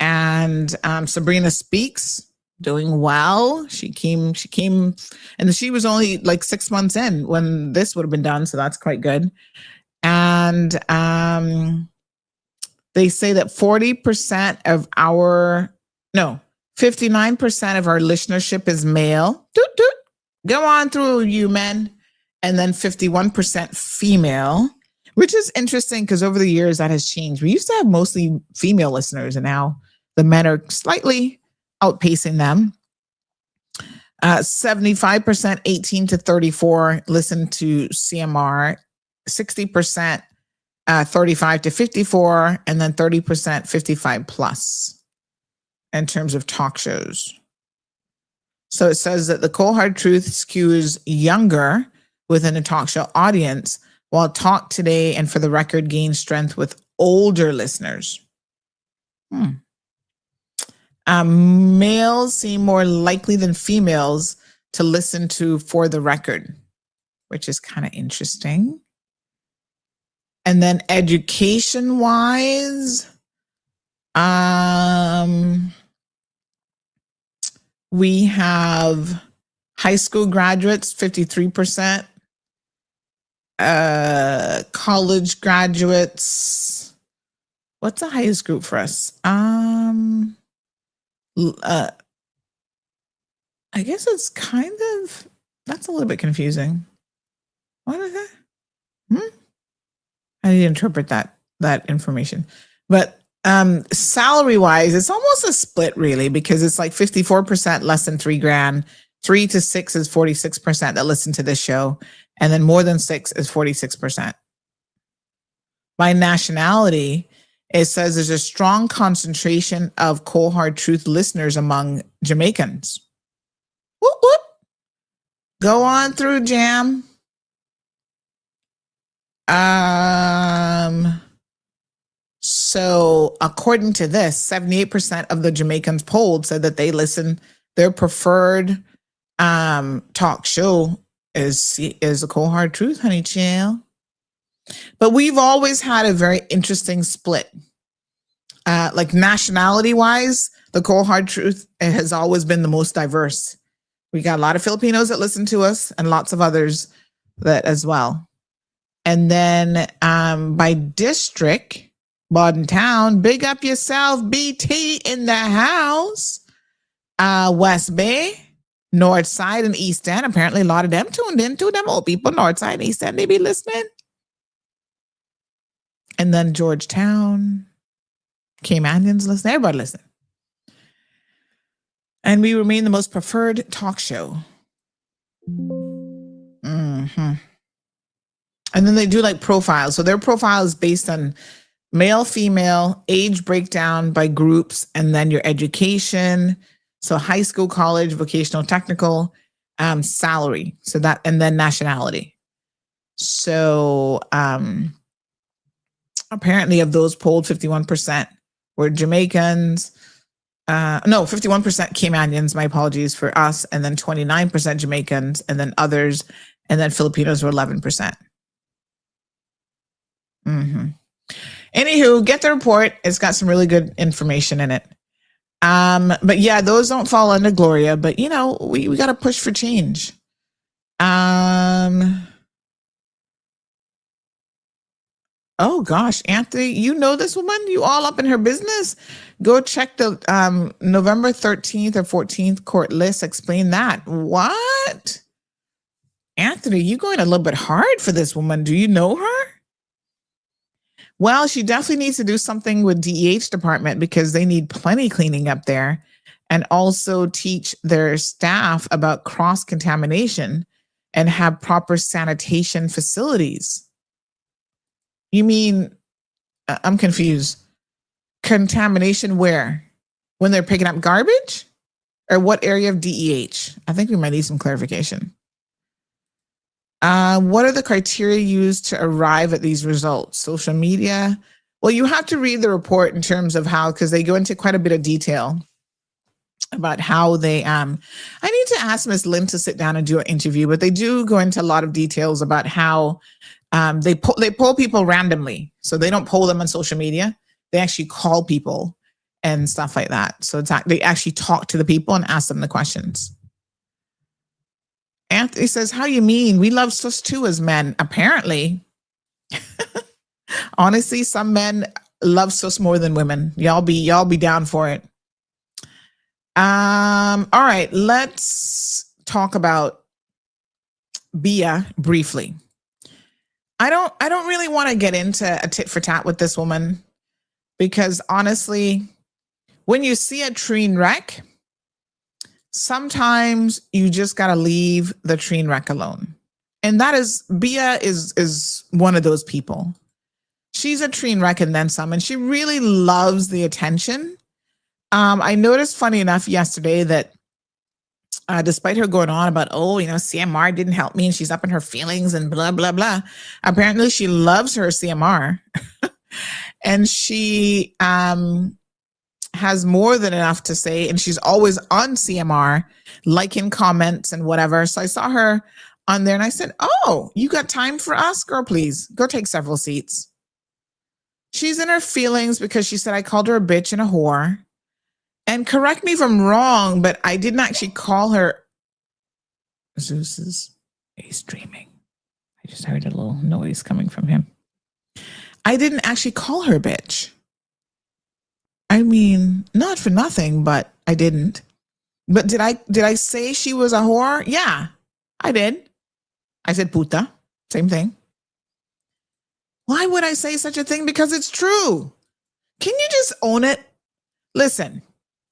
And Sabrina Speaks, doing well. She came, and she was only like 6 months in when this would have been done. So that's quite good. And they say that 59% of our listenership is male. Doot, doot. Go on through, you men. And then 51% female, which is interesting because over the years that has changed. We used to have mostly female listeners, and now the men are slightly outpacing them. 75% 18 to 34 listen to CMR, 60% 35 to 54, and then 30% 55 plus in terms of talk shows. So it says that the Cold Hard Truth skews younger within a talk show audience, while Talk Today and For the Record gains strength with older listeners. Males seem more likely than females to listen to For the Record, which is kind of interesting. And then education-wise, we have high school graduates, 53%. College graduates. What's the highest group for us? I guess it's kind of, that's a little bit confusing. What is that? I need to interpret that information. But salary wise, it's almost a split really, because it's like 54% less than $3,000, 3 to 6 is 46% that listen to this show, and then more than 6 is 46%. By nationality, it says there's a strong concentration of Cold Hard Truth listeners among Jamaicans. Whoop, whoop. Go on through, Jam. So according to this, 78% of the Jamaicans polled said that they listen, their preferred talk show is a Cold Hard Truth, honey chill. But we've always had a very interesting split. Like nationality wise, the Cold Hard Truth has always been the most diverse. We got a lot of Filipinos that listen to us and lots of others that as well. And then by district, Bodden Town, big up yourself, BT in the house. West Bay, North Side, and East End. Apparently a lot of them tuned in to them old people, North Side and East End, they be listening. And then Georgetown, Caymanians listen, everybody listen. And we remain the most preferred talk show. Mm-hmm. And then they do like profiles. So their profile is based on male, female, age breakdown by groups, and then your education. So high school, college, vocational, technical, salary. So that, and then nationality. So apparently of those polled, 51% were Jamaicans. 51% Caymanians, my apologies, for us, and then 29% Jamaicans, and then others, and then Filipinos were 11%. Mm-hmm. Anywho, get the report. It's got some really good information in it. But yeah, those don't fall under Gloria, but you know, we got to push for change. Oh gosh, Anthony, you know this woman? You all up in her business? Go check the November 13th or 14th court list. Explain that. What? Anthony, you going a little bit hard for this woman. Do you know her? Well, she definitely needs to do something with DEH department because they need plenty cleaning up there, and also teach their staff about cross-contamination and have proper sanitation facilities. You mean, I'm confused. Contamination where? When they're picking up garbage? Or what area of DEH? I think we might need some clarification. What are the criteria used to arrive at these results? Social media? Well, you have to read the report in terms of how, because they go into quite a bit of detail about how they, I need to ask Ms. Lynn to sit down and do an interview, but they do go into a lot of details about how they poll people randomly. So they don't poll them on social media. They actually call people and stuff like that. So they actually talk to the people and ask them the questions. Anthony says, how you mean? We love sus too as men. Apparently. Honestly, some men love sus more than women. Y'all be down for it. All right, let's talk about Bia briefly. I don't really want to get into a tit for tat with this woman because honestly, when you see a train wreck, sometimes you just got to leave the train wreck alone. And that is, Bia is one of those people. She's a train wreck and then some, and she really loves the attention. I noticed, funny enough, yesterday that despite her going on about, CMR didn't help me and she's up in her feelings and blah, blah, blah. Apparently she loves her CMR and she has more than enough to say. And she's always on CMR, liking comments and whatever. So I saw her on there and I said, oh, you got time for us? Girl, please go take several seats. She's in her feelings because she said I called her a bitch and a whore. And correct me if I'm wrong, but I didn't actually call her. Zeus he's dreaming. I just heard a little noise coming from him. I didn't actually call her a bitch. I mean, not for nothing, but I didn't. But did I say she was a whore? Yeah, I did. I said puta. Same thing. Why would I say such a thing? Because it's true. Can you just own it? Listen.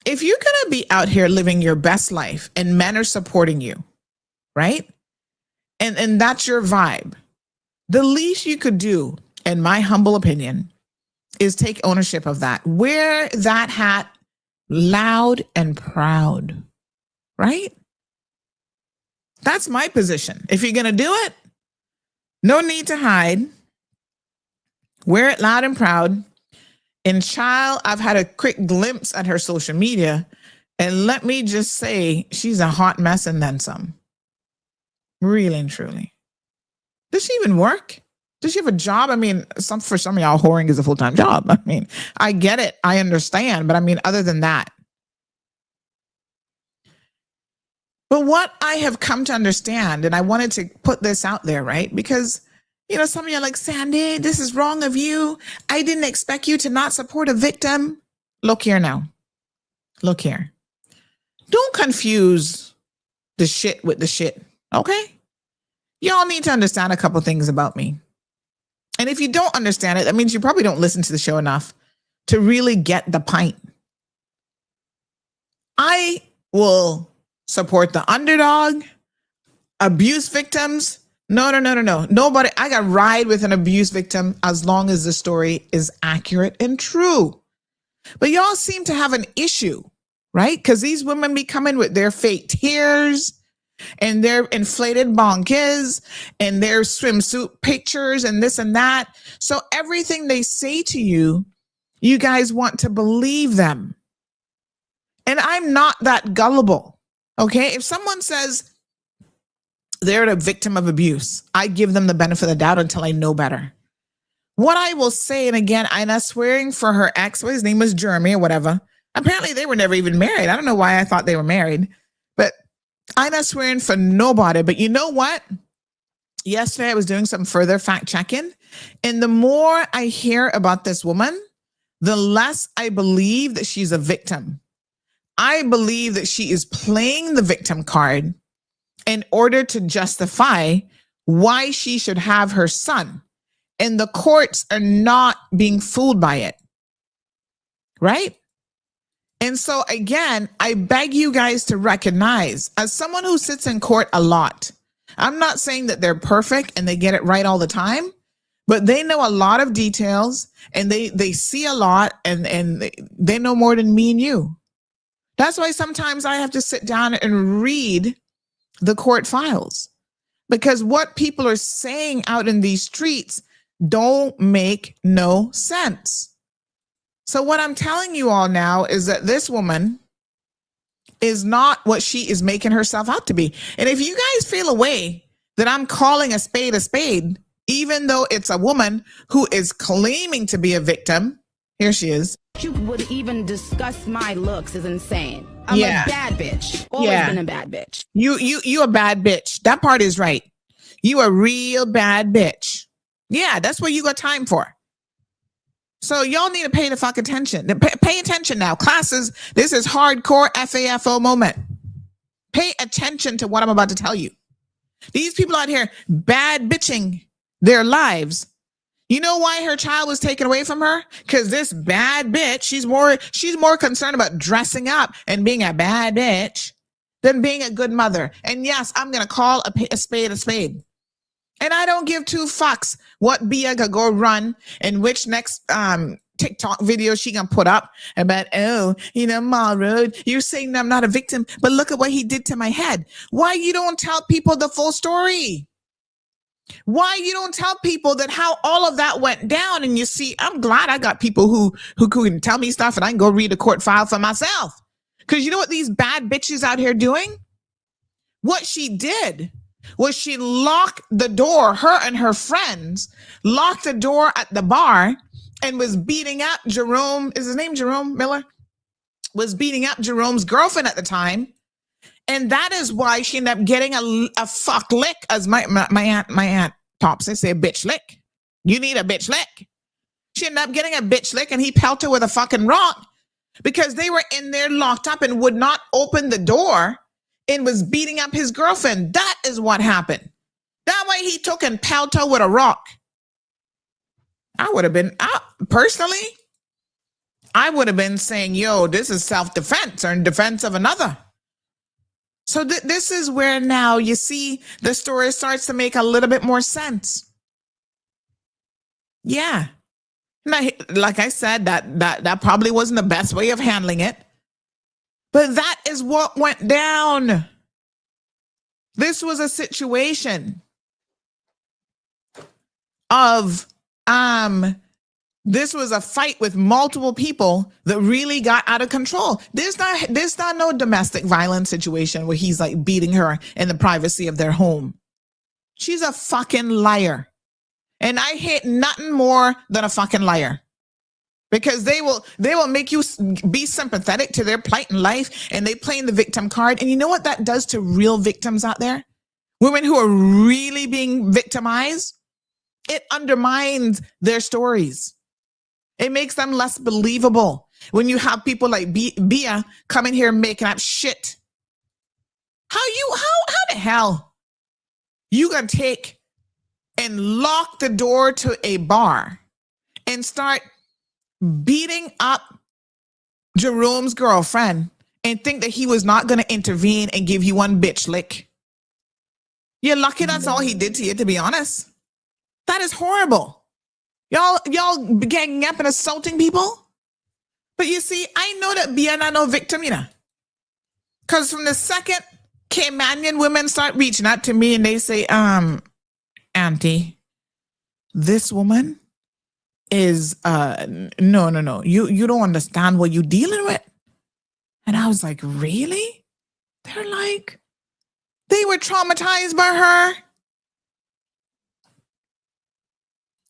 If you're going to be out here living your best life and men are supporting you, right? And that's your vibe. The least you could do, in my humble opinion, is take ownership of that. Wear that hat loud and proud, right? That's my position. If you're going to do it, no need to hide. Wear it loud and proud. And child, I've had a quick glimpse at her social media, and let me just say, she's a hot mess and then some. Really and truly. Does she even work? Does she have a job? I mean, for some of y'all, whoring is a full-time job. I mean, I get it. I understand. But I mean, other than that. But what I have come to understand, and I wanted to put this out there, right? Because some of you are like, Sandy, this is wrong of you. I didn't expect you to not support a victim. Look here now. Look here. Don't confuse the shit with the shit, okay? Y'all need to understand a couple things about me. And if you don't understand it, that means you probably don't listen to the show enough to really get the pint. I will support the underdog, abuse victims. No. Nobody, I got ride with an abuse victim as long as the story is accurate and true. But y'all seem to have an issue, right? Because these women be coming with their fake tears and their inflated bonkies and their swimsuit pictures and this and that. So everything they say to you, you guys want to believe them. And I'm not that gullible, okay? If someone says, they're a victim of abuse, I give them the benefit of the doubt until I know better. What I will say, and again, I'm not swearing for her ex, his name was Jeremy or whatever, Apparently they were never even married. I don't know why I thought they were married, but I'm not swearing for nobody. But you know what? Yesterday I was doing some further fact checking, and the more I hear about this woman, the less I believe that she's a victim. I believe that she is playing the victim card in order to justify why she should have her son. And the courts are not being fooled by it. Right? And so again, I beg you guys to recognize, as someone who sits in court a lot, I'm not saying that they're perfect and they get it right all the time, but they know a lot of details and they see a lot and they know more than me and you. That's why sometimes I have to sit down and read the court files, because what people are saying out in these streets don't make no sense. So what I'm telling you all now is that this woman is not what she is making herself out to be. And if you guys feel a way that I'm calling a spade, even though it's a woman who is claiming to be a victim, here she is. You would even discuss my looks is insane. I'm a bad bitch. Always been a bad bitch. You a bad bitch. That part is right. You a real bad bitch. Yeah, that's what you got time for. So y'all need to pay the fuck attention. Pay attention now. Classes, this is hardcore FAFO moment. Pay attention to what I'm about to tell you. These people out here bad bitching their lives. You know why her child was taken away from her? Because this bad bitch, she's more concerned about dressing up and being a bad bitch than being a good mother. And yes, I'm going to call a spade a spade. And I don't give two fucks what Bia could go run and which next TikTok video she gonna put up about, Ma Road, you're saying I'm not a victim, but look at what he did to my head. Why you don't tell people the full story? Why you don't tell people that how all of that went down? And you see, I'm glad I got people who can tell me stuff and I can go read a court file for myself. Because you know what these bad bitches out here doing? What she did was she locked the door, her and her friends locked the door at the bar and was beating up Jerome. Is his name Jerome Miller? Was beating up Jerome's girlfriend at the time. And that is why she ended up getting a fuck lick, as my aunt Pops, they say a bitch lick. You need a bitch lick. She ended up getting a bitch lick and he pelted her with a fucking rock because they were in there locked up and would not open the door and was beating up his girlfriend. That is what happened. That way he took and pelted her with a rock. I would have been, personally, I would have been saying, yo, this is self-defense or in defense of another. So this is where now you see the story starts to make a little bit more sense. Yeah. Now, like I said, that probably wasn't the best way of handling it. But that is what went down. This was a situation of, this was a fight with multiple people that really got out of control. There's not no domestic violence situation where he's like beating her in the privacy of their home. She's a fucking liar. And I hate nothing more than a fucking liar. Because they will make you be sympathetic to their plight in life and they playing the victim card. And you know what that does to real victims out there? Women who are really being victimized? It undermines their stories. It makes them less believable when you have people like Bia coming here making up shit. How the hell you gonna take and lock the door to a bar and start beating up Jerome's girlfriend and think that he was not going to intervene and give you one bitch lick? You're lucky that's all he did to you, to be honest. That is horrible. Y'all ganging up and assaulting people. But you see, I know that Bia not no victim, because from the second Caymanian women start reaching out to me and they say, Auntie, this woman is no. You don't understand what you're dealing with. And I was like, really? They're like, they were traumatized by her.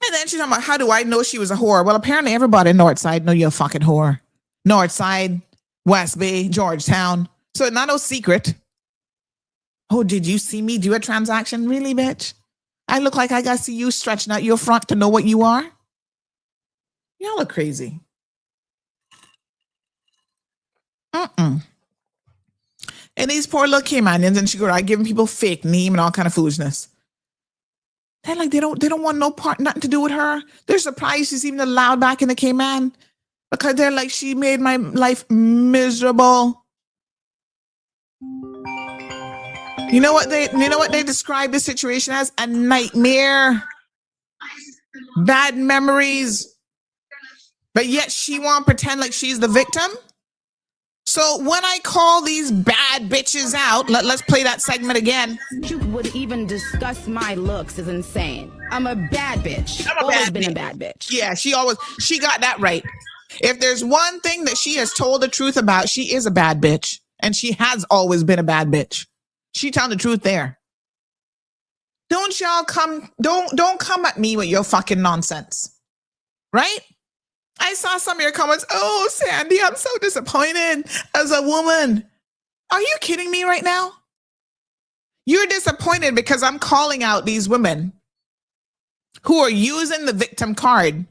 And then she's talking about, how do I know she was a whore? Well, apparently everybody in Northside know you're a fucking whore. Northside, West Bay, Georgetown. So not no secret. Oh, did you see me do a transaction? Really, bitch? I look like I got to see you stretching out your front to know what you are? Y'all are crazy. And these poor little Caymanians and she go out giving people fake name and all kind of foolishness. They're like, they don't want no part, nothing to do with her. They're surprised she's even allowed back in the Cayman because they're like, she made my life miserable. You know what they describe the situation as? A nightmare. Bad memories. But yet she won't pretend like she's the victim. So when I call these bad bitches out, let's play that segment again. You would even discuss my looks is insane. I'm a bad bitch. I've always been a bad bitch. Yeah, she got that right. If there's one thing that she has told the truth about, she is a bad bitch. And she has always been a bad bitch. She telling the truth there. Don't y'all don't come at me with your fucking nonsense. Right? I saw some of your comments. Oh, Sandy, I'm so disappointed as a woman. Are you kidding me right now? You're disappointed because I'm calling out these women who are using the victim card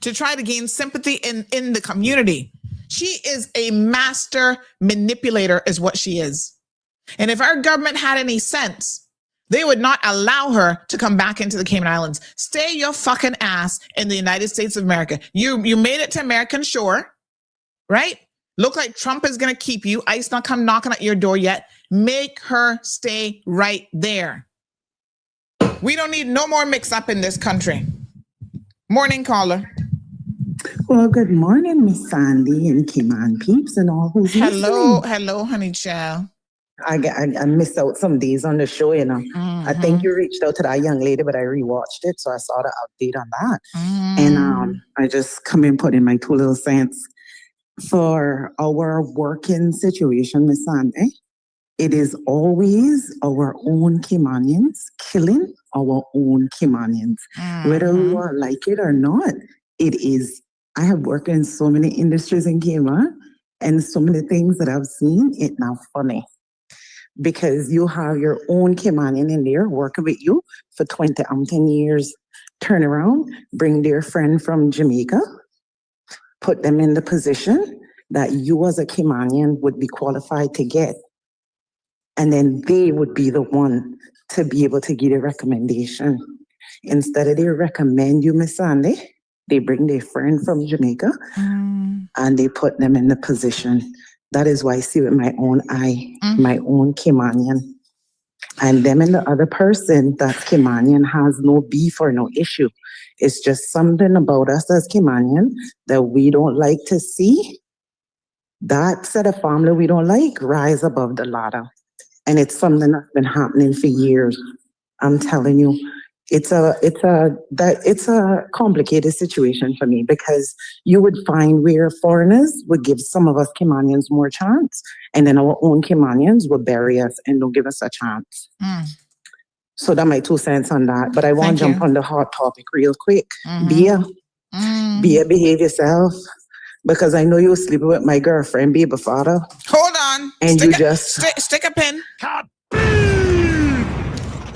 to try to gain sympathy in the community. She is a master manipulator is what she is. And if our government had any sense, they would not allow her to come back into the Cayman Islands. Stay your fucking ass in the United States of America. You made it to American shore, right? Look like Trump is going to keep you. ICE not come knocking at your door yet. Make her stay right there. We don't need no more mix up in this country. Morning, caller. Well, good morning, Miss Sandy and Cayman peeps and all who's Hello, listening. hello, honey child. I missed out some days on the show, you know. I think you reached out to that young lady, but I rewatched it, so I saw the update on that. And I just come in, put in my 2 little cents for our working situation, Miss Sandy. It is always our own Caymanians killing our own Caymanians. Whether we like it or not, it is. I have worked in so many industries in Cayman, and so many things that I've seen, it's not funny. Because you have your own Caymanian in there working with you for 10 years, turn around, bring their friend from Jamaica, put them in the position that you as a Caymanian would be qualified to get. And then they would be the one to be able to give a recommendation. Instead of they recommend you, Miss Sandy, they bring their friend from Jamaica and they put them in the position. That is why I see with my own eye, my own Caymanian. And them and the other person that's Caymanian has no beef or no issue. It's just something about us as Caymanian that we don't like to see. That set of family we don't like rise above the ladder. And it's something that's been happening for years. I'm telling you. It's a complicated situation for me because you would find where foreigners would give some of us Caymanians more chance, and then our own Caymanians will bury us and don't give us a chance. So that my 2 cents on that. But I want to jump on the hot topic real quick. Bia, behave yourself, because I know you were sleeping with my girlfriend, baby father. Hold on. And stick a pin.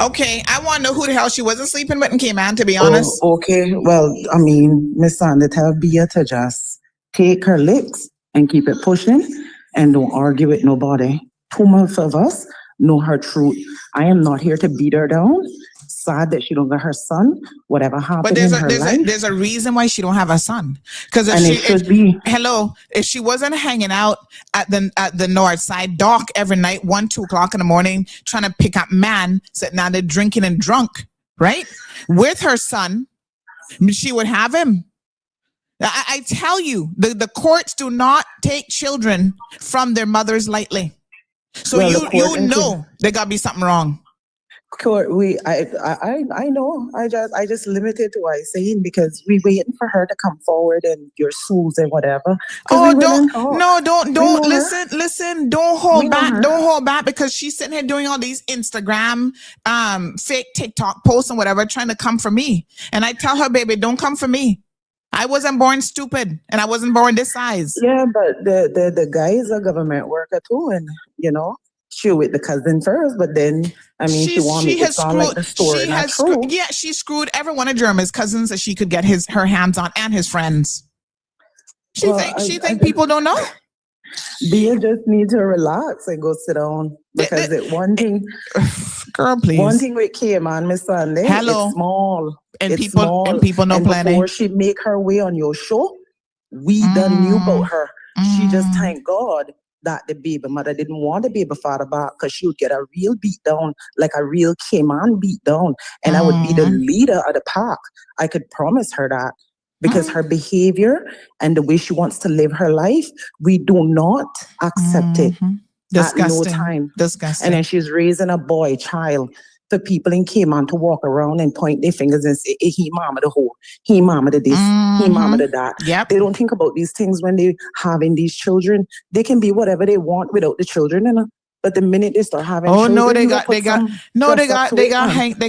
Okay, I want to know who the hell she wasn't sleeping with in Cayman, to be honest. Oh, okay, well, I mean, Miss Sandra, tell Bia to just take her licks and keep it pushing and don't argue with nobody. 2 months of us know her truth. I am not here to beat her down. Sad that she don't got her son. Whatever happened in her life. There's a reason why she don't have a son. Because if she wasn't hanging out at the north side dock every night, 1-2 o'clock in the morning, trying to pick up man, sitting down there drinking and drunk, right? With her son, she would have him. I tell you, the courts do not take children from their mothers lightly. So you know there gotta be something wrong. Court, I know. I just limited to what I'm saying because we waiting for her to come forward and your sues and whatever. Oh, don't listen. Don't hold back because she's sitting here doing all these Instagram, fake TikTok posts and whatever, trying to come for me. And I tell her, baby, don't come for me. I wasn't born stupid, and I wasn't born this size. Yeah, but the guy is a government worker too, and she with the cousin first, but then she wanted to sound like the story not true. She screwed every one of Jeremy's cousins that she could get her hands on, and his friends. She think people don't know. Bia just need to relax and go sit down, because one thing, girl, please. One thing with Cayman, Miss Sunday, it's small. And people know plenty. Before she make her way on your show, we done knew about her. She just thank God that the baby mother didn't want the baby father back, because she would get a real beat down, like a real Cayman beat down. And I would be the leader of the pack. I could promise her that. Because her behavior and the way she wants to live her life, we do not accept it. Disgusting. At no time. Disgusting. And then she's raising a boy child for people in Cayman to walk around and point their fingers and say, hey, he mama the whole, he mama the this, he mama the that. Yep. They don't think about these things when they having these children. They can be whatever they want without the children, But the minute they start having children, they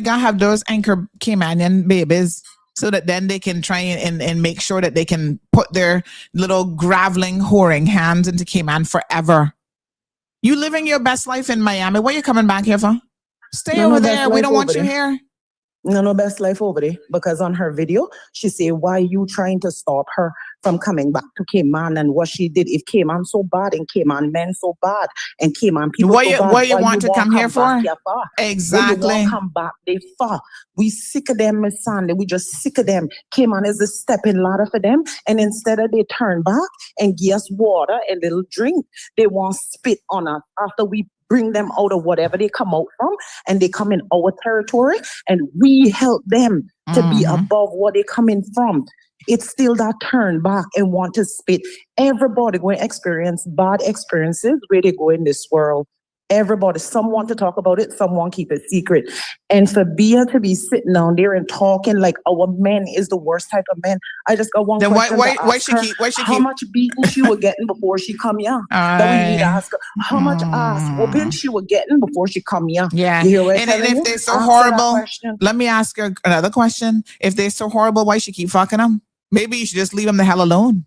gotta have those anchor Caymanian babies, so that then they can try and make sure that they can put their little graveling, whoring hands into Cayman forever. You living your best life in Miami. What are you coming back here for? Stay over there. We don't want you here. No best life over there. Because on her video, she say, why you trying to stop her from coming back to Cayman, and what she did? If Cayman so bad and Cayman men so bad and Cayman people what so you, bad, what you want to come here for? Exactly. Come back they far. We sick of them, Miss Sandy. We just sick of them. Cayman is a stepping ladder for them. And instead of they turn back and give us water and little drink, they want spit on us after we bring them out of whatever they come out from, and they come in our territory, and we help them to be above what they coming from. It's still that turn back and want to spit. Everybody going to experience bad experiences where they go in this world. Everybody, some want to talk about it, some want to keep it secret. And for Bia to be sitting down there and talking like our men is the worst type of men, I just got one then question why she how much beating she was getting before she come here? That we need to ask her. How much ass whooping she was getting before she come here? Yeah. You hear what and if they're so horrible, let me ask her another question. If they're so horrible, why she keep fucking them? Maybe you should just leave them the hell alone.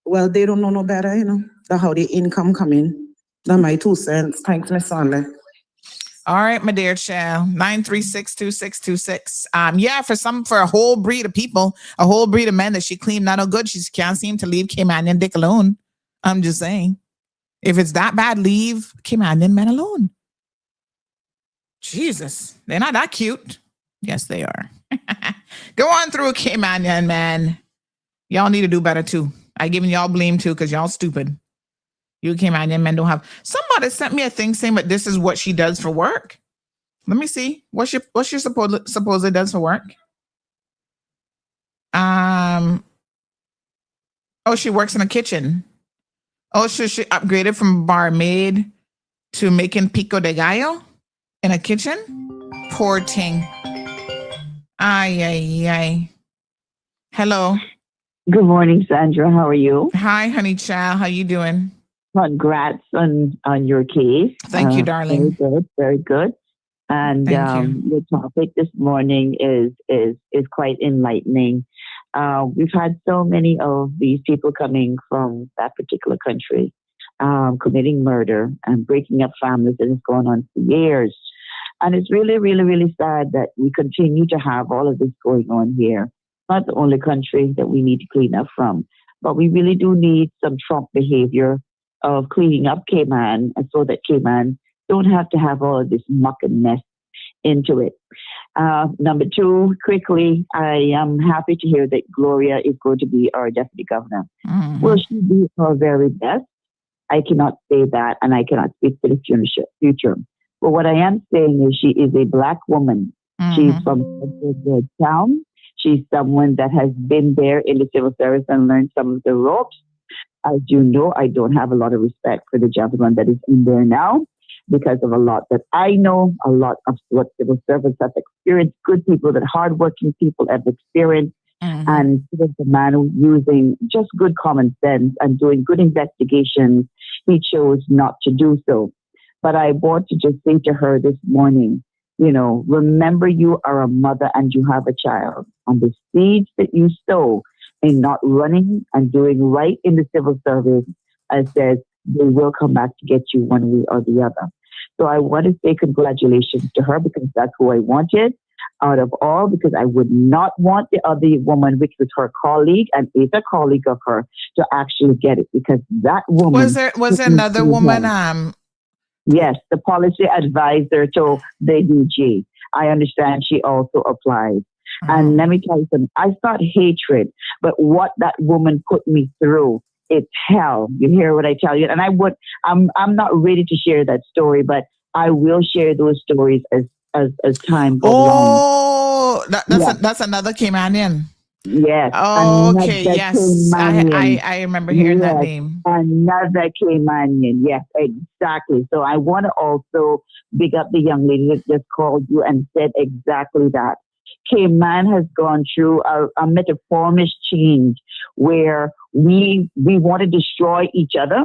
Well, they don't know no better, That's how the income come in. That's my 2 cents. Thanks, Miss Sunday. All right, my dear child. 9362626. Yeah, for a whole breed of people, a whole breed of men that she cleaned not no good. She can't seem to leave Caymanian dick alone. I'm just saying. If it's that bad, leave Caymanian men alone. Jesus. They're not that cute. Yes, they are. Go on through, Caymanian man. Y'all need to do better too. I giving y'all blame too, because y'all stupid. You Caymanian men don't have. Somebody sent me a thing saying, but this is what she does for work. Let me see. What she supposedly does for work? Oh, she works in a kitchen. Oh, she upgraded from barmaid to making pico de gallo in a kitchen. Poor thing. Ay. Hello. Good morning, Sandra. How are you? Hi, honey child. How you doing? Congrats on your case. Thank you, darling. Very good. And the topic this morning is quite enlightening. We've had so many of these people coming from that particular country, committing murder and breaking up families, and it's going on for years. And it's really, really, really sad that we continue to have all of this going on here. Not the only country that we need to clean up from, but we really do need some Trump behavior of cleaning up Cayman, and so that Cayman don't have to have all of this muck and mess into it. Number two, quickly, I am happy to hear that Gloria is going to be our deputy governor. Mm-hmm. Will she be our very best? I cannot say that, and I cannot speak for the future. But what I am saying is she is a Black woman. Mm-hmm. She's from a town. She's someone that has been there in the civil service and learned some of the ropes. As you know, I don't have a lot of respect for the gentleman that is in there now because of a lot that I know, a lot of what civil servants have experienced, good people, that hardworking people have experienced, and the man who's using just good common sense and doing good investigations, he chose not to do so. But I want to just say to her this morning, remember you are a mother and you have a child. And the seeds that you sow in not running and doing right in the civil service, I said, they will come back to get you one way or the other. So I want to say congratulations to her, because that's who I wanted out of all, because I would not want the other woman, which was her colleague and is a colleague of her, to actually get it, because that woman... Was there another woman? Yes, the policy advisor to the DG. I understand she also applied. And let me tell you something, I thought hatred, but what that woman put me through, it's hell. You hear what I tell you? And I'm not ready to share that story, but I will share those stories as time goes on. That's another Caymanian. Yes. Oh, okay. Yes. I remember hearing that name. Another Caymanian. Yes, exactly. So I want to also big up the young lady that just called you and said exactly that. Cayman has gone through a metamorphosis change where we want to destroy each other.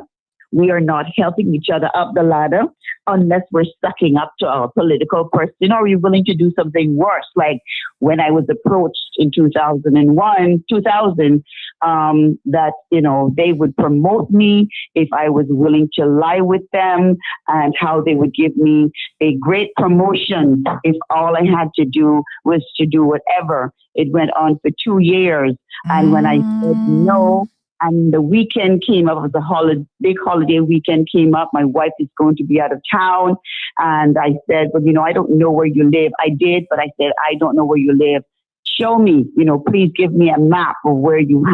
We are not helping each other up the ladder unless we're sucking up to our political person, or we're willing to do something worse. Like when I was approached in 2000, that, they would promote me if I was willing to lie with them, and how they would give me a great promotion if all I had to do was to do whatever. It went on for 2 years. And when I said no, and the weekend came up, it was a big holiday weekend came up. My wife is going to be out of town. And I said, well, I don't know where you live. I did, but I said, I don't know where you live. Show me, please give me a map of where you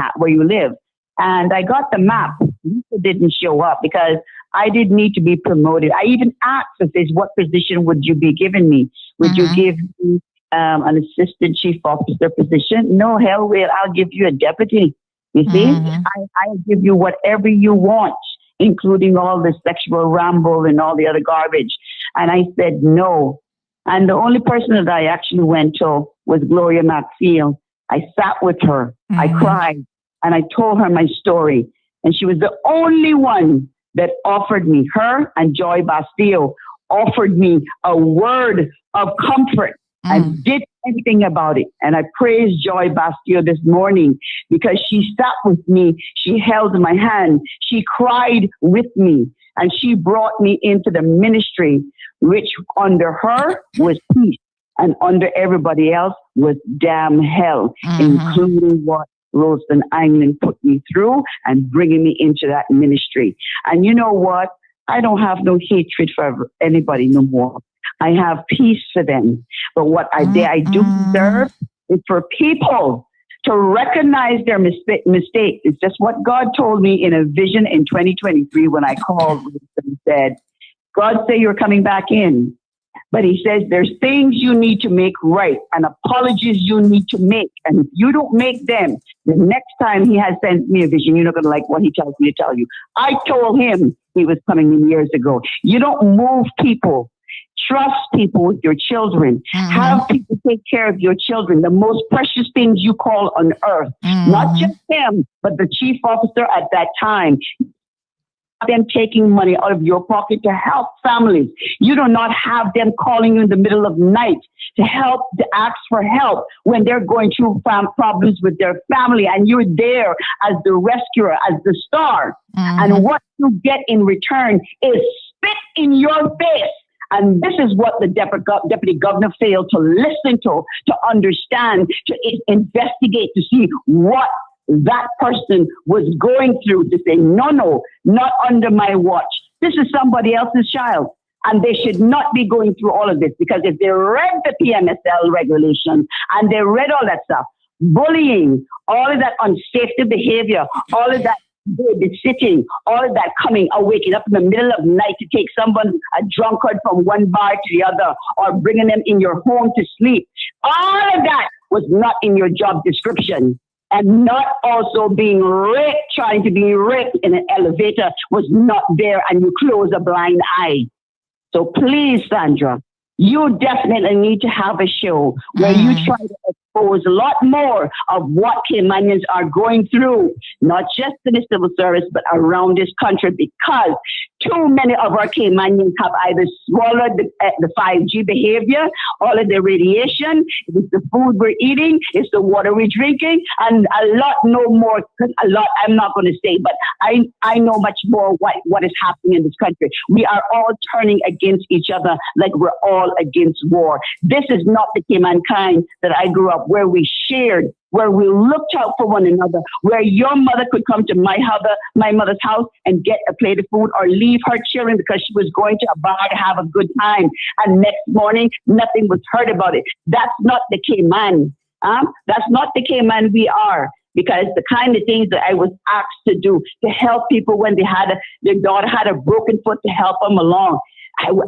live. And I got the map. It didn't show up because I didn't need to be promoted. I even asked if this, what position would you be giving me? Would you give me an assistant chief officer position? No, hell well, I'll give you a deputy. You see, I'll give you whatever you want, including all the sexual ramble and all the other garbage. And I said no. And the only person that I actually went to was Gloria McField. I sat with her. I cried. And I told her my story. And she was the only one that offered me, her and Joy Bastille, offered me a word of comfort and did anything about it. And I praise Joy Bastille this morning because she sat with me. She held my hand. She cried with me. And she brought me into the ministry, which under her was peace. And under everybody else was damn hell, including what Roseland England put me through and bringing me into that ministry. And you know what? I don't have no hatred for anybody no more. I have peace for them. But what I do deserve is for people to recognize their mistakes. It's just what God told me in a vision in 2023 when I called and said, God said you're coming back in. But he says there's things you need to make right and apologies you need to make. And if you don't make them, the next time he has sent me a vision, you're not going to like what he tells me to tell you. I told him he was coming in years ago. You don't move people. Trust people with your children. Have people take care of your children. The most precious things you call on earth. Not just him, but the chief officer at that time. Them taking money out of your pocket to help families. You do not have them calling you in the middle of the night to ask for help when they're going through problems with their family, and you're there as the rescuer, as the star. And what you get in return is spit in your face. And this is what the deputy governor failed to listen to understand, to investigate, to see what that person was going through, to say, no, not under my watch. This is somebody else's child. And they should not be going through all of this, because if they read the PMSL regulations and they read all that stuff, bullying, all of that unsafe behavior, all of that babysitting, all of that coming or waking up in the middle of the night to take someone, a drunkard, from one bar to the other, or bringing them in your home to sleep, all of that was not in your job description. And not also being raped, trying to be raped in an elevator was not there, and you close a blind eye. So please, Sandra, you definitely need to have a show where you try to expose a lot more of what Caymanians are going through, not just in the civil service, but around this country, because too many of our Caymanians have either swallowed the 5G behavior, all of the radiation, it's the food we're eating, it's the water we're drinking, and a lot no more, a lot I'm not going to say, but I know much more what is happening in this country. We are all turning against each other like we're all against war. This is not the Cayman kind that I grew up, where we shared, where we looked out for one another, where your mother could come to my mother's house and get a plate of food, or leave her children because she was going to a bar to have a good time. And next morning, nothing was heard about it. That's not the Cayman. That's not the Cayman we are. Because the kind of things that I was asked to do, to help people when their daughter had a broken foot, to help them along, to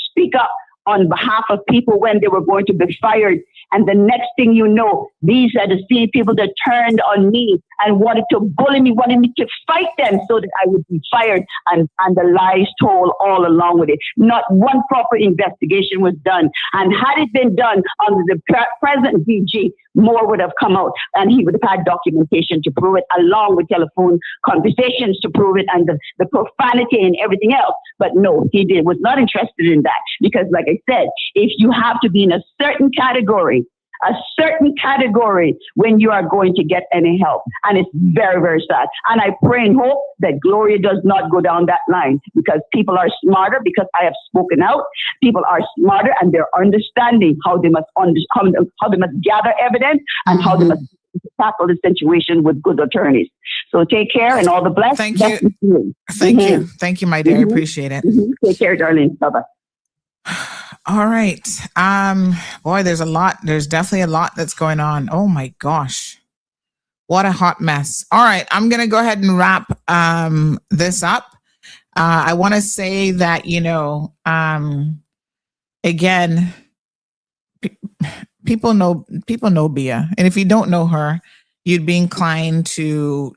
speak up on behalf of people when they were going to be fired. And the next thing you know, these are the same people that turned on me and wanted to bully me, wanted me to fight them so that I would be fired, and the lies told all along with it. Not one proper investigation was done. And had it been done under the present DG, more would have come out, and he would have had documentation to prove it, along with telephone conversations to prove it, and the profanity and everything else. But no, he was not interested in that, because like I said, if you have to be in a certain category when you are going to get any help. And it's very, very sad. And I pray and hope that Gloria does not go down that line, because people are smarter, because I have spoken out. People are smarter, and they're understanding how they must how they must gather evidence, and how they must tackle the situation with good attorneys. So take care, and all the best. Thank you. Thank you, my dear. I appreciate it. Take care, darling. Bye-bye. All right. Boy, there's definitely a lot that's going on. Oh my gosh. What a hot mess. All right. I'm going to go ahead and wrap this up. I want to say that, again, people know Bia. And if you don't know her, you'd be inclined to,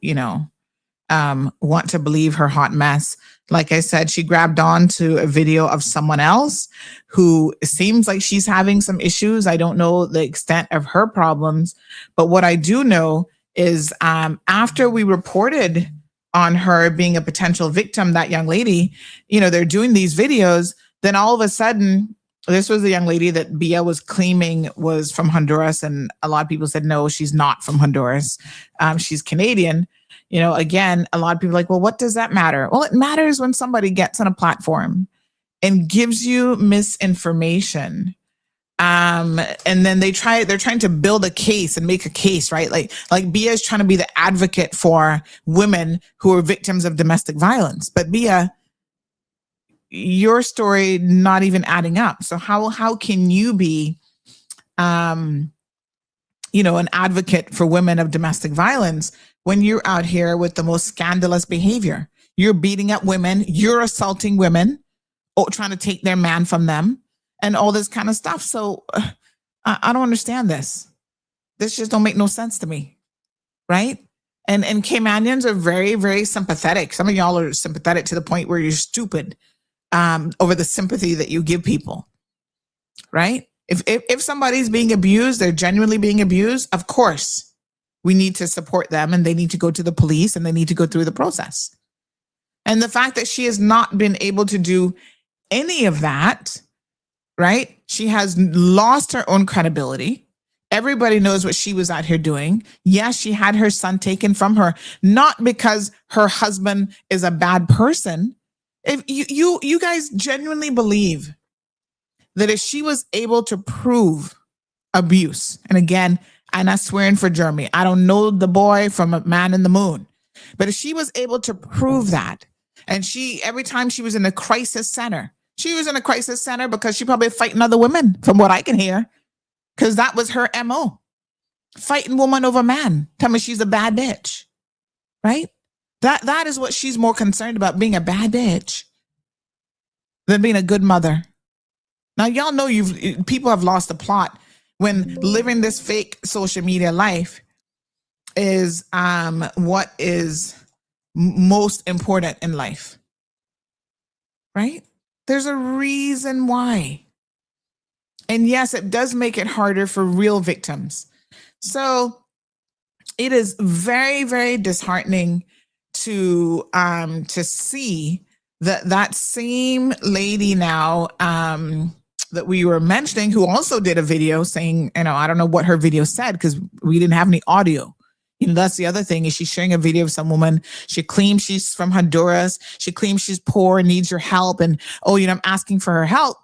want to believe her hot mess. Like I said, she grabbed on to a video of someone else who seems like she's having some issues. I don't know the extent of her problems, but what I do know is after we reported on her being a potential victim, that young lady, they're doing these videos. Then all of a sudden, this was a young lady that Bia was claiming was from Honduras. And a lot of people said, no, she's not from Honduras. She's Canadian. Again, a lot of people are like, well, what does that matter? Well, it matters when somebody gets on a platform and gives you misinformation. And then they're trying to build a case and make a case, right? Like Bia is trying to be the advocate for women who are victims of domestic violence. But Bia, your story not even adding up. So how can you be, an advocate for women of domestic violence when you're out here with the most scandalous behavior? You're beating up women, you're assaulting women, trying to take their man from them, and all this kind of stuff. So I don't understand this. This just don't make no sense to me, right? And Caymanians are very, very sympathetic. Some of y'all are sympathetic to the point where you're stupid over the sympathy that you give people, right? If somebody's being abused, they're genuinely being abused, of course, we need to support them, and they need to go to the police, and they need to go through the process. And the fact that she has not been able to do any of that, right? She has lost her own credibility. Everybody knows what she was out here doing. Yes, she had her son taken from her, not because her husband is a bad person. If you guys genuinely believe that if she was able to prove abuse, and again, I'm not swearing for Jeremy, I don't know the boy from a man in the moon, but if she was able to prove that, and every time she was in a crisis center, she was in a crisis center because she probably fighting other women, from what I can hear, because that was her MO, fighting woman over man. Tell me she's a bad bitch, right? That is what she's more concerned about, being a bad bitch, than being a good mother. Now, y'all know people have lost the plot when living this fake social media life is what is most important in life, right? There's a reason why. And yes, it does make it harder for real victims. So it is very, very disheartening to see that same lady now that we were mentioning, who also did a video saying, I don't know what her video said because we didn't have any audio. That's the other thing, is she's sharing a video of some woman. She claims she's from Honduras. She claims she's poor and needs your help. And, I'm asking for her help.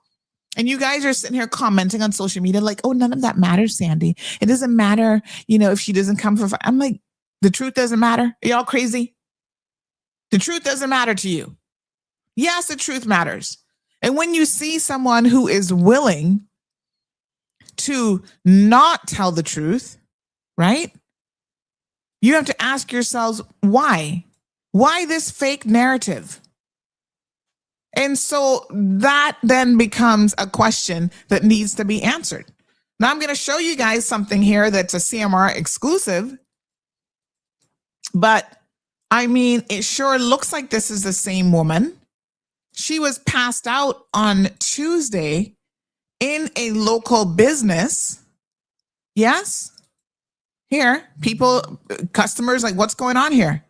And you guys are sitting here commenting on social media like, none of that matters, Sandy. It doesn't matter, if she doesn't come for. I'm like, the truth doesn't matter? Are y'all crazy? The truth doesn't matter to you. Yes, the truth matters. And when you see someone who is willing to not tell the truth, right? You have to ask yourselves, why? Why this fake narrative? And so that then becomes a question that needs to be answered. Now I'm going to show you guys something here that's a CMR exclusive. But it sure looks like this is the same woman. She was passed out on Tuesday in a local business. Yes. Here, people, customers, like, what's going on here?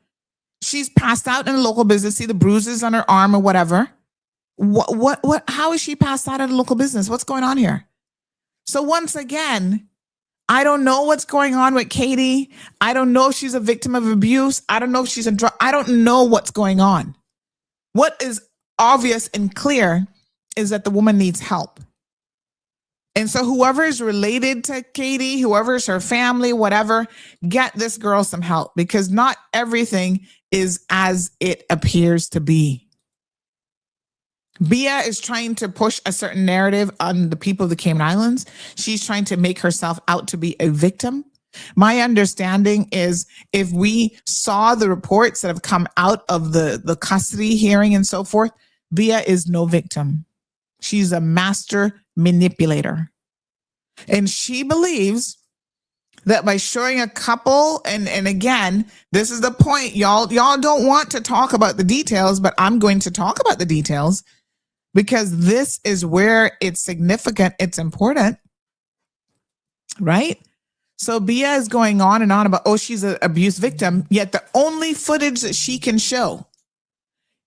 She's passed out in a local business. See the bruises on her arm or whatever. What, how is she passed out at a local business? What's going on here? So once again, I don't know what's going on with Katie. I don't know if she's a victim of abuse. I don't know if she's I don't know what's going on. What is obvious and clear is that the woman needs help. And so whoever is related to Katie, whoever is her family, whatever, get this girl some help, because not everything is as it appears to be. Bia is trying to push a certain narrative on the people of the Cayman Islands. She's trying to make herself out to be a victim. My understanding is, if we saw the reports that have come out of the custody hearing and so forth, Bia is no victim. She's a master manipulator. And she believes that by showing a couple, and again, this is the point, y'all don't want to talk about the details, but I'm going to talk about the details because this is where it's significant, it's important, right? So Bia is going on and on about, she's an abuse victim, yet the only footage that she can show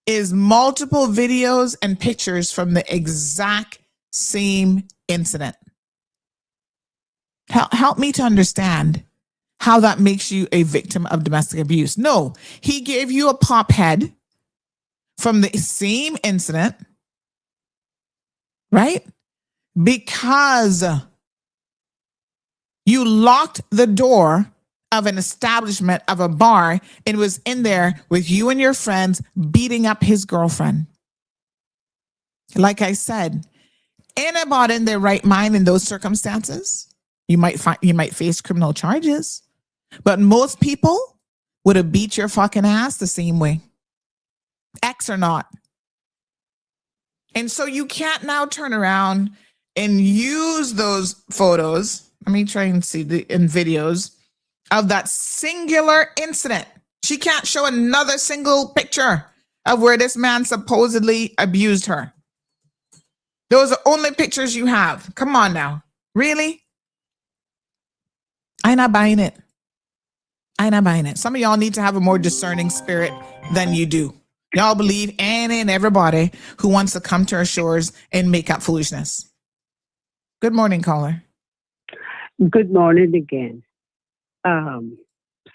is multiple videos and pictures from the exact same incident. Help me to understand how that makes you a victim of domestic abuse. No, he gave you a pop head from the same incident, right? Because you locked the door of an establishment, of a bar, and was in there with you and your friends beating up his girlfriend. Like I said, anybody in their right mind in those circumstances, you might face criminal charges, but most people would have beat your fucking ass the same way, ex or not. And so you can't now turn around and use those photos. Let me try and see in videos of that singular incident. She can't show another single picture of where this man supposedly abused her. Those are only pictures you have. Come on now. Really? I'm not buying it. I'm not buying it. Some of y'all need to have a more discerning spirit than you do. Y'all believe any and everybody who wants to come to our shores and make up foolishness. Good morning, caller. Good morning again.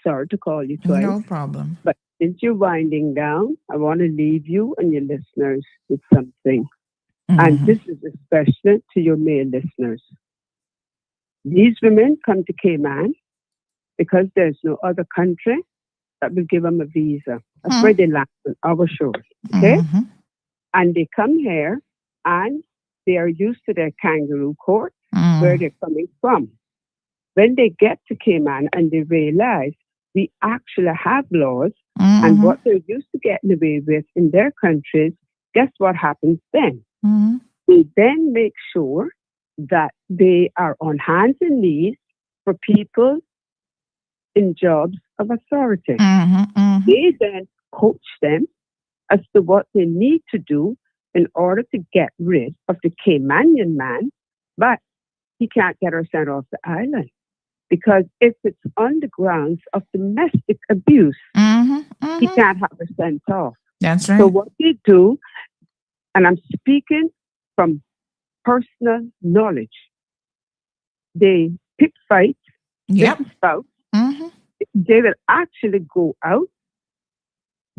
Sorry to call you twice. No problem. But since you're winding down, I want to leave you and your listeners with something. Mm-hmm. And this is especially to your male listeners. These women come to Cayman because there's no other country that will give them a visa. That's where they land on our shores. Okay? Mm-hmm. And they come here and they are used to their kangaroo court where they're coming from. When they get to Cayman and they realize we actually have laws and what they're used to getting away with in their countries, guess what happens then? They then make sure that they are on hands and knees for people in jobs of authority. They then coach them as to what they need to do in order to get rid of the Caymanian man, but he can't get her sent off the island. because if it's on the grounds of domestic abuse, he can't have her sent off. That's right. So what they do, and I'm speaking from personal knowledge, they pick fights with the spouse. They will actually go out,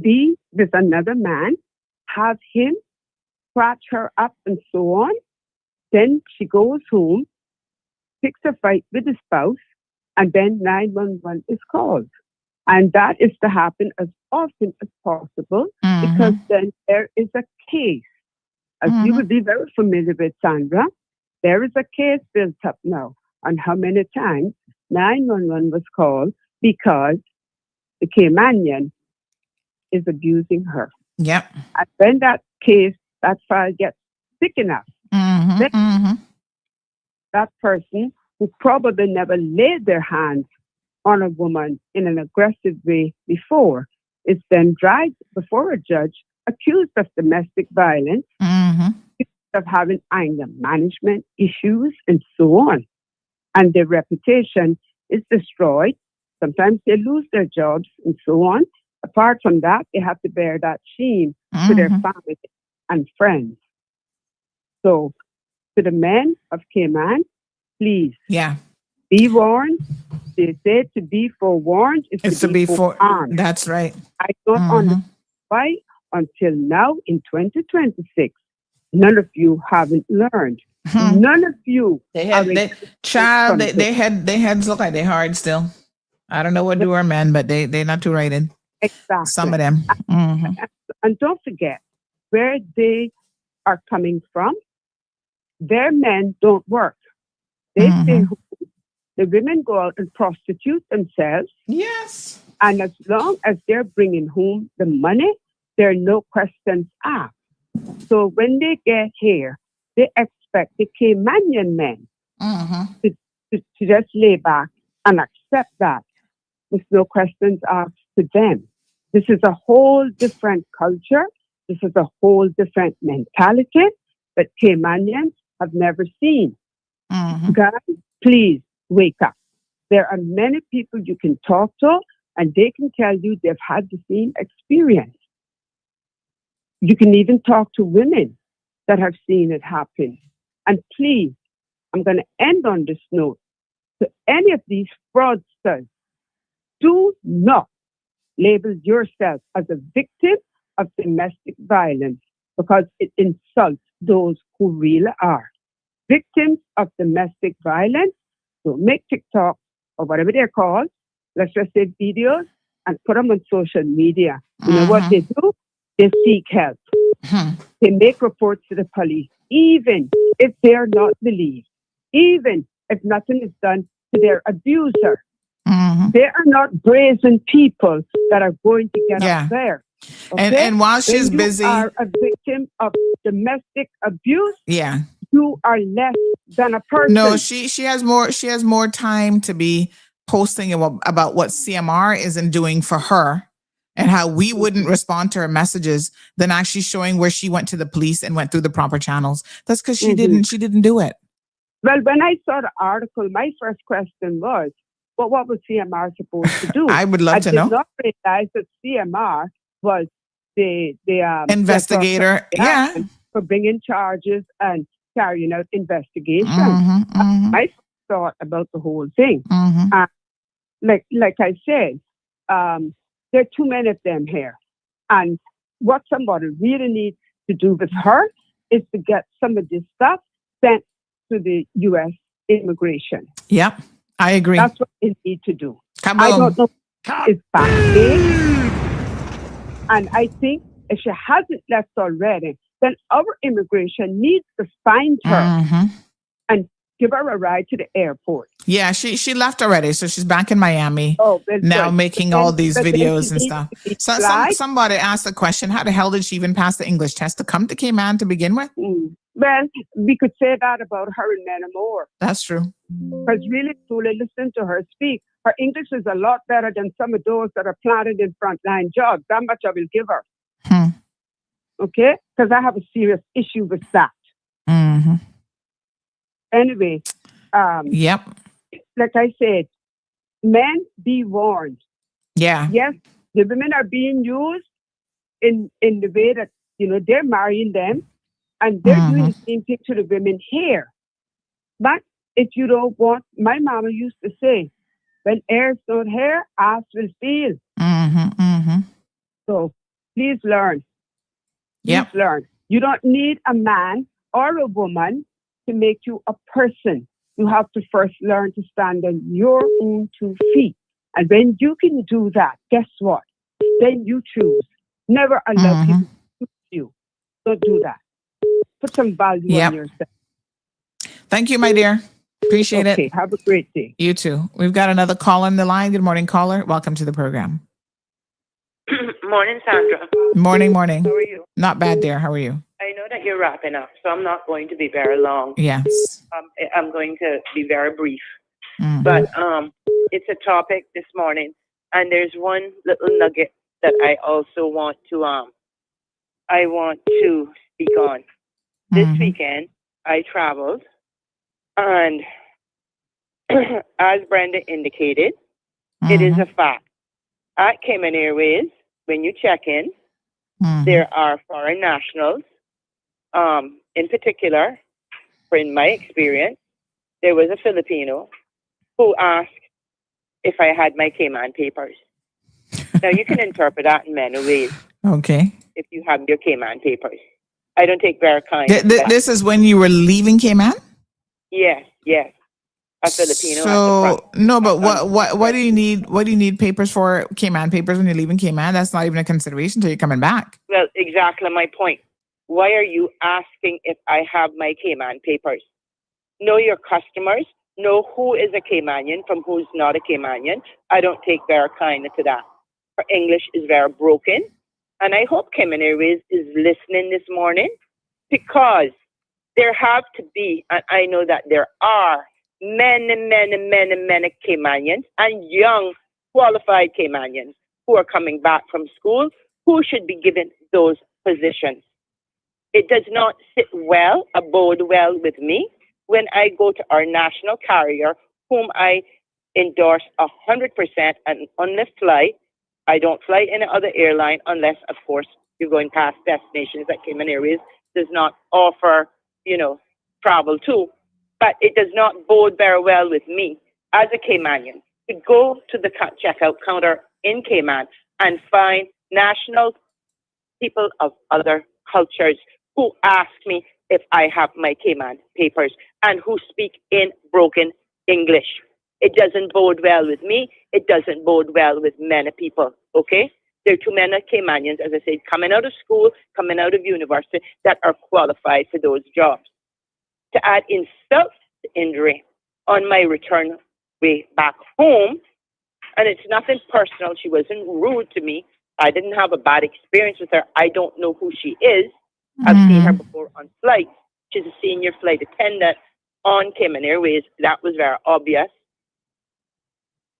be with another man, have him scratch her up and so on. Then she goes home, picks a fight with the spouse, and then 911 is called. And that is to happen as often as possible because then there is a case. As you would be very familiar with, Sandra, there is a case built up now on how many times 911 was called because the Caymanian is abusing her. Yep. And when that file gets thick enough, that person who probably never laid their hands on a woman in an aggressive way before is then dragged before a judge, accused of domestic violence, accused of having anger management issues, and so on. And their reputation is destroyed. Sometimes they lose their jobs and so on. Apart from that, they have to bear that shame to their family and friends. So, to the men of Cayman, please, be warned. They say to be forewarned is to be forearmed. That's right. I don't understand why until now in 2026, none of you haven't learned. None of you. They heads look like they're hard still. I don't know what do our men, but they're not too rated. Exactly. Some of them. And don't forget where they are coming from. Their men don't work. They stay home. The women go out and prostitute themselves. Yes. And as long as they're bringing home the money, there are no questions asked. So when they get here, they expect the Caymanian men to just lay back and accept that with no questions asked to them. This is a whole different culture. This is a whole different mentality that Caymanians have never seen. Guys, please wake up. There are many people you can talk to, and they can tell you they've had the same experience. You can even talk to women that have seen it happen. And please, I'm going to end on this note. To any of these fraudsters, do not label yourself as a victim of domestic violence because it insults those who really are. Victims of domestic violence will make TikTok or whatever they're called, let's just say videos, and put them on social media. You know what they do? They seek help. They make reports to the police, even if they're not believed, even if nothing is done to their abuser. They are not brazen people that are going to get up there. Okay? And while she's busy, you are a victim of domestic abuse. You are less than a person. No, she has more time to be posting about what CMR isn't doing for her and how we wouldn't respond to her messages than actually showing where she went to the police and went through the proper channels. That's because she didn't do it. Well, when I saw the article, my first question was, well, what was CMR supposed to do? I would love to know. I did not realize that CMR was the investigator, for bringing charges and carrying out investigations. I thought about the whole thing. Like I said, there are too many of them here. And what somebody really needs to do with her is to get some of this stuff sent to the U.S. immigration. Yep, I agree. That's what they need to do. Come I on. don't know if it's backstage. And I think if she hasn't left already, then our immigration needs to find her and give her a ride to the airport. Yeah, she left already, so she's back in Miami now, making all these videos and stuff. So somebody asked the question: how the hell did she even pass the English test to come to Cayman to begin with? Well, we could say that about her and many more. That's true. Because really, truly, listen to her speak. Her English is a lot better than some of those that are planted in frontline jobs. That much I will give her. Okay? Because I have a serious issue with that. Anyway, like I said, men be warned. Yeah. Yes, the women are being used in the way that, they're marrying them and they're doing the same thing to the women here. But if you don't want, my mama used to say, when air's not here, ass will feel. So please learn. Please learn. You don't need a man or a woman to make you a person. You have to first learn to stand on your own 2 feet. And when you can do that, guess what? Then you choose. Never allow people to choose you. Don't do that. Put some value on yourself. Thank you, my dear. Appreciate it. Have a great day. You too. We've got another call on the line. Good morning, caller. Welcome to the program. Morning, Sandra. Morning. How are you? Not bad, dear. How are you? I know that you're wrapping up, so I'm not going to be very long. Yes. I'm going to be very brief. But it's a topic this morning, and there's one little nugget that I also want to speak on. This weekend, I traveled, and as Brenda indicated, it is a fact. At Cayman Airways, when you check in, there are foreign nationals. In particular, in my experience, there was a Filipino who asked if I had my Cayman papers. Now, you can interpret that in many ways. Okay. If you have your Cayman papers. I don't take very kind. This is when you were leaving Cayman? Yes. A Filipino. So no, but what do you need? What do you need papers for? Cayman papers when you're leaving Cayman? That's not even a consideration until you're coming back. Well, exactly my point. Why are you asking if I have my Cayman papers? Know your customers. Know who is a Caymanian from who's not a Caymanian. I don't take very kindly to that. Her English is very broken. And I hope Cayman Airways is listening this morning, because there have to be, and I know that there are many Caymanians and young qualified Caymanians who are coming back from school who should be given those positions. It does not sit well, abode well with me when I go to our national carrier, whom I endorse 100% and on the flight. I don't fly any other airline unless, of course, you're going past destinations that Cayman Airways does not offer, travel to. But it does not bode very well with me as a Caymanian to go to the checkout counter in Cayman and find national people of other cultures who ask me if I have my Cayman papers and who speak in broken English. It doesn't bode well with me. It doesn't bode well with many people, okay? There are too many Caymanians, as I said, coming out of school, coming out of university, that are qualified for those jobs. To add insult to injury on my return way back home, and it's nothing personal. She wasn't rude to me. I didn't have a bad experience with her. I don't know who she is. I've seen her before on flights. She's a senior flight attendant on Cayman Airways. That was very obvious.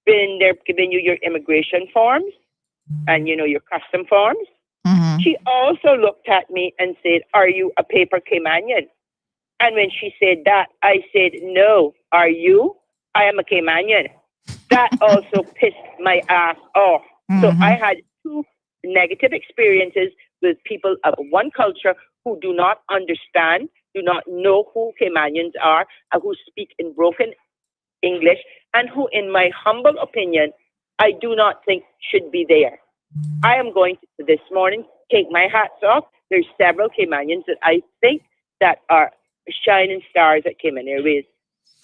When they're giving you your immigration forms and, your custom forms, she also looked at me and said, "Are you a paper Caymanian?" And when she said that, I said, "No. Are you? I am a Caymanian." That also pissed my ass off. So I had 2 negative experiences with people of one culture who do not understand, do not know who Caymanians are, and who speak in broken English, and who, in my humble opinion, I do not think should be there. I am going to this morning take my hats off. There's several Caymanians that I think that are shining stars at Cayman Airways.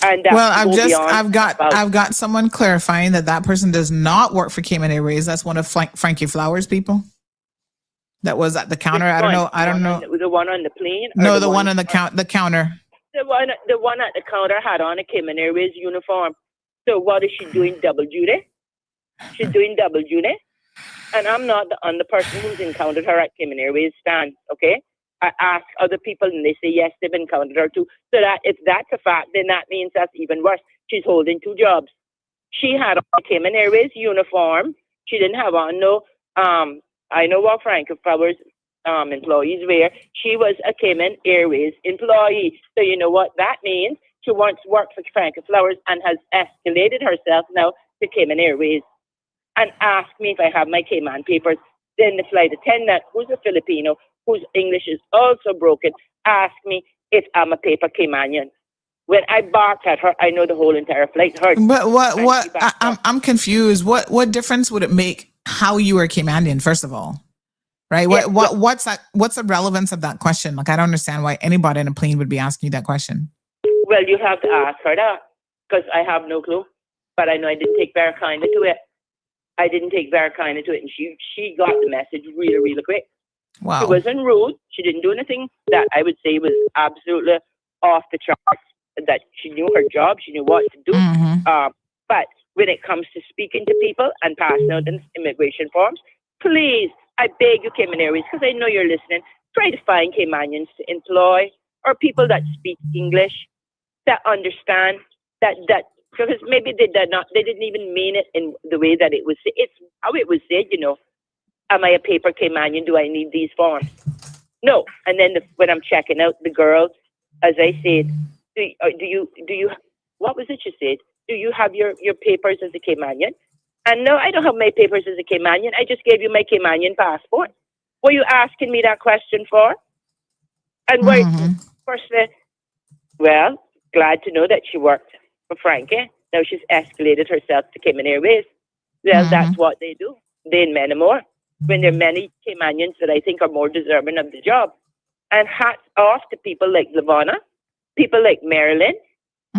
And I've got someone clarifying that person does not work for Cayman Airways. That's one of Frankie Flowers' people that was at the counter. I don't know. The one on the plane? No, the one on the counter. The one at the counter had on a Cayman Airways uniform. So what is she doing? Double duty? She's doing double duty. And I'm not the only person who's encountered her at Cayman Airways stand, okay? I ask other people and they say, yes, they've encountered her too. So that if that's a fact, then that means that's even worse. She's holding 2 jobs. She had on a Cayman Airways uniform. She didn't have on I know what Frankie Flowers employees wear. She was a Cayman Airways employee. So you know what that means? She once worked for Frankie Flowers and has escalated herself now to Cayman Airways and ask me if I have my Cayman papers. Then the flight attendant, who's a Filipino, whose English is also broken, asked me if I'm a paper Caymanian. When I barked at her, I know the whole entire flight hurt. But I'm confused. What difference would it make how you were Caymanian, first of all? Right? Yeah, What's the relevance of that question? Like, I don't understand why anybody in a plane would be asking you that question. Well, you have to ask her that, because I have no clue. But I know I didn't take very kindly to it. And she got the message really, really quick. Wow. She wasn't rude. She didn't do anything that I would say was absolutely off the charts. That she knew her job. She knew what to do. But when it comes to speaking to people and passing out the immigration forms, please, I beg you, Cayman Airways, because I know you're listening, try to find Caymanians to employ or people that speak English, that understand that because maybe they didn't even mean it in the way that it was. It's how it was said, Am I a paper Caymanian? Do I need these forms? No. And then when I'm checking out the girl, as I said, do you? What was it you said? Do you have your papers as a Caymanian? And no, I don't have my papers as a Caymanian. I just gave you my Caymanian passport. Were you asking me that question for? And firstly, well, glad to know that she worked for Frankie. Now she's escalated herself to Cayman Airways. Well, that's what they do. They and many more. When there are many Caymanians that I think are more deserving of the job. And hats off to people like Lavana, people like Marilyn.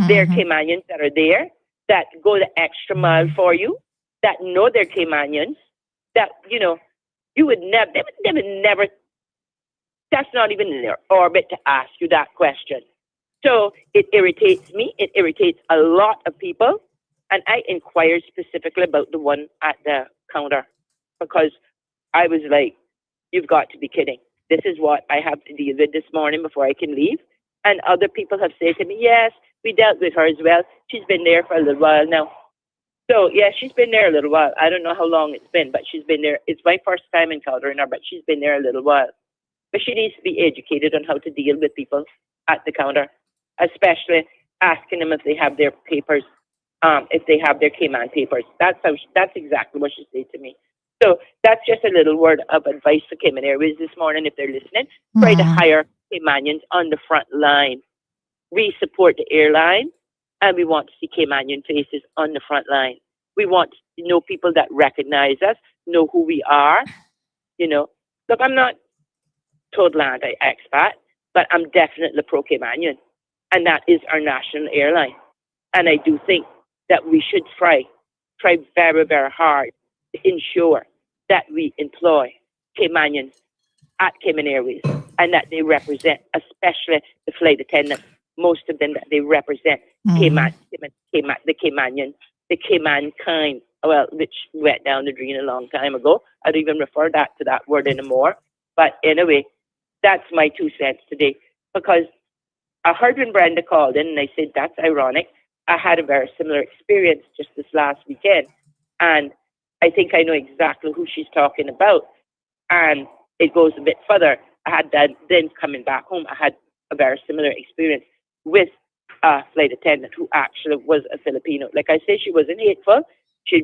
They're Caymanians that are there, that go the extra mile for you, that know they're Caymanians, that, you would never, they would never, that's not even in their orbit to ask you that question. So it irritates me. It irritates a lot of people. And I inquired specifically about the one at the counter because I was like, you've got to be kidding. This is what I have to deal with this morning before I can leave. And other people have said to me, yes, we dealt with her as well. She's been there for a little while now. So, yeah, she's been there a little while. I don't know how long it's been, but she's been there. It's my first time encountering her, but she's been there a little while. But she needs to be educated on how to deal with people at the counter, especially asking them if they have their papers, if they have their Cayman papers. That's exactly what she said to me. So that's just a little word of advice for Cayman Airways this morning. If they're listening, try to hire Caymanians on the front line. We support the airline, and we want to see Caymanian faces on the front line. We want to know people that recognize us, know who we are. Look, I'm not total anti-expat, but I'm definitely pro-Caymanian, and that is our national airline. And I do think that we should try very, very hard to ensure that we employ Caymanians at Cayman Airways and that they represent, especially the flight attendants, most of them that they represent the Caymanians, the Cayman kind, well, which went down the drain a long time ago. I don't even refer to that word anymore. But anyway, that's my 2 cents today, because I heard when Brenda called in and I said, that's ironic. I had a very similar experience just this last weekend. And I think I know exactly who she's talking about. And it goes a bit further. I had that, then coming back home, I had a very similar experience with a flight attendant who actually was a Filipino. Like I said, she wasn't hateful. She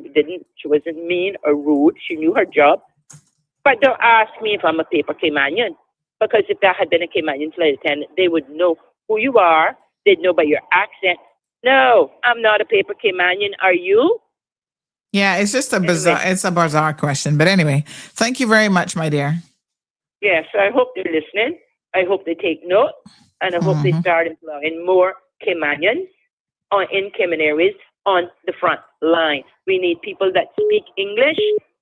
wasn't mean or rude. She knew her job. But don't ask me if I'm a paper Caymanian, because if that had been a Caymanian flight attendant, they would know who you are. They'd know by your accent. No, I'm not a paper Caymanian. Are you? Yeah, it's just a bizarre question. But anyway, thank you very much, my dear. Yeah, so I hope they're listening. I hope they take note. And I hope they start employing more Caymanians in Cayman Airways on the front line. We need people that speak English,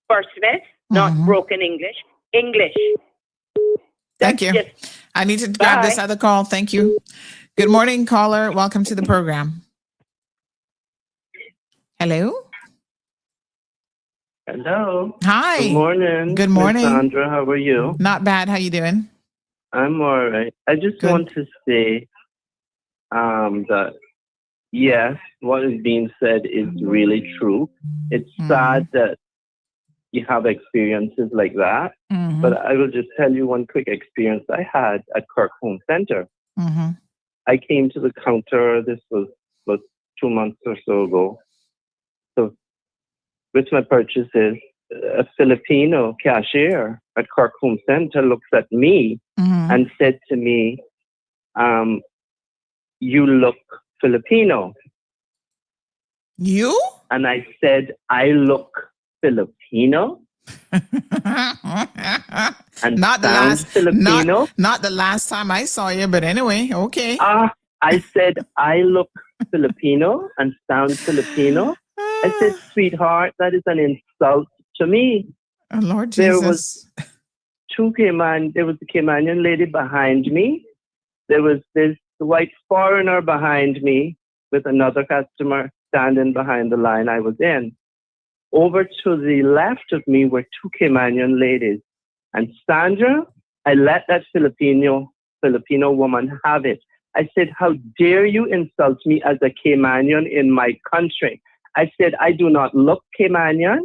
firstly, not broken English. English. Thank you. I need to grab this other call. Thank you. Good morning, caller. Welcome to the program. Hello? Hello. Hi. Good morning. Good morning. Ms. Sandra, how are you? Not bad. How you doing? I'm all right. I just want to say that, yes, what is being said is really true. It's sad that you have experiences like that. But I will just tell you one quick experience I had at Kirk Home Center. I came to the counter, this was 2 months or so ago. So with my purchases, a Filipino cashier at Kirk Home Center looks at me and said to me, you look Filipino. You? And I said, I look Filipino? And not the last Filipino? Not the last time I saw you, but anyway, okay. I said, I look Filipino and sound Filipino. I said, sweetheart, that is an insult to me. Oh, Lord Jesus. There was there was a Caymanian lady behind me. There was this white foreigner behind me with another customer standing behind the line I was in. Over to the left of me were two Caymanian ladies. And Sandra, I let that Filipino woman have it. I said, how dare you insult me as a Caymanian in my country? I said, I do not look Caymanian.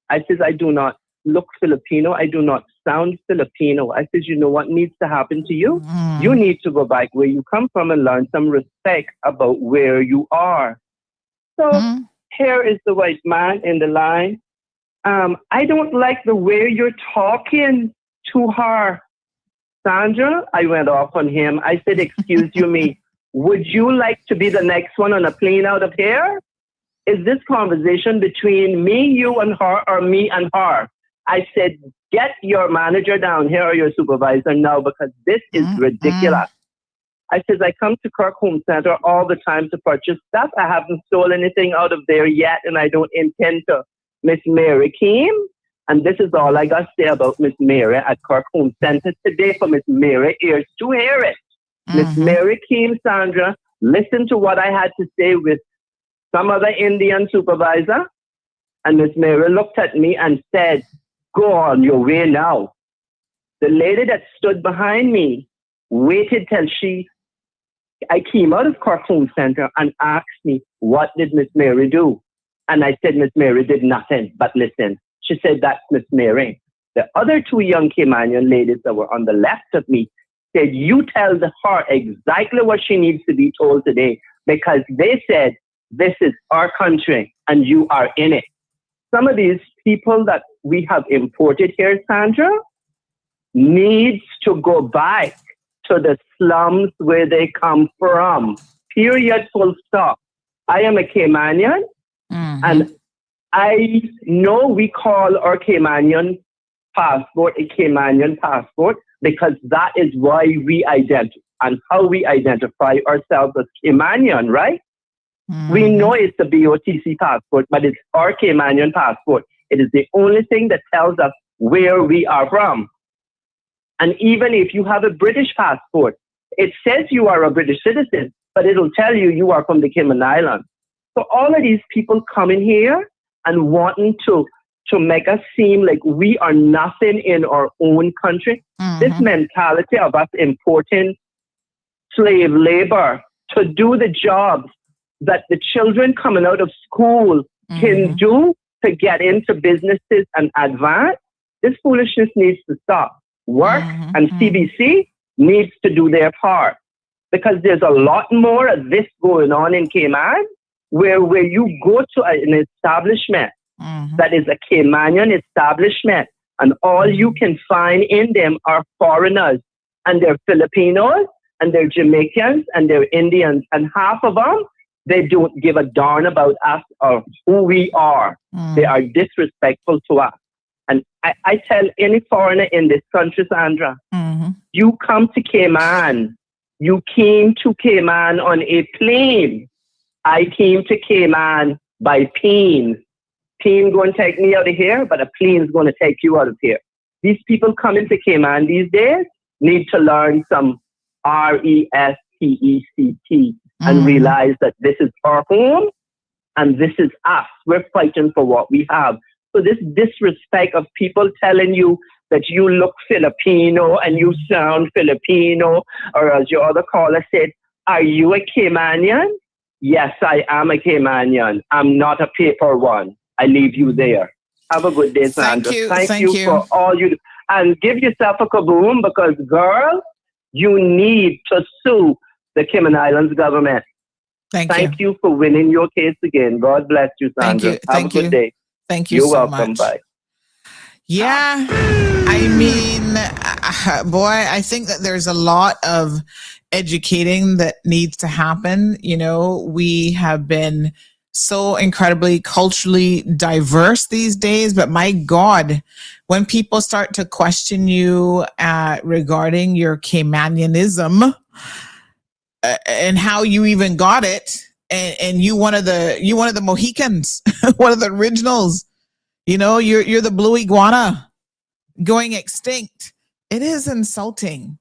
I said, I do not look Filipino. I do not sound Filipino. I said, you know what needs to happen to you? You need to go back where you come from and learn some respect about where you are. So here is the white man in the line. I don't like the way you're talking to her. Sandra, I went off on him. I said, excuse me, would you like to be the next one on a plane out of here? Is this conversation between me, you, and her, or me and her? I said, get your manager down here or your supervisor now because this is ridiculous. I said, I come to Kirk Home Center all the time to purchase stuff. I haven't stolen anything out of there yet, and I don't intend to. Miss Mary came, and this is all I got to say about Miss Mary at Kirk Home Center today for Miss Mary ears to hear it. Miss Mary came, Sandra, listen to what I had to say with some other Indian supervisor, and Miss Mary looked at me and said, go on your way now. The lady that stood behind me waited till I came out of Kirk Home Center and asked me, what did Miss Mary do? And I said, Miss Mary did nothing but listen. She said, that's Miss Mary. The other two young Caymanian ladies that were on the left of me said, you tell her exactly what she needs to be told today because they said, this is our country and you are in it. Some of these people that we have imported here, Sandra, needs to go back to the slums where they come from. Period, full stop. I am a Caymanian, and I know we call our Caymanian passport a Caymanian passport because that is why we identify and how we identify ourselves as Caymanian, right? We know it's a BOTC passport, but it's our Caymanian passport. It is the only thing that tells us where we are from. And even if you have a British passport, it says you are a British citizen, but it'll tell you you are from the Cayman Islands. So all of these people coming here and wanting to make us seem like we are nothing in our own country, this mentality of us importing slave labor to do the jobs that the children coming out of school can do to get into businesses and advance, this foolishness needs to stop. Work and CBC needs to do their part because there's a lot more of this going on in Cayman where you go to an establishment that is a Caymanian establishment and all you can find in them are foreigners and they're Filipinos and they're Jamaicans and they're Indians and half of them they don't give a darn about us or who we are. They are disrespectful to us. And I tell any foreigner in this country, Sandra, you come to Cayman. You came to Cayman on a plane. I came to Cayman by plane. Plane going to take me out of here, but a plane is going to take you out of here. These people coming to Cayman these days need to learn some RESPECT and realize that this is our home and this is us. We're fighting for what we have. So this disrespect of people telling you that you look Filipino and you sound Filipino, or as your other caller said, are you a Caymanian? Yes, I am a Caymanian. I'm not a paper one. I leave you there. Have a good day, Sandra. Thank you for all you do. And give yourself a kaboom because, girl, you need to sue the Cayman Islands government. Thank you for winning your case again. God bless you, Sandra. Have a good day. Thank you You're so welcome. much. Bye. Yeah. I mean, boy, I think that there's a lot of educating that needs to happen. You know, we have been so incredibly culturally diverse these days, but my God, when people start to question you regarding your Caymanianism and how you even got it, and you one of the Mohicans, one of the originals, you know, you're the blue iguana going extinct. It is insulting.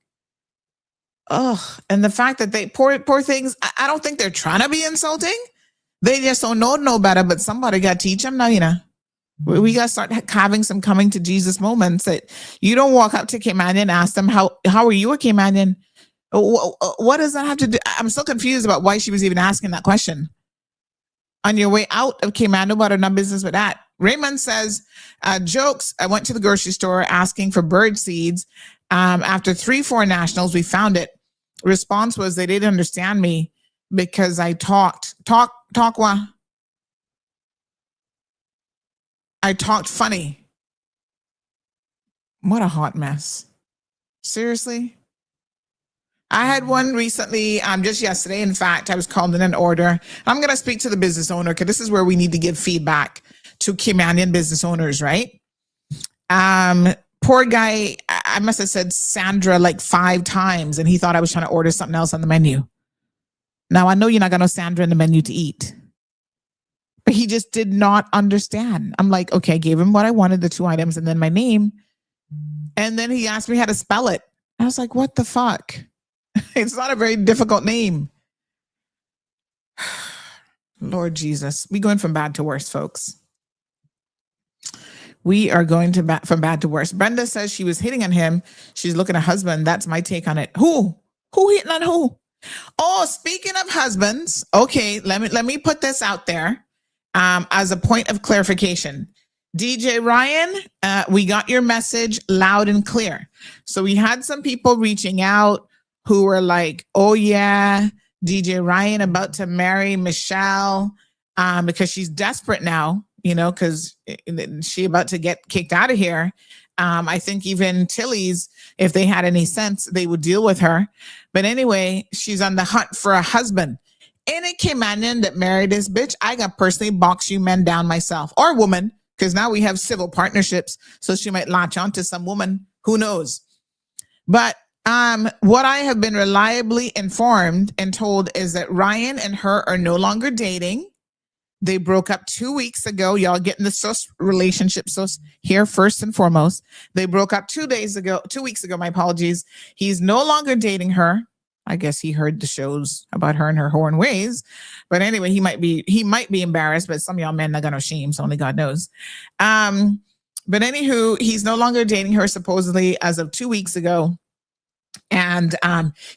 Oh, and the fact that they poor things, I don't think they're trying to be insulting. They just don't know no better, but somebody got to teach them now, you know. We got to start having some coming to Jesus moments that you don't walk up to Caymanian and ask them, how are you a Caymanian? What does that have to do? I'm still confused about why she was even asking that question. On your way out of Cayman, about no business with that. Raymond says, jokes. I went to the grocery store asking for bird seeds. After 3-4 nationals, we found it. Response was they didn't understand me because I talked funny. What a hot mess. Seriously? I had one recently, just yesterday. In fact, I was called in an order. I'm going to speak to the business owner because this is where we need to give feedback to Caymanian business owners, right? Poor guy, I must have said Sandra like 5 times, and he thought I was trying to order something else on the menu. Now, I know you're not going to Sandra in the menu to eat, but he just did not understand. I'm like, okay, I gave him what I wanted, the 2 items, and then my name. And then he asked me how to spell it. I was like, what the fuck? It's not a very difficult name. Lord Jesus. We going from bad to worse, folks. We are going to from bad to worse. Brenda says she was hitting on him. She's looking at husband. That's my take on it. Who hitting on who? Oh, speaking of husbands. Okay, let me put this out there as a point of clarification. DJ Ryan, we got your message loud and clear. So we had some people reaching out who were like, oh yeah, DJ Ryan about to marry Michelle because she's desperate now, you know, because she about to get kicked out of here. I think even Tilly's, if they had any sense, they would deal with her. But anyway, she's on the hunt for a husband. Any Caymanian that married this bitch, I got personally box you men down myself, or woman, because now we have civil partnerships. So she might latch onto some woman. Who knows? But what I have been reliably informed and told is that Ryan and her are no longer dating. They broke up 2 weeks ago. Y'all getting the relationship here first and foremost. They broke up 2 weeks ago. My apologies. He's no longer dating her. I guess he heard the shows about her and her whoring ways. But anyway, he might be embarrassed, but some of y'all men not gonna shame, so only God knows. But anywho, he's no longer dating her supposedly as of 2 weeks ago. And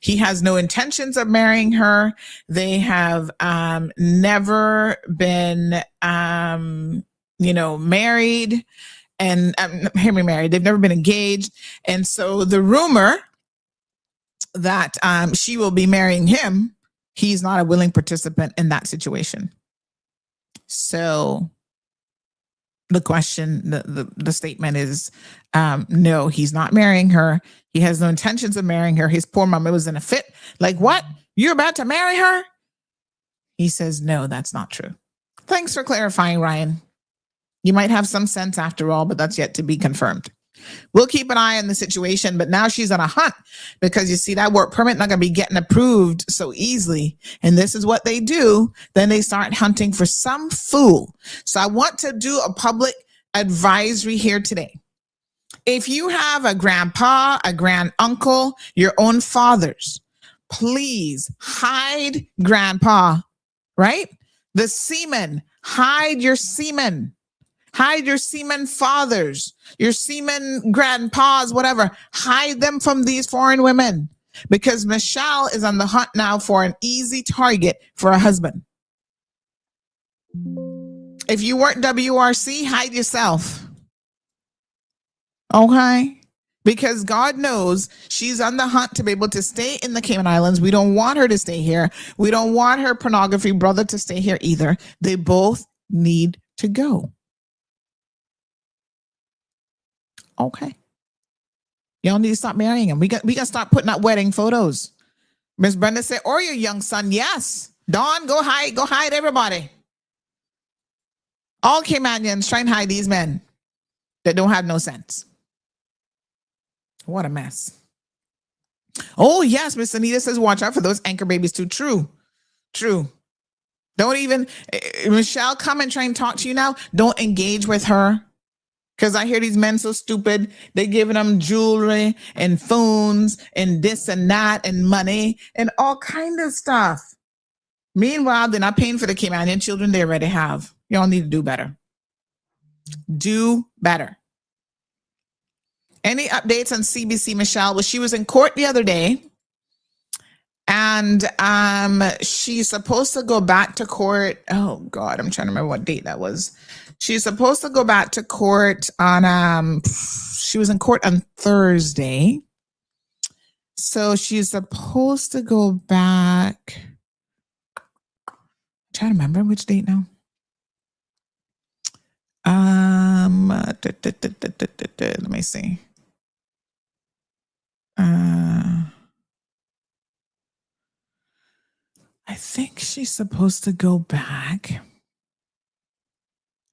he has no intentions of marrying her. They have never been, married and hear me, married. They've never been engaged. And so the rumor that she will be marrying him, he's not a willing participant in that situation. So the question, the statement is, no, he's not marrying her. He has no intentions of marrying her. His poor mama was in a fit. Like, what? You're about to marry her? He says, no, that's not true. Thanks for clarifying, Ryan. You might have some sense after all, but that's yet to be confirmed. We'll keep an eye on the situation, but now she's on a hunt because you see that work permit not going to be getting approved so easily. And this is what they do. Then they start hunting for some fool. So I want to do a public advisory here today. If you have a grandpa, a grand uncle, your own fathers, please hide grandpa, right? The semen, hide your semen. Hide your semen fathers, your semen grandpas, whatever. Hide them from these foreign women because Michelle is on the hunt now for an easy target for a husband. If you weren't WRC, hide yourself. Okay? Because God knows she's on the hunt to be able to stay in the Cayman Islands. We don't want her to stay here. We don't want her pornography brother to stay here either. They both need to go. Okay. Y'all need to stop marrying him. We got to start putting up wedding photos. Miss Brenda said, or your young son. Yes. Dawn, go hide everybody. All Caymanians try and hide these men that don't have no sense. What a mess. Oh, yes, Miss Anita says, watch out for those anchor babies too. True. Don't even, Michelle, come and try and talk to you now. Don't engage with her. Because I hear these men so stupid. They're giving them jewelry and phones and this and that and money and all kind of stuff. Meanwhile, they're not paying for the Caymanian children they already have. Y'all need to do better. Do better. Any updates on CBC, Michelle? Well, she was in court the other day. And she's supposed to go back to court. Oh, God, I'm trying to remember what date that was. She's supposed to go back to court on, she was in court on Thursday. So she's supposed to go back. I'm trying to remember which date now. Let me see. I think she's supposed to go back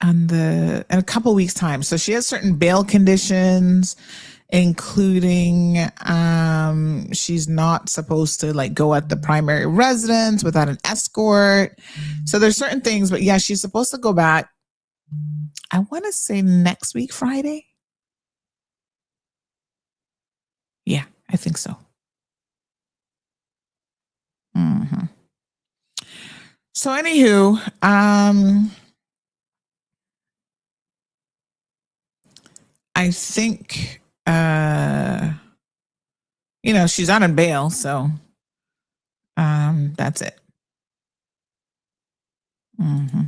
in a couple weeks' time. So she has certain bail conditions, including she's not supposed to like go at the primary residence without an escort. So there's certain things, but yeah, she's supposed to go back. I want to say next week, Friday. Yeah, I think so. Mm-hmm. So anywho, I think, she's out on bail. So that's it. Mm-hmm.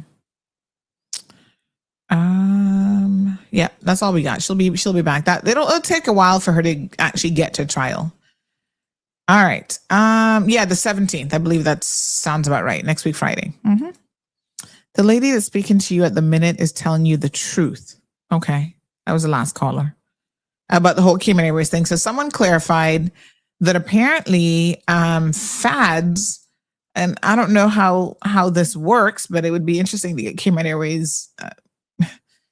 Yeah, that's all we got. She'll be back. It'll take a while for her to actually get to trial. All right. Yeah, the 17th. I believe that sounds about right. Next week, Friday. Mm-hmm. The lady that's speaking to you at the minute is telling you the truth. Okay. That was the last caller about the whole Cayman Airways thing. So someone clarified that apparently fads, and I don't know how this works, but it would be interesting to get Cayman Airways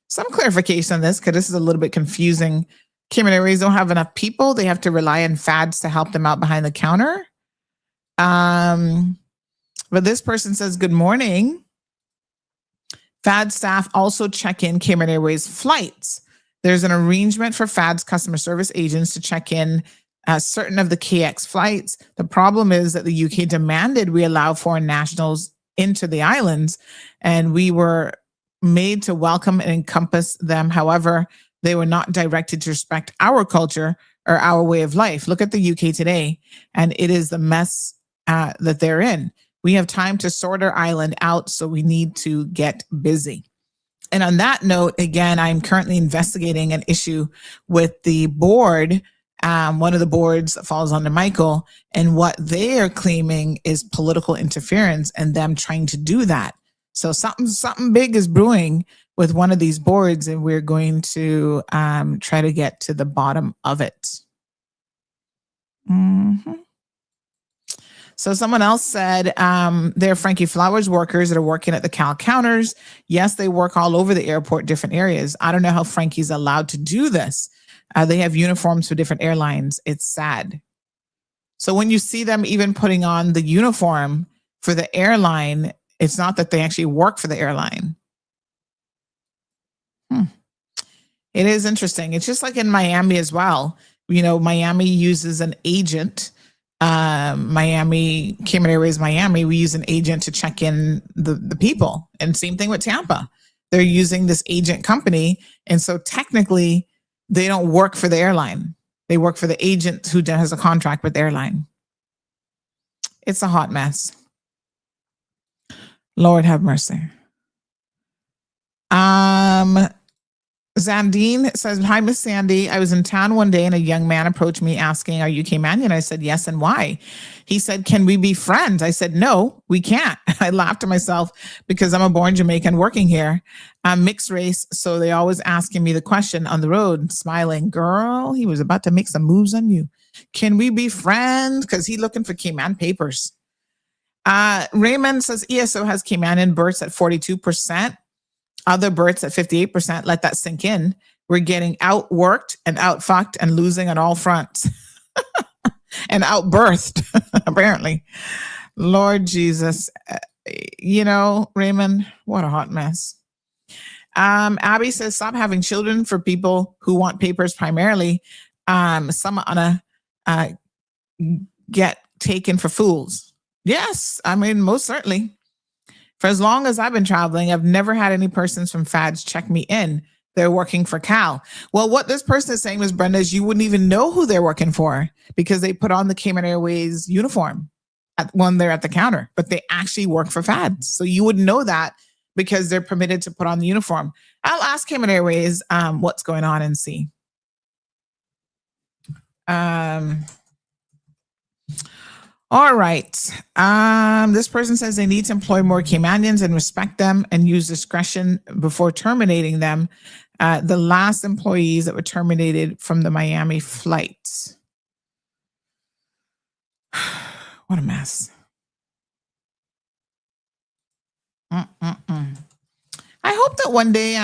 some clarification on this, because this is a little bit confusing. Cayman Airways don't have enough people. They have to rely on fads to help them out behind the counter. But this person says, good morning. FAD staff also check in Cayman Airways flights. There's an arrangement for FAD's customer service agents to check in certain of the KX flights. The problem is that the UK demanded we allow foreign nationals into the islands, and we were made to welcome and encompass them. However, they were not directed to respect our culture or our way of life. Look at the UK today, and it is the mess that they're in. We have time to sort our island out, so we need to get busy. And on that note, again, I'm currently investigating an issue with the board. One of the boards falls under Michael, and what they are claiming is political interference and them trying to do that. So something big is brewing with one of these boards, and we're going to try to get to the bottom of it. Mm-hmm. So someone else said they're Frankie Flowers workers that are working at the Cal counters. Yes, they work all over the airport, different areas. I don't know how Frankie's allowed to do this. They have uniforms for different airlines. It's sad. So when you see them even putting on the uniform for the airline, it's not that they actually work for the airline. It is interesting. It's just like in Miami as well. You know, Miami uses an agent. Cayman Airways Miami, we use an agent to check in the people. And same thing with Tampa. They're using this agent company. And so technically, they don't work for the airline. They work for the agent who has a contract with the airline. It's a hot mess. Lord have mercy. Zandine says, hi, Miss Sandy. I was in town one day and a young man approached me asking, are you Caymanian? I said, yes, and why? He said, can we be friends? I said, no, we can't. I laughed to myself because I'm a born Jamaican working here. I'm mixed race, so they always asking me the question on the road, smiling, girl, he was about to make some moves on you. Can we be friends? Because he looking for Cayman papers. Raymond says, ESO has Caymanian births at 42%. Other births at 58%. Let that sink in. We're getting outworked and outfucked and losing on all fronts. And outbirthed, apparently. Lord Jesus. Raymond, what a hot mess. Abby says, stop having children for people who want papers primarily. Some on a get taken for fools. Yes, I mean, most certainly. For as long as I've been traveling, I've never had any persons from FADS check me in. They're working for Cal. Well, what this person is saying, Ms. Brenda, is you wouldn't even know who they're working for because they put on the Cayman Airways uniform when they're at the counter, but they actually work for FADS. So you wouldn't know that because they're permitted to put on the uniform. I'll ask Cayman Airways what's going on and see. All right. This person says they need to employ more Caymanians and respect them and use discretion before terminating them. The last employees that were terminated from the Miami flights. What a mess. I hope that one day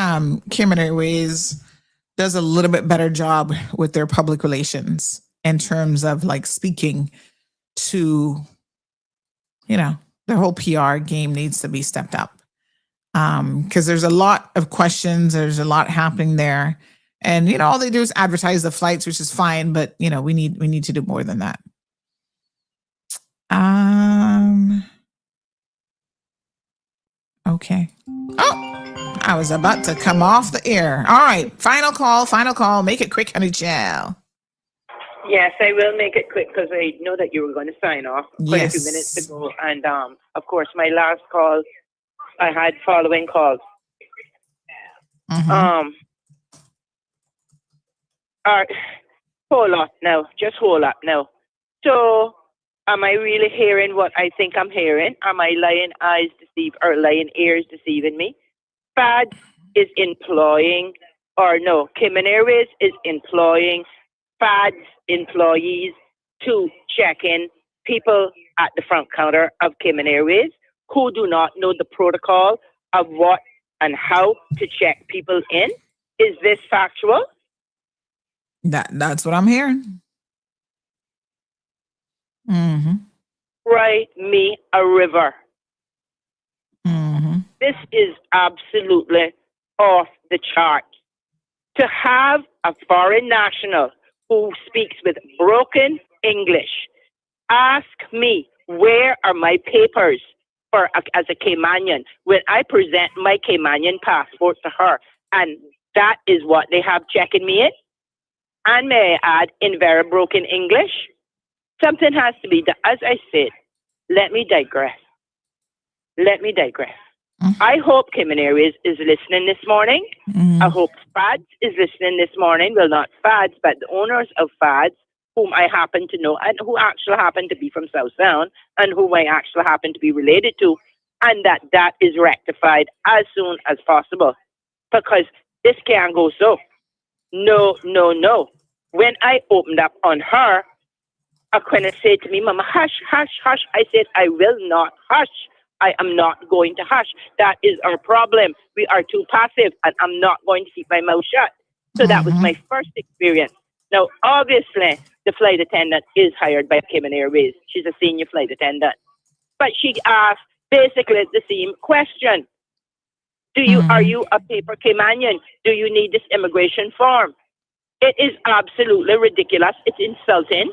Cayman Airways does a little bit better job with their public relations in terms of like speaking to, their whole PR game needs to be stepped up. Because there's a lot of questions, there's a lot happening there. And, all they do is advertise the flights, which is fine, but we need to do more than that. Okay. Oh, I was about to come off the air. All right. Final call. Make it quick, honey child. Yes, I will make it quick because I know that you were going to sign off quite a few minutes ago. And, of course, my last call, I had following calls. Hold up now. Just hold up now. So, am I really hearing what I think I'm hearing? Am I lying eyes deceive or lying ears deceiving me? FADS is employing, Cayman Airways is employing FADS employees to check in people at the front counter of Cayman Airways who do not know the protocol of what and how to check people in. Is this factual? That's what I'm hearing. Write me a river. This is absolutely off the chart. To have a foreign national who speaks with broken English ask me, where are my papers as a Caymanian when I present my Caymanian passport to her, and that is what they have checking me in? And may I add, in very broken English? Something has to be done. As I said, let me digress. I hope Cayman Airways is listening this morning. I hope FADS is listening this morning. Well, not FADS, but the owners of FADS, whom I happen to know and who actually happen to be from South Sound and whom I actually happen to be related to, and that is rectified as soon as possible. Because this can't go so. No. When I opened up on her, Aquina said to me, Mama, hush. I said, I will not hush. I am not going to hush. That is our problem. We are too passive, and I'm not going to keep my mouth shut. So that was my first experience. Now, obviously, the flight attendant is hired by Cayman Airways. She's a senior flight attendant. But she asked basically the same question. Are you a paper Caymanian? Do you need this immigration form? It is absolutely ridiculous. It's insulting,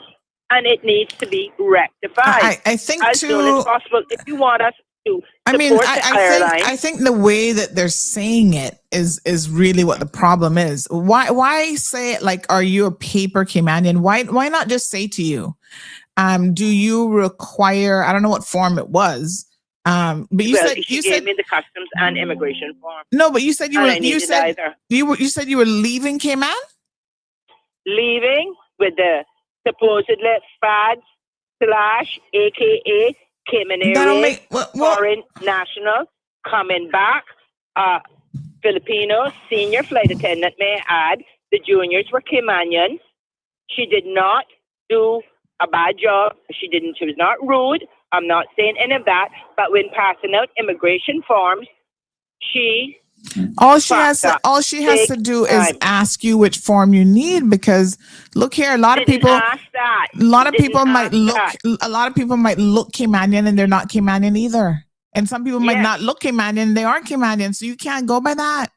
and it needs to be rectified. I think as soon as possible. If you want us to support I think the way that they're saying it is really what the problem is. Why say it like, are you a paper Caymanian? Why not just say to you, do you require, I don't know what form it was, But you said she gave me the customs and immigration form. No, but you said you and were you said you were leaving Cayman? Leaving with the supposedly FADS / AKA Cayman Airways foreign nationals coming back. Filipino senior flight attendant, may I add, the juniors were Caymanians. She did not do a bad job. She was not rude. I'm not saying any of that. But when passing out immigration forms, all she has to do is ask you which form you need, because look here, a lot of people might look Caymanian and they're not Caymanian either. And some people might not look Caymanian and they are Caymanian. So you can't go by that.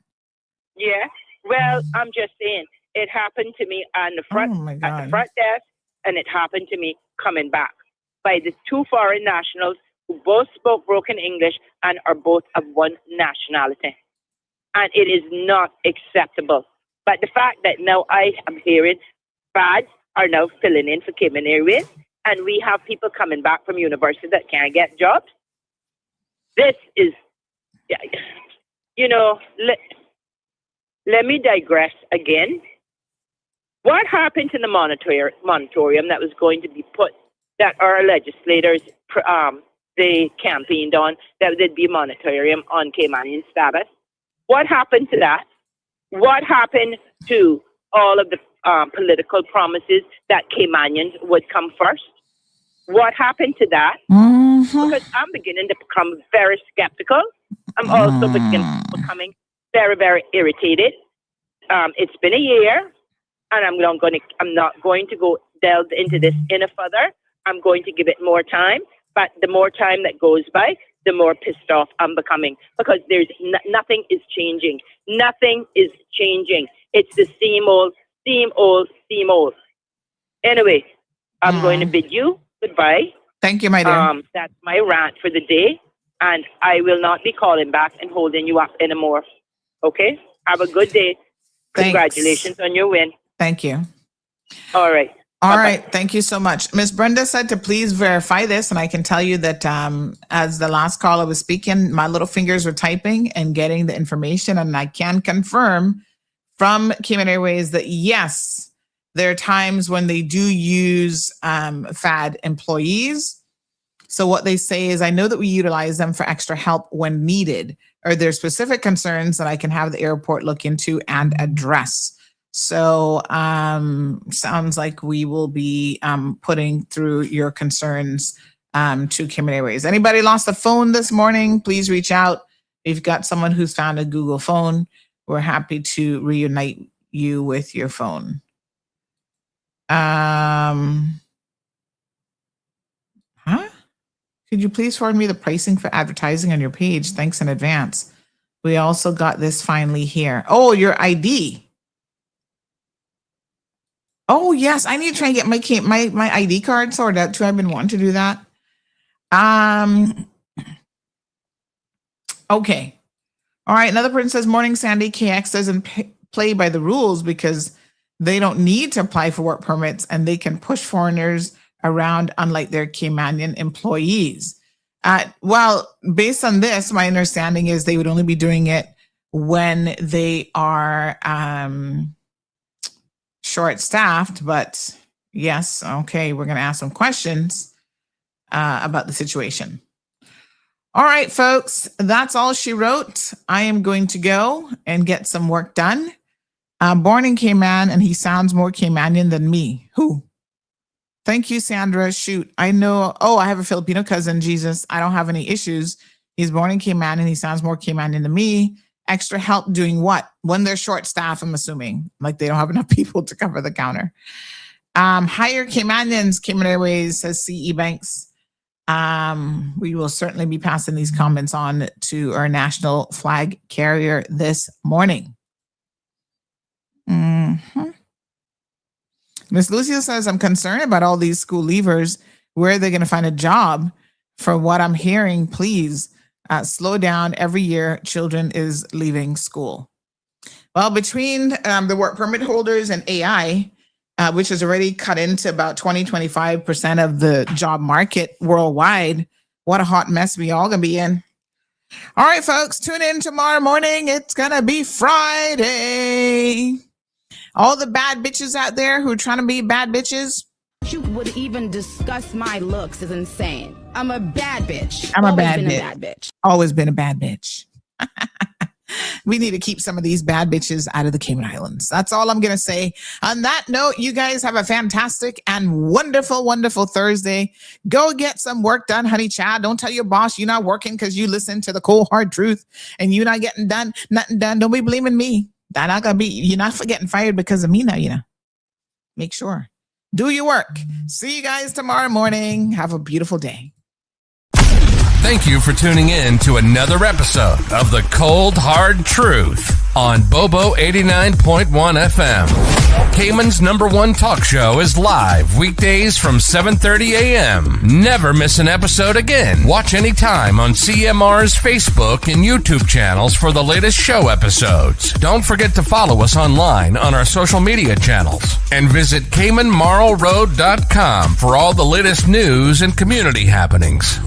Yeah. Well, I'm just saying it happened to me on the front at the front desk, and it happened to me coming back by the two foreign nationals who both spoke broken English and are both of one nationality. And it is not acceptable. But the fact that now I am hearing FADs are now filling in for Cayman Airways, and we have people coming back from university that can't get jobs. This is, let me digress again. What happened to the moratorium that was going to be put, that our legislators, they campaigned on, that there'd be a moratorium on Caymanian status? What happened to that? What happened to all of the political promises that Caymanians would come first? What happened to that? Because I'm beginning to become very skeptical. I'm also becoming very, very irritated. It's been a year, and I'm not going to go delve into this any further. I'm going to give it more time. But the more time that goes by, the more pissed off I'm becoming, because there's nothing is changing. Nothing is changing. It's the same old, same old, same old. Anyway, I'm going to bid you goodbye. Thank you, my dear. That's my rant for the day, and I will not be calling back and holding you up anymore. Okay? Have a good day. Congratulations on your win. Thank you. All right. All right. Thank you so much. Miss Brenda said to please verify this. And I can tell you that as the last caller was speaking, my little fingers were typing and getting the information. And I can confirm from Cayman Airways that, yes, there are times when they do use FAD employees. So what they say is, I know that we utilize them for extra help when needed. Are there specific concerns that I can have the airport look into and address? So sounds like we will be putting through your concerns to Cayman Airways. Anybody lost a phone this morning, please reach out. If you've got someone who's found a Google phone, we're happy to reunite you with your phone. Could you please forward me the pricing for advertising on your page? Thanks in advance. We also got this finally here. Oh, your ID. Oh, yes. I need to try and get my ID card sorted out too. I've been wanting to do that. Okay. All right. Another person says, morning, Sandy. KX doesn't play by the rules because they don't need to apply for work permits and they can push foreigners around, unlike their Caymanian employees. Well, based on this, my understanding is they would only be doing it when they are short-staffed. But yes, okay, we're going to ask some questions about the situation. All right, folks, that's all she wrote. I am going to go and get some work done. Born in Cayman, and he sounds more Caymanian than me. Who? Thank you, Sandra. Shoot, I know. Oh, I have a Filipino cousin, Jesus. I don't have any issues. He's born in Cayman, and he sounds more Caymanian than me. Extra help doing what? When they're short staff, I'm assuming. Like they don't have enough people to cover the counter. Hire Caymanians, Cayman Airways, says CE Banks. We will certainly be passing these comments on to our national flag carrier this morning. Miss Lucia says, I'm concerned about all these school leavers. Where are they going to find a job? For what I'm hearing, please slow down. Every year, children is leaving school. Well, between the work permit holders and AI, which has already cut into about 20-25% of the job market worldwide, What a hot mess we all gonna be in. All right, folks, tune in tomorrow morning. It's gonna be Friday. All the bad bitches out there who are trying to be bad bitches. You would even discuss my looks is insane. I'm a bad bitch. I'm a bad bitch. Always been a bad bitch. We need to keep some of these bad bitches out of the Cayman Islands. That's all I'm going to say. On that note, you guys have a fantastic and wonderful, wonderful Thursday. Go get some work done, honey child. Don't tell your boss you're not working because you listen to the cold, hard truth and you're not getting done, nothing done. Don't be blaming me. You're not getting fired because of me now, Make sure. Do your work. See you guys tomorrow morning. Have a beautiful day. Thank you for tuning in to another episode of The Cold Hard Truth on Bobo 89.1 FM. Cayman's #1 talk show is live weekdays from 7:30 a.m. Never miss an episode again. Watch anytime on CMR's Facebook and YouTube channels for the latest show episodes. Don't forget to follow us online on our social media channels and visit CaymanMarlRoad.com for all the latest news and community happenings.